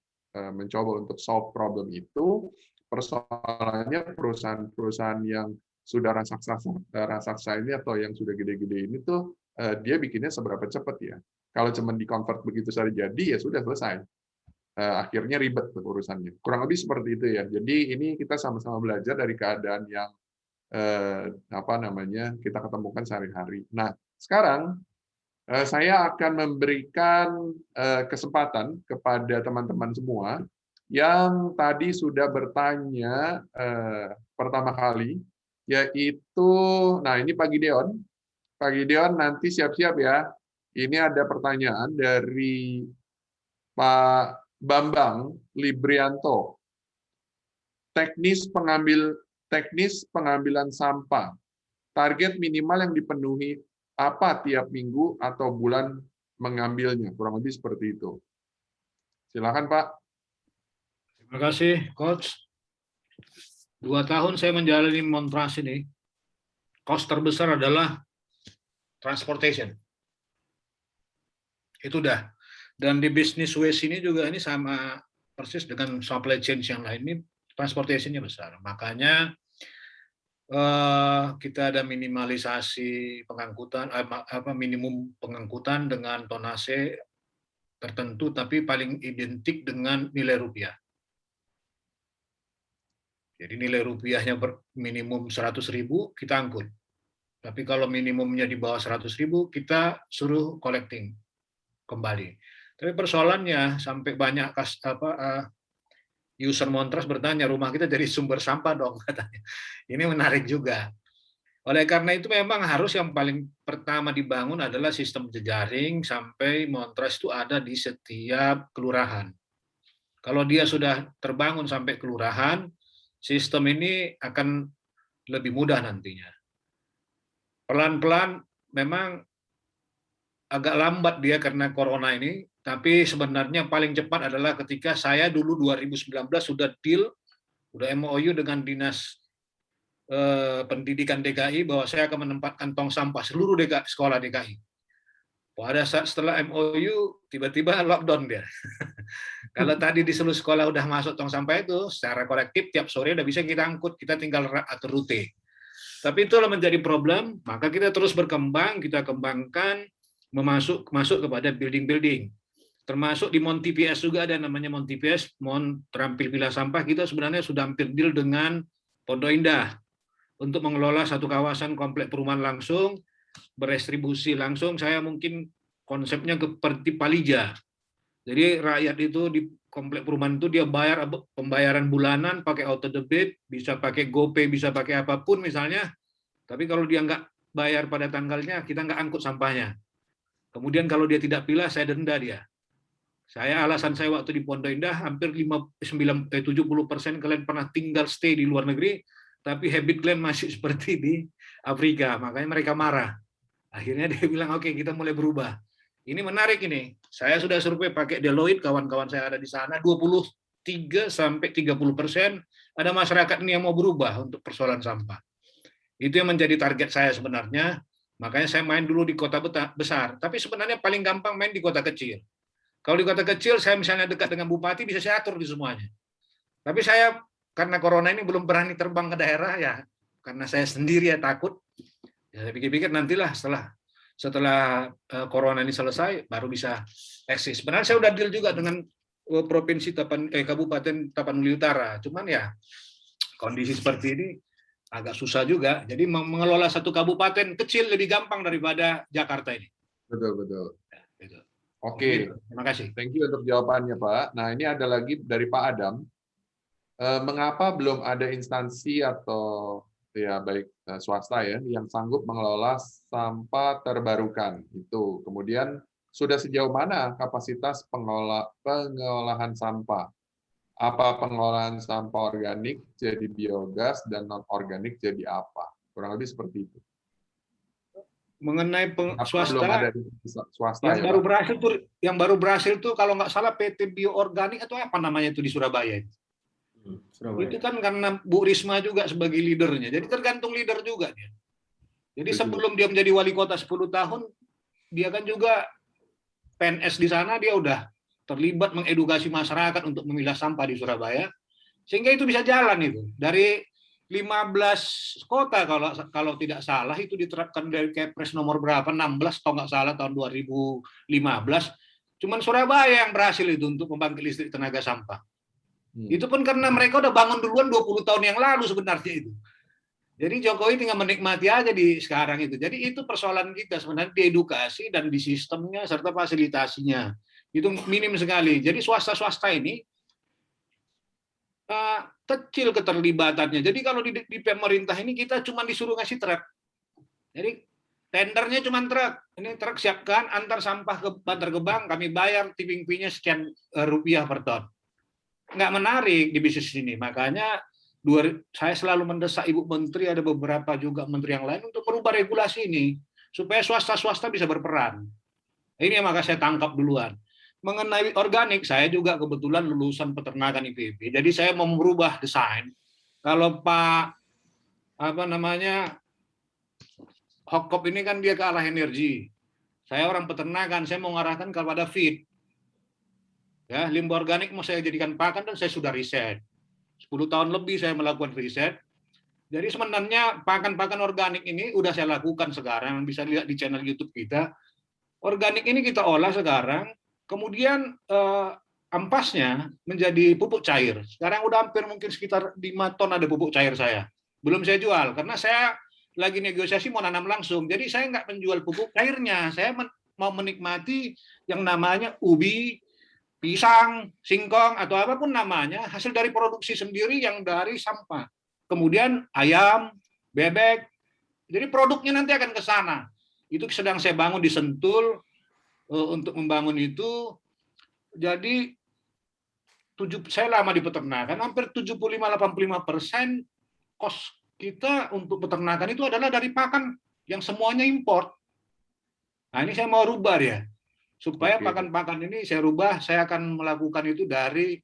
mencoba untuk solve problem itu, persoalannya perusahaan-perusahaan yang sudah raksasa ini atau yang sudah gede-gede ini tuh dia bikinnya seberapa cepat ya. Kalau cuma di-convert begitu saja jadi, ya sudah selesai. Akhirnya ribet urusannya. Kurang lebih seperti itu ya. Jadi ini kita sama-sama belajar dari keadaan yang kita ketemukan sehari-hari. Nah, sekarang saya akan memberikan kesempatan kepada teman-teman semua yang tadi sudah bertanya pertama kali, yaitu, nah ini Pak Gideon. Pak Gideon nanti siap-siap ya. Ini ada pertanyaan dari Pak Bambang Librianto. Teknis pengambilan sampah. Target minimal yang dipenuhi apa tiap minggu atau bulan mengambilnya? Kurang lebih seperti itu. Silakan Pak. Terima kasih, Coach. 2 tahun saya menjalani Montras ini, cost terbesar adalah transportation. Itu dah. Dan di business waste ini juga ini sama persis dengan supply chain yang lain, ini transportation-nya besar. Makanya kita ada minimalisasi pengangkutan, minimum pengangkutan dengan tonase tertentu, tapi paling identik dengan nilai rupiah. Jadi nilai rupiahnya minimum 100.000 kita angkut. Tapi kalau minimumnya di bawah 100.000 kita suruh collecting kembali. Tapi persoalannya sampai banyak user Montras bertanya, rumah kita jadi sumber sampah dong katanya. Ini menarik juga. Oleh karena itu memang harus yang paling pertama dibangun adalah sistem jejaring sampai Montras itu ada di setiap kelurahan. Kalau dia sudah terbangun sampai kelurahan, sistem ini akan lebih mudah nantinya. Pelan-pelan memang agak lambat dia karena corona ini, tapi sebenarnya paling cepat adalah ketika saya dulu 2019 sudah deal, sudah MOU dengan Dinas Pendidikan DKI bahwa saya akan menempatkan tong sampah seluruh sekolah DKI. Pada saat setelah MOU, tiba-tiba lockdown dia. Kalau tadi di seluruh sekolah udah masuk tong sampah itu, secara kolektif tiap sore udah bisa kita angkut, kita tinggal atur rute. Tapi itulah menjadi problem, maka kita terus berkembang, kita kembangkan, masuk kepada building-building. Termasuk di Mon TPS juga ada namanya Mon TPS, Mon Terampil Pilah Sampah, kita sebenarnya sudah hampir deal dengan Pondok Indah untuk mengelola satu kawasan komplek perumahan langsung, berestribusi langsung. Saya mungkin konsepnya seperti Palija. Jadi rakyat itu di komplek perumahan itu dia bayar pembayaran bulanan pakai auto debit, bisa pakai GoPay, bisa pakai apapun misalnya. Tapi kalau dia nggak bayar pada tanggalnya, kita nggak angkut sampahnya. Kemudian kalau dia tidak pilah, saya denda dia. Alasan saya waktu di Pondok Indah, hampir 70% kalian pernah tinggal stay di luar negeri, tapi habit kalian masih seperti di Afrika. Makanya mereka marah. Akhirnya dia bilang, oke, kita mulai berubah. Ini menarik ini. Saya sudah survei pakai Deloitte, kawan-kawan saya ada di sana, 23-30% ada masyarakat ini yang mau berubah untuk persoalan sampah. Itu yang menjadi target saya sebenarnya. Makanya saya main dulu di kota besar. Tapi sebenarnya paling gampang main di kota kecil. Kalau di kota kecil, saya misalnya dekat dengan bupati, bisa saya atur di semuanya. Tapi saya, karena corona ini belum berani terbang ke daerah, ya karena saya sendiri ya takut. Ya, saya pikir-pikir nantilah setelah corona ini selesai baru bisa eksis. Sebenarnya saya udah deal juga dengan provinsi Kabupaten Tapanuli Utara. Cuman ya kondisi seperti ini agak susah juga. Jadi mengelola satu kabupaten kecil lebih gampang daripada Jakarta ini. Betul. Ya, gitu. Oke. Terima kasih. Thank you untuk jawabannya, Pak. Nah, ini ada lagi dari Pak Adam. Mengapa belum ada instansi atau ya baik swasta ya yang sanggup mengelola sampah terbarukan itu. Kemudian sudah sejauh mana kapasitas pengolahan sampah? Apa pengolahan sampah organik jadi biogas dan non organik jadi apa? Kurang lebih seperti itu. Mengenai swasta, belum ada swasta yang ya, baru berhasil tuh kalau nggak salah PT Bio Organik atau apa namanya itu di Surabaya. Itu kan karena Bu Risma juga sebagai leadernya. Jadi tergantung leader juga dia. Jadi sebelum dia menjadi wali kota 10 tahun, dia kan juga PNS di sana, dia udah terlibat mengedukasi masyarakat untuk memilah sampah di Surabaya. Sehingga itu bisa jalan itu. Dari 15 kota kalau tidak salah itu diterapkan dari Kepres nomor berapa, 16 kalau nggak salah tahun 2015. Cuman Surabaya yang berhasil itu untuk membangkit listrik tenaga sampah. Itu pun karena mereka udah bangun duluan 20 tahun yang lalu sebenarnya itu. Jadi Jokowi tinggal menikmati aja di sekarang itu. Jadi itu persoalan kita sebenarnya di edukasi dan di sistemnya serta fasilitasinya. Itu minim sekali. Jadi swasta-swasta ini kecil keterlibatannya. Jadi kalau di pemerintah ini kita cuma disuruh ngasih truk. Jadi tendernya cuma truk. Ini truk siapkan, antar sampah ke Bantar Gebang, kami bayar tipping fee-nya sekian rupiah per ton. Nggak menarik di bisnis ini. Makanya saya selalu mendesak Ibu Menteri, ada beberapa juga menteri yang lain untuk merubah regulasi ini supaya swasta-swasta bisa berperan. Ini yang maka saya tangkap duluan. Mengenai organik, saya juga kebetulan lulusan peternakan IPB. Jadi saya mau merubah desain. Kalau Pak Hokop ini kan dia ke arah energi. Saya orang peternakan, saya mau mengarahkan kepada feed. Ya, limbah organik mau saya jadikan pakan dan saya sudah riset. 10 tahun lebih saya melakukan riset. Jadi sebenarnya pakan-pakan organik ini udah saya lakukan sekarang, bisa lihat di channel YouTube kita. Organik ini kita olah sekarang, kemudian ampasnya menjadi pupuk cair. Sekarang udah hampir mungkin sekitar 5 ton ada pupuk cair saya. Belum saya jual, karena saya lagi negosiasi mau nanam langsung. Jadi saya nggak menjual pupuk cairnya, saya mau menikmati yang namanya ubi, pisang, singkong, atau apapun namanya, hasil dari produksi sendiri yang dari sampah. Kemudian ayam, bebek, jadi produknya nanti akan ke sana. Itu sedang saya bangun di Sentul, untuk membangun itu. Jadi saya lama di peternakan, hampir 75-85% kos kita untuk peternakan itu adalah dari pakan yang semuanya import. Nah ini saya mau rubah ya. Supaya pakan-pakan ini saya rubah, saya akan melakukan itu dari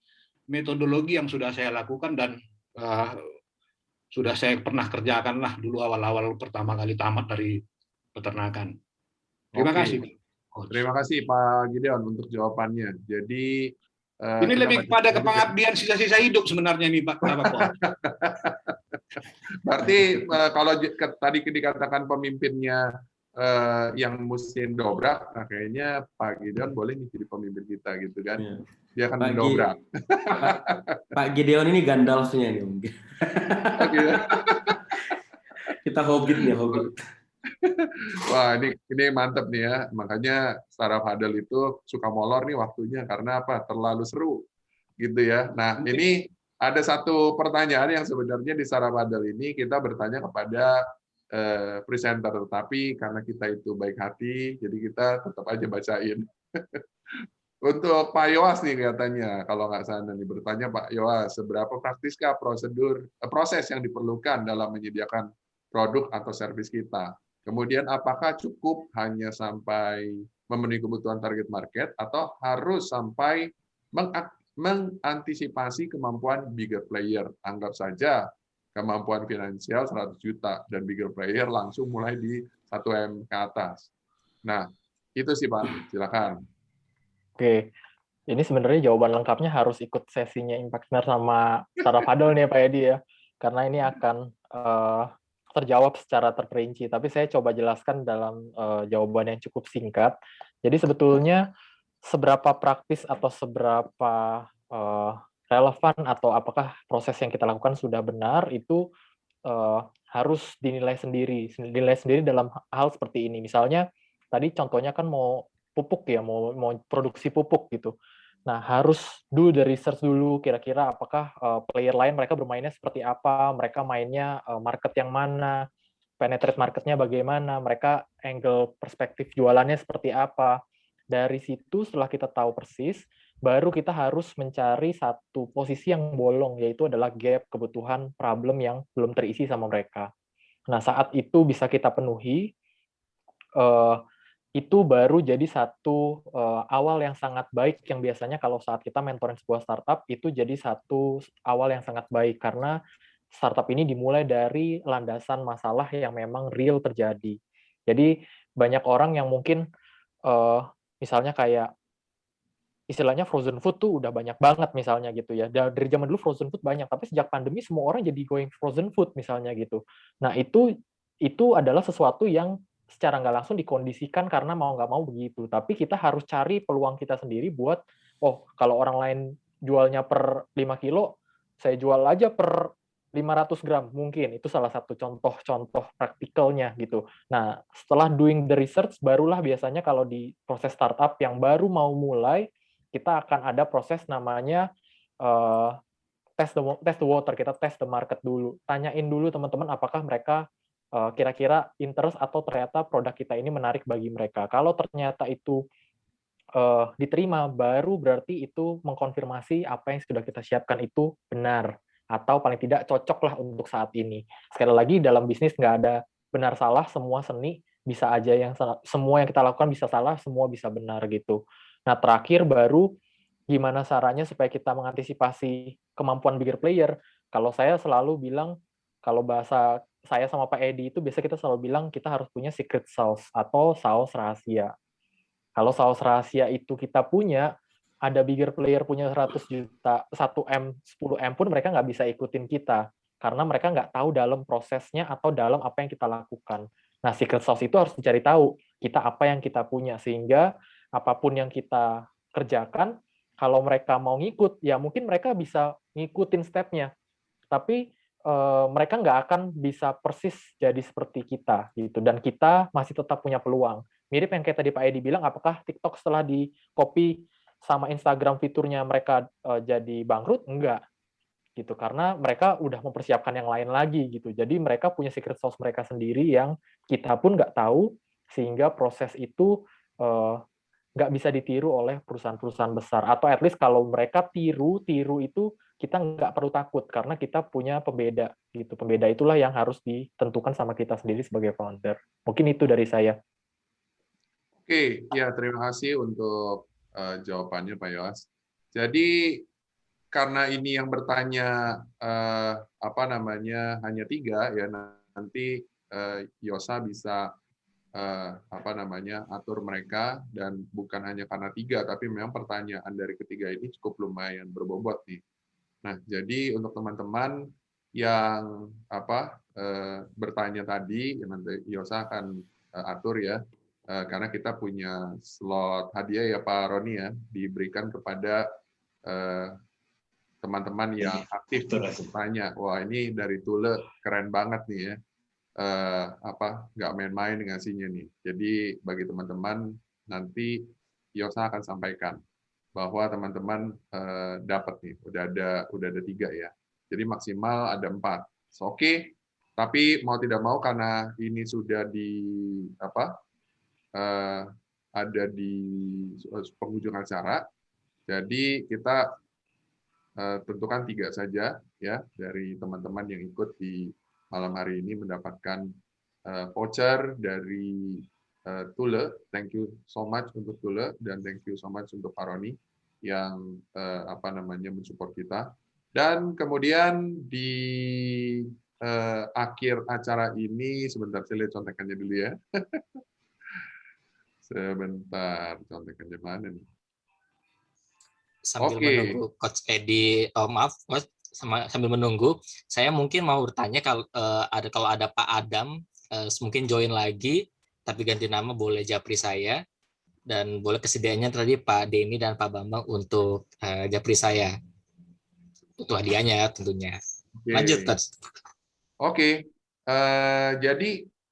metodologi yang sudah saya lakukan dan sudah saya pernah kerjakan lah dulu awal-awal pertama kali tamat dari peternakan. Terima kasih. Terima kasih Pak Gideon untuk jawabannya. Jadi Ini kita lebih masih kepada hidup ya. kepengabdian sisa-sisa hidup sebenarnya nih Pak Paul. Berarti kalau tadi dikatakan pemimpinnya yang mesti dobrak, nah kayaknya Pak Gideon boleh nih jadi pemimpin kita gitu kan. Iya. Dia akan Pak mendobrak. Pak Gideon ini Gandalf-nya nih mungkin. Oke. Kita hobbit nih, hobbit. Wah, ini mantep nih ya. Makanya Startup Huddle itu suka molor nih waktunya karena apa? Terlalu seru gitu ya. Nah, ini ada satu pertanyaan yang sebenarnya di Startup Huddle ini kita bertanya kepada presenter, tapi karena kita itu baik hati, jadi kita tetap aja bacain. Untuk Pak Yowas nih katanya, kalau nggak salah nih bertanya Pak Yowas, seberapa praktiskah proses yang diperlukan dalam menyediakan produk atau servis kita? Kemudian apakah cukup hanya sampai memenuhi kebutuhan target market atau harus sampai mengantisipasi kemampuan bigger player? Anggap saja kemampuan finansial 100 juta dan bigger player langsung mulai di 1M ke atas. Nah, itu sih Pak, silakan. Oke, ini sebenarnya jawaban lengkapnya harus ikut sesinya Impactner sama Startup Huddle nih Pak Edi ya, karena ini akan terjawab secara terperinci. Tapi saya coba jelaskan dalam jawaban yang cukup singkat. Jadi sebetulnya seberapa praktis atau seberapa relevan atau apakah proses yang kita lakukan sudah benar itu harus dinilai sendiri dalam hal seperti ini. Misalnya tadi contohnya kan mau pupuk ya, mau produksi pupuk gitu. Nah, harus do the research dulu, kira-kira apakah player lain mereka bermainnya seperti apa, mereka mainnya market yang mana, penetrate marketnya bagaimana, mereka angle perspektif jualannya seperti apa. Dari situ setelah kita tahu persis, baru kita harus mencari satu posisi yang bolong, yaitu adalah gap kebutuhan problem yang belum terisi sama mereka. Nah, saat itu bisa kita penuhi, itu baru jadi satu awal yang sangat baik yang biasanya kalau saat kita mentoring sebuah startup itu jadi satu awal yang sangat baik karena startup ini dimulai dari landasan masalah yang memang real terjadi. Jadi banyak orang yang mungkin misalnya kayak istilahnya frozen food tuh udah banyak banget misalnya gitu ya. Dari zaman dulu frozen food banyak, tapi sejak pandemi semua orang jadi going frozen food misalnya gitu. Nah, itu adalah sesuatu yang secara nggak langsung dikondisikan karena mau nggak mau begitu. Tapi kita harus cari peluang kita sendiri buat, oh kalau orang lain jualnya per 5 kilo, saya jual aja per 500 gram mungkin. Itu salah satu contoh-contoh praktikalnya gitu. Nah, setelah doing the research, barulah biasanya kalau di proses startup yang baru mau mulai, kita akan ada proses namanya test the water, kita test the market dulu. Tanyain dulu teman-teman apakah mereka kira-kira interest atau ternyata produk kita ini menarik bagi mereka. Kalau ternyata itu diterima, baru berarti itu mengkonfirmasi apa yang sudah kita siapkan itu benar, atau paling tidak cocok lah untuk saat ini. Sekali lagi, dalam bisnis nggak ada benar salah, semua seni, bisa aja yang semua yang kita lakukan bisa salah, semua bisa benar gitu. Nah, terakhir baru gimana caranya supaya kita mengantisipasi kemampuan bigger player. Kalau saya selalu bilang, kalau bahasa saya sama Pak Edi itu biasa kita selalu bilang kita harus punya secret sauce atau saus rahasia. Kalau saus rahasia itu kita punya, ada bigger player punya 100 juta, 1M, 10M pun mereka nggak bisa ikutin kita. Karena mereka nggak tahu dalam prosesnya atau dalam apa yang kita lakukan. Nah, secret sauce itu harus dicari tahu, kita apa yang kita punya. Sehingga apapun yang kita kerjakan, kalau mereka mau ngikut, ya mungkin mereka bisa ngikutin step-nya. Tapi mereka nggak akan bisa persis jadi seperti kita gitu, dan kita masih tetap punya peluang. Mirip yang kayak tadi Pak Edi bilang, apakah TikTok setelah di copy sama Instagram fiturnya mereka jadi bangkrut? Enggak gitu, karena mereka udah mempersiapkan yang lain lagi gitu. Jadi mereka punya secret sauce mereka sendiri yang kita pun nggak tahu, sehingga proses itu nggak bisa ditiru oleh perusahaan-perusahaan besar, atau at least kalau mereka tiru itu kita nggak perlu takut karena kita punya pembeda gitu. Pembeda itulah yang harus ditentukan sama kita sendiri sebagai founder. Mungkin itu dari saya. Oke, ya terima kasih untuk jawabannya Pak Yowas. Jadi karena ini yang bertanya hanya 3 ya, nanti Yosa bisa atur mereka, dan bukan hanya karena 3, tapi memang pertanyaan dari ketiga ini cukup lumayan berbobot nih. Nah, jadi untuk teman-teman yang bertanya tadi, nanti Yosa akan atur ya, karena kita punya slot hadiah ya Pak Roni ya, diberikan kepada teman-teman yang aktif bertanya. Wah, ini dari Tule keren banget nih ya. Nggak main-main ngasihnya nih. Jadi bagi teman-teman nanti Yosa akan sampaikan bahwa teman-teman dapat nih, udah ada 3 ya. Jadi maksimal ada 4. Oke. Tapi mau tidak mau karena ini sudah ada di penghujung acara, jadi kita tentukan 3 saja ya dari teman-teman yang ikut di malam hari ini mendapatkan voucher dari Tule. Thank you so much untuk Tule, dan thank you so much untuk Pak Roni yang mensupport kita. Dan kemudian di akhir acara ini, sebentar saya lihat contekannya dulu ya. Sebentar, contekannya mana nih? Sambil menunggu Coach Edi, maaf Coach, sambil menunggu, saya mungkin mau bertanya kalau ada Pak Adam, mungkin join lagi, tapi ganti nama boleh japri saya, dan boleh kesediaannya tadi Pak Denny dan Pak Bambang untuk japri saya, untuk hadiahnya tentunya. Lanjut Coach. Oke, jadi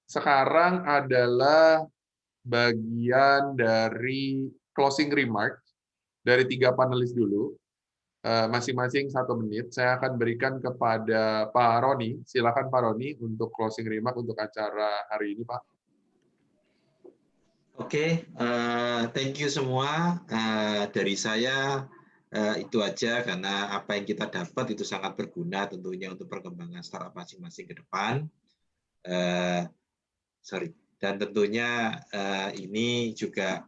sekarang adalah bagian dari closing remark dari 3 panelis dulu, masing-masing 1 menit. Saya akan berikan kepada Pak Roni. Silakan Pak Roni untuk closing remark untuk acara hari ini, Pak. Oke, thank you semua. Dari saya itu aja, karena apa yang kita dapat itu sangat berguna tentunya untuk perkembangan startup masing-masing ke depan. Dan tentunya ini juga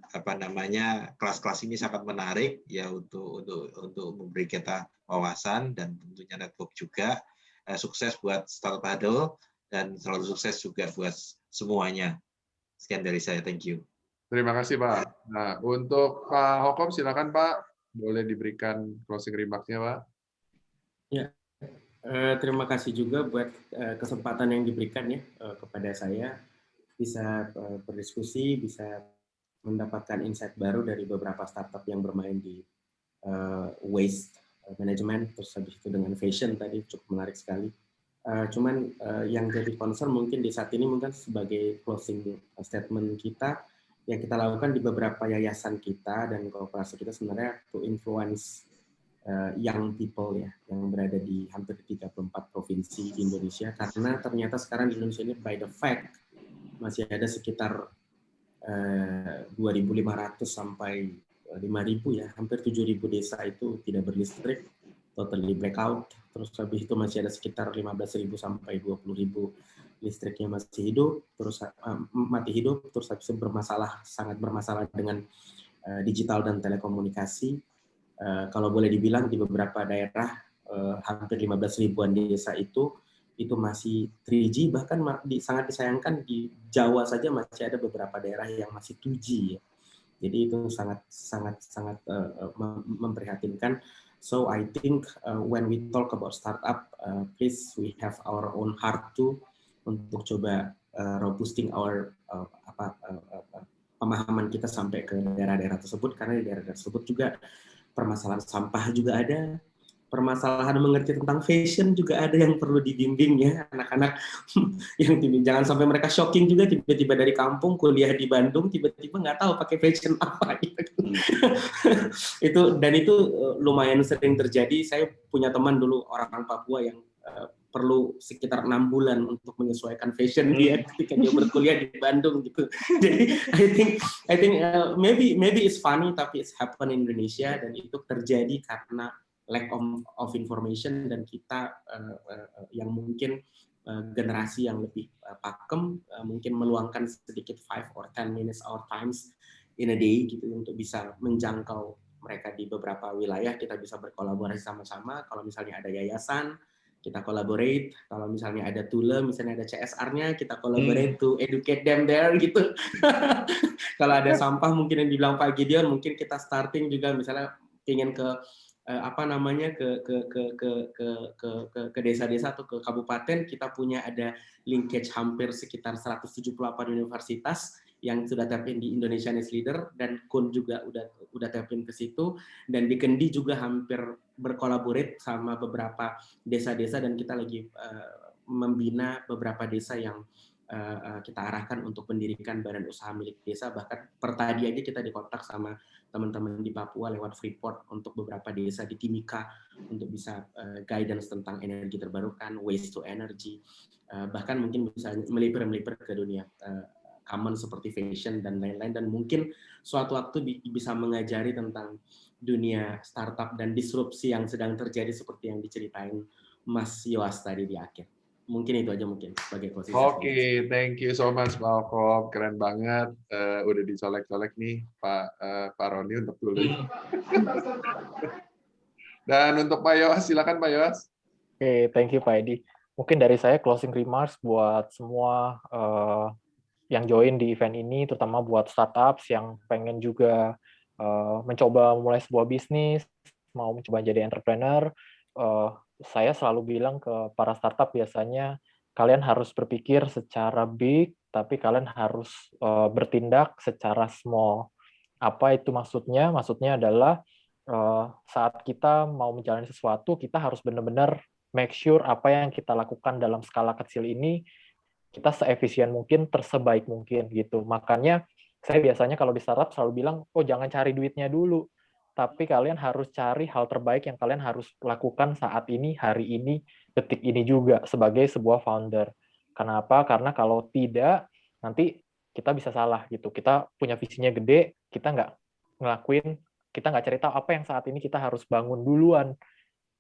kelas-kelas ini sangat menarik ya untuk memberi kita wawasan dan tentunya network juga. Sukses buat Startup Huddle dan selalu sukses juga buat semuanya. Sekian dari saya, thank you. Terima kasih Pak. Nah, untuk Pak Hokom silakan Pak, boleh diberikan closing remarks-nya Pak. Ya, terima kasih juga buat kesempatan yang diberikan ya kepada saya. Bisa berdiskusi, bisa mendapatkan insight baru dari beberapa startup yang bermain di waste management, terus habis itu dengan fashion tadi cukup menarik sekali. Cuman yang jadi concern mungkin di saat ini mungkin sebagai closing statement kita, yang kita lakukan di beberapa yayasan kita dan kooperasi kita sebenarnya to influence young people ya, yang berada di hampir 34 provinsi di Indonesia, karena ternyata sekarang di Indonesia ini by the fact masih ada sekitar 2.500 sampai 5.000 ya, hampir 7.000 desa itu tidak berlistrik, totally blackout. Terus habis itu masih ada sekitar 15.000 sampai 20.000 listriknya masih hidup, terus mati hidup, terus habis itu sangat bermasalah dengan digital dan telekomunikasi. Kalau boleh dibilang di beberapa daerah hampir 15.000-an desa itu masih 3G, bahkan sangat disayangkan di Jawa saja masih ada beberapa daerah yang masih 2G ya. Jadi itu sangat memprihatinkan. So I think when we talk about startup, please we have our own heart too untuk coba robusting our pemahaman kita sampai ke daerah-daerah tersebut, karena di daerah tersebut juga permasalahan sampah juga ada. Permasalahan mengerti tentang fashion juga ada yang perlu dibimbing ya, anak-anak yang jangan sampai mereka shocking juga tiba-tiba dari kampung kuliah di Bandung tiba-tiba nggak tahu pakai fashion apa gitu. itu lumayan sering terjadi. Saya punya teman dulu orang Papua yang perlu sekitar 6 bulan untuk menyesuaikan fashion dia ketika dia berkuliah di Bandung gitu. Jadi I think maybe it's funny tapi it's happen in Indonesia, dan itu terjadi karena lack of information, dan kita yang mungkin generasi yang lebih pakem mungkin meluangkan sedikit 5 or 10 minutes our times in a day gitu untuk bisa menjangkau mereka di beberapa wilayah. Kita bisa berkolaborasi sama-sama. Kalau misalnya ada yayasan, kita collaborate. Kalau misalnya ada Tule, misalnya ada CSR-nya, kita collaborate to educate them there gitu. Kalau ada sampah mungkin yang dibilang Pak Gideon, mungkin kita starting juga misalnya ingin ke ke desa-desa atau ke kabupaten, kita punya ada linkage hampir sekitar 178 universitas yang sudah tap in di Indonesia Next Leader, dan KUN juga udah tap in ke situ, dan di Kendi juga hampir berkolaborate sama beberapa desa-desa, dan kita lagi membina beberapa desa yang kita arahkan untuk mendirikan badan usaha milik desa. Bahkan per tadi aja kita dikontak sama teman-teman di Papua lewat Freeport untuk beberapa desa di Timika untuk bisa guidance tentang energi terbarukan, waste to energy, bahkan mungkin bisa melipir ke dunia common seperti fashion dan lain-lain, dan mungkin suatu waktu bisa mengajari tentang dunia startup dan disrupsi yang sedang terjadi seperti yang diceritain Mas Yoas tadi di akhir. Mungkin itu aja mungkin sebagai posisi. Oke, thank you so much Pak Alkob, keren banget. Udah dicolek-colek nih Pak Roni untuk dulu. Dan untuk Pak Yoas, silakan Pak Yoas. Oke, thank you Pak Edi. Mungkin dari saya closing remarks buat semua yang join di event ini, terutama buat startups yang pengen juga mencoba mulai sebuah bisnis, mau mencoba jadi entrepreneur. Saya selalu bilang ke para startup biasanya, kalian harus berpikir secara big, tapi kalian harus bertindak secara small. Apa itu maksudnya? Maksudnya adalah saat kita mau menjalani sesuatu, kita harus benar-benar make sure apa yang kita lakukan dalam skala kecil ini kita seefisien mungkin, tersebaik mungkin gitu. Makanya saya biasanya kalau di startup selalu bilang, oh jangan cari duitnya dulu, tapi kalian harus cari hal terbaik yang kalian harus lakukan saat ini, hari ini, detik ini juga sebagai sebuah founder. Kenapa? Karena kalau tidak, nanti kita bisa salah gitu. Kita punya visinya gede, kita nggak ngelakuin, kita nggak cari tahu apa yang saat ini kita harus bangun duluan.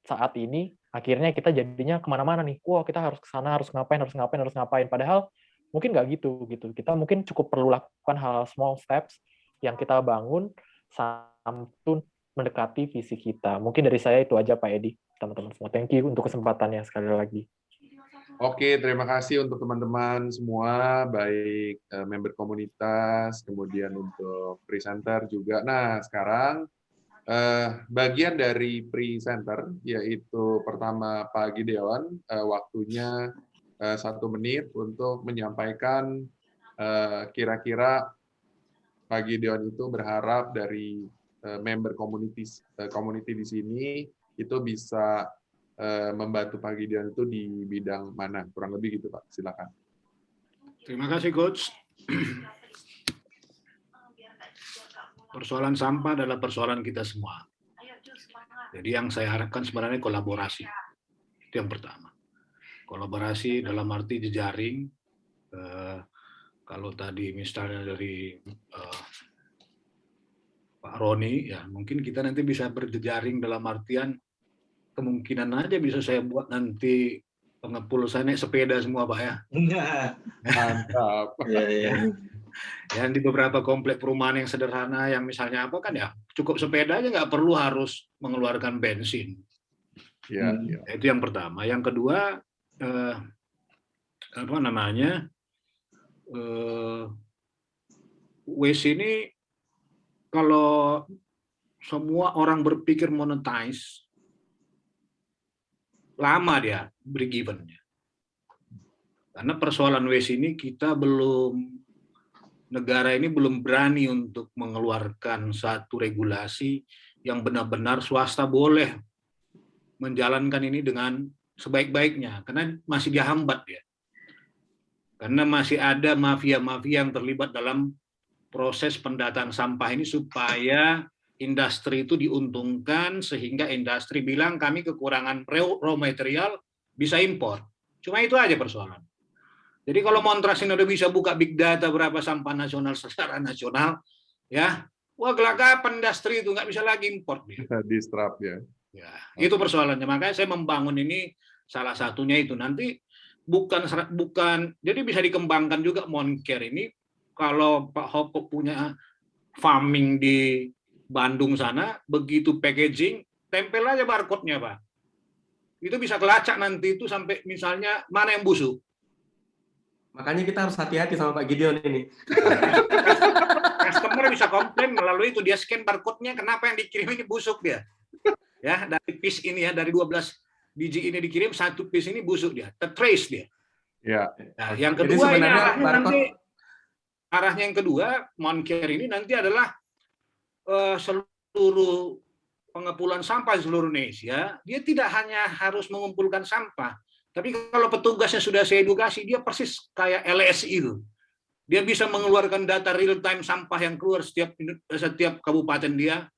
Saat ini, akhirnya kita jadinya kemana-mana nih. Wah, kita harus ke sana, harus ngapain. Padahal mungkin nggak gitu. Kita mungkin cukup perlu lakukan hal small steps yang kita bangun sampai mendekati visi kita. Mungkin dari saya itu aja Pak Edi, teman-teman semua. Thank you untuk kesempatannya sekali lagi. Oke, terima kasih untuk teman-teman semua, baik member komunitas, kemudian untuk presenter juga. Nah, sekarang bagian dari presenter, yaitu pertama Pak Gideon, waktunya 1 menit untuk menyampaikan kira-kira Pak Gideon itu berharap dari member community di sini itu bisa membantu Pak Gideon itu di bidang mana, kurang lebih gitu Pak, silakan. Terima kasih Coach. Persoalan sampah adalah persoalan kita semua. Jadi yang saya harapkan sebenarnya kolaborasi. Itu yang pertama. Kolaborasi dalam arti jejaring. Kalau tadi misalnya dari Pak Roni, ya mungkin kita nanti bisa berjejaring dalam artian kemungkinan aja bisa saya buat nanti pengepul saya naik sepeda semua Pak ya. Mantap. Ya. Dan di beberapa komplek perumahan yang sederhana yang misalnya apa kan ya cukup sepeda aja, nggak perlu harus mengeluarkan bensin. Ya. Itu yang pertama. Yang kedua waste ini kalau semua orang berpikir monetize, lama dia beri given-nya. Karena persoalan waste ini negara ini belum berani untuk mengeluarkan satu regulasi yang benar-benar swasta boleh menjalankan ini dengan sebaik-baiknya, karena masih dihambat ya. Karena masih ada mafia-mafia yang terlibat dalam proses pendataan sampah ini supaya industri itu diuntungkan, sehingga industri bilang kami kekurangan raw material, bisa impor. Cuma itu aja persoalan. Jadi kalau Montras ini udah bisa buka big data berapa sampah nasional secara nasional, ya, wah gelagapan industri itu nggak bisa lagi import. Disrupt ya. Ya, itu persoalannya. Makanya saya membangun ini salah satunya itu. Nanti bukan jadi bisa dikembangkan juga Moncare ini. Kalau Pak Hoko punya farming di Bandung sana, begitu packaging, tempel aja barcode-nya Pak. Itu bisa kelacak nanti itu sampai misalnya mana yang busuk. Makanya kita harus hati-hati sama Pak Gideon ini. Customer bisa komplain melalui itu, dia scan barcode-nya, kenapa yang dikirim ini busuk dia. Ya, dari piece ini ya, dari 12 biji ini dikirim, satu piece ini busuk dia, tertrace dia. Ya. Nah, yang Jadi kedua ini sebenarnya arahnya barcode- nanti, arahnya yang kedua, Moncare ini nanti adalah seluruh pengumpulan sampah di seluruh Indonesia, dia tidak hanya harus mengumpulkan sampah, tapi kalau petugasnya sudah saya edukasi, dia persis kayak LSI itu. Dia bisa mengeluarkan data real time sampah yang keluar setiap kabupaten dia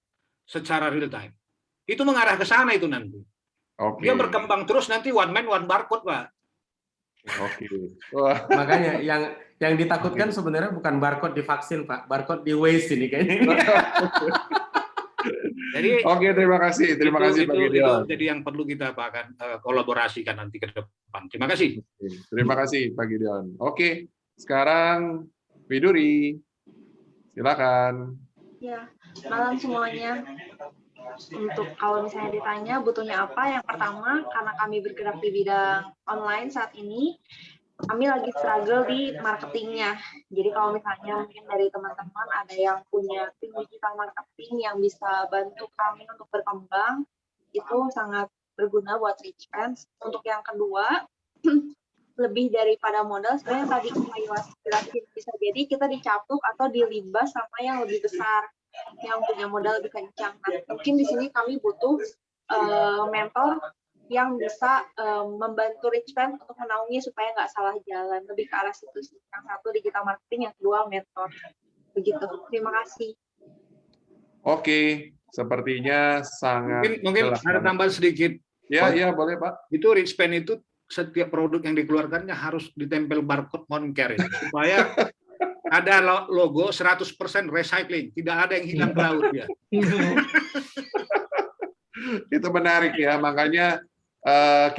secara real time. Itu mengarah ke sana itu nanti. Oke. Dia berkembang terus nanti one man one barcode, Pak. Oke. Wah. Makanya yang ditakutkan sebenarnya bukan barcode di vaksin, Pak. Barcode di waste ini kayaknya. Jadi Oke, terima kasih Pak Gideon. jadi yang perlu kita akan kolaborasikan nanti ke depan. Terima kasih. Terima kasih Pak Gideon. Oke, sekarang Widuri, silakan. Ya, malam semuanya. Untuk kalau misalnya ditanya butuhnya apa, yang pertama karena kami bergerak di bidang online saat ini, kami lagi struggle di marketingnya. Jadi kalau misalnya mungkin dari teman-teman ada yang punya tim digital marketing yang bisa bantu kami untuk berkembang, itu sangat berguna buat Richpens. Untuk yang kedua, lebih daripada modal, sebenarnya tadi Pak Iwas jelasin, bisa jadi kita dicapuk atau dilibas sama yang lebih besar, yang punya modal lebih kencang. Nah, mungkin di sini kami butuh mentor yang bisa membantu Richpens untuk menaungi supaya nggak salah jalan, lebih ke arah situ sih. Yang satu digital marketing, yang kedua mentor. Begitu. Terima kasih. Oke, sepertinya sangat Mungkin jelas ada banget. tambahan sedikit. Ya, boleh Pak. Itu Richpens itu setiap produk yang dikeluarkannya harus ditempel barcode Moncare supaya ada logo 100% recycling, tidak ada yang hilang ke laut ya. Itu menarik ya, makanya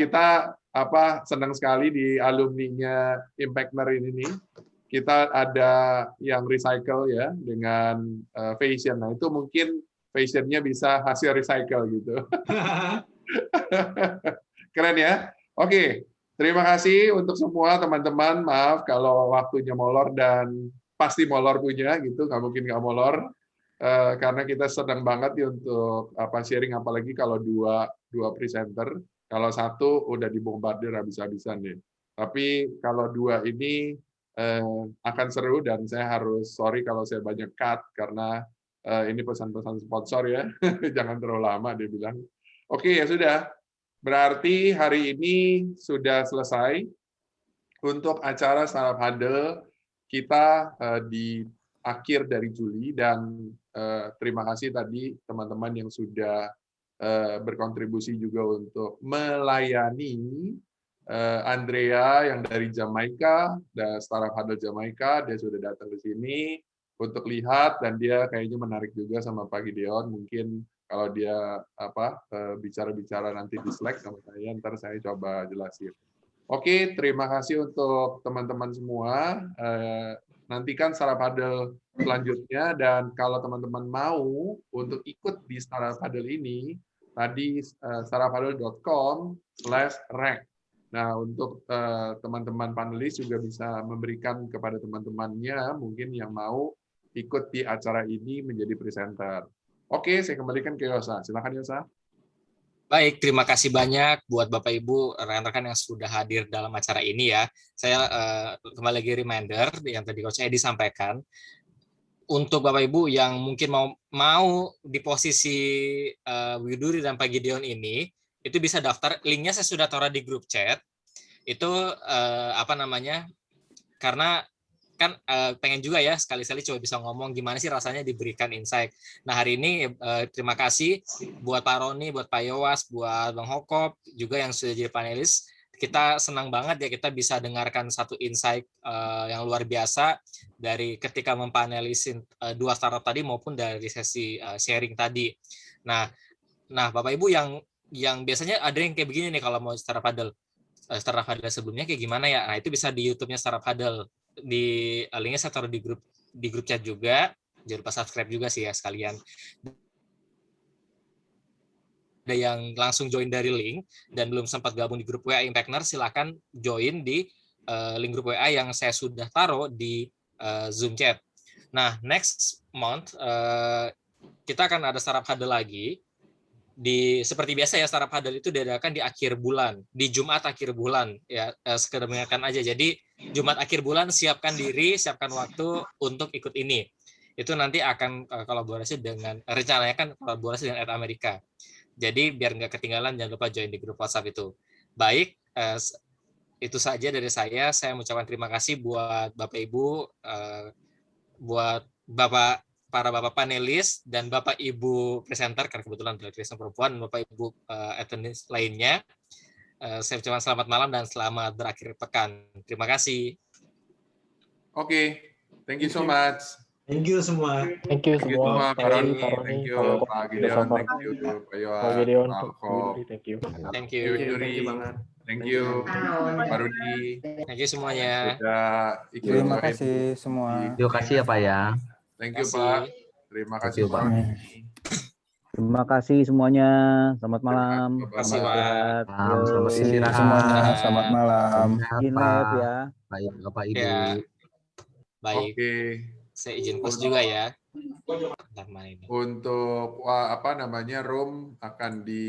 kita senang sekali di alumninya Impactner ini nih. Kita ada yang recycle ya dengan fashion. Nah, itu mungkin fashionnya bisa hasil recycle gitu. Keren ya. Oke, terima kasih untuk semua teman-teman. Maaf kalau waktunya molor dan pasti molor punya gitu, nggak mungkin nggak molor. Karena kita senang banget ya untuk sharing, apalagi kalau dua presenter. Kalau satu udah dibombardir habis-habisan nih. Tapi kalau dua ini akan seru dan saya harus sorry kalau saya banyak cut karena ini pesan-pesan sponsor ya. Jangan terlalu lama dia bilang. Oke, ya sudah. Berarti hari ini sudah selesai untuk acara Startup Huddle kita di akhir dari Juli, dan terima kasih tadi teman-teman yang sudah berkontribusi juga untuk melayani Andrea yang dari Jamaika, dan Startup Huddle Jamaika, dia sudah datang ke sini untuk lihat, dan dia kayaknya menarik juga sama Pak Gideon. Mungkin kalau dia bicara-bicara nanti di Slack sama saya, ntar saya coba jelasin. Oke, terima kasih untuk teman-teman semua. Nantikan Startup Huddle selanjutnya, dan kalau teman-teman mau untuk ikut di Startup Huddle ini, tadi startuphuddle.com/rec. Nah, untuk teman-teman panelis juga bisa memberikan kepada teman-temannya mungkin yang mau ikut di acara ini menjadi presenter. Oke, saya kembalikan ke Yosa. Silakan Yosa. Baik, terima kasih banyak buat Bapak Ibu rekan-rekan yang sudah hadir dalam acara ini ya. Saya kembali lagi reminder yang tadi Coach Edi sampaikan. Untuk Bapak Ibu yang mungkin mau di posisi Widuri dan Pak Gideon ini, itu bisa daftar. Linknya saya sudah taruh di grup chat. Itu karena kan pengen juga ya sekali-sekali coba bisa ngomong gimana sih rasanya diberikan insight. Nah, hari ini terima kasih buat Pak Roni, buat Pak Yowas, buat Bang Hokop juga yang sudah jadi panelis. Kita senang banget ya kita bisa dengarkan satu insight yang luar biasa dari ketika mempanelisin dua startup tadi maupun dari sesi sharing tadi. Nah Bapak Ibu yang biasanya ada yang kayak begini nih kalau mau Startup Huddle sebelumnya kayak gimana ya? Nah, itu bisa di YouTube-nya Startup Huddle. Di linknya saya taruh di grup chat juga. Jangan lupa subscribe juga sih ya sekalian. ada yang langsung join dari link dan belum sempat gabung di grup WA Impactner, silakan join di link grup WA yang saya sudah taruh di Zoom chat. Nah, next month kita akan ada startup huddle lagi. Seperti biasa ya, startup huddle itu diadakan di akhir bulan, di Jumat akhir bulan ya, sekedar mengingatkan aja. Jadi Jumat akhir bulan siapkan diri, siapkan waktu untuk ikut ini. Itu nanti akan kolaborasi dengan, rencananya kan kolaborasi dengan Amerika. Jadi biar nggak ketinggalan, jangan lupa join di grup WhatsApp itu. Baik, itu saja dari saya. Saya mengucapkan terima kasih buat Bapak Ibu, buat para Bapak panelis dan Bapak Ibu presenter, karena kebetulan direktur perempuan, dan Bapak Ibu attendees lainnya. Saya ucapkan selamat malam dan selamat berakhir pekan. Terima kasih. Oke, thank you so much. Thank you semua. Thank you Thank you semua. semua, Pak Roni, Pak thank you, Roni, Pak Pak Gideon, Safar, thank you, Pak Yohan, Pak Gideon, Pak Pak Alko, Widuri, thank you. Thank Thank you. you, Thank you banget. thank you, Pak Rudi, Thank you semuanya. sudah ikut Terima join kasih di- semua. Terima kasih ya Pak ya. Thank you, Terima Pak. kasih. Terima Thank kasih, you, Pak Pak. Roni. Terima kasih semuanya. Selamat malam. Terima kasih, Selamat Pak. istirahat. Selamat Terima kasih istirahat. semuanya. Selamat malam. Sehat, In lab ya. Baik Bapak Ibu. Ya, baik. Oke, Saya izin close juga ya. Bentar, mana ini? untuk room akan di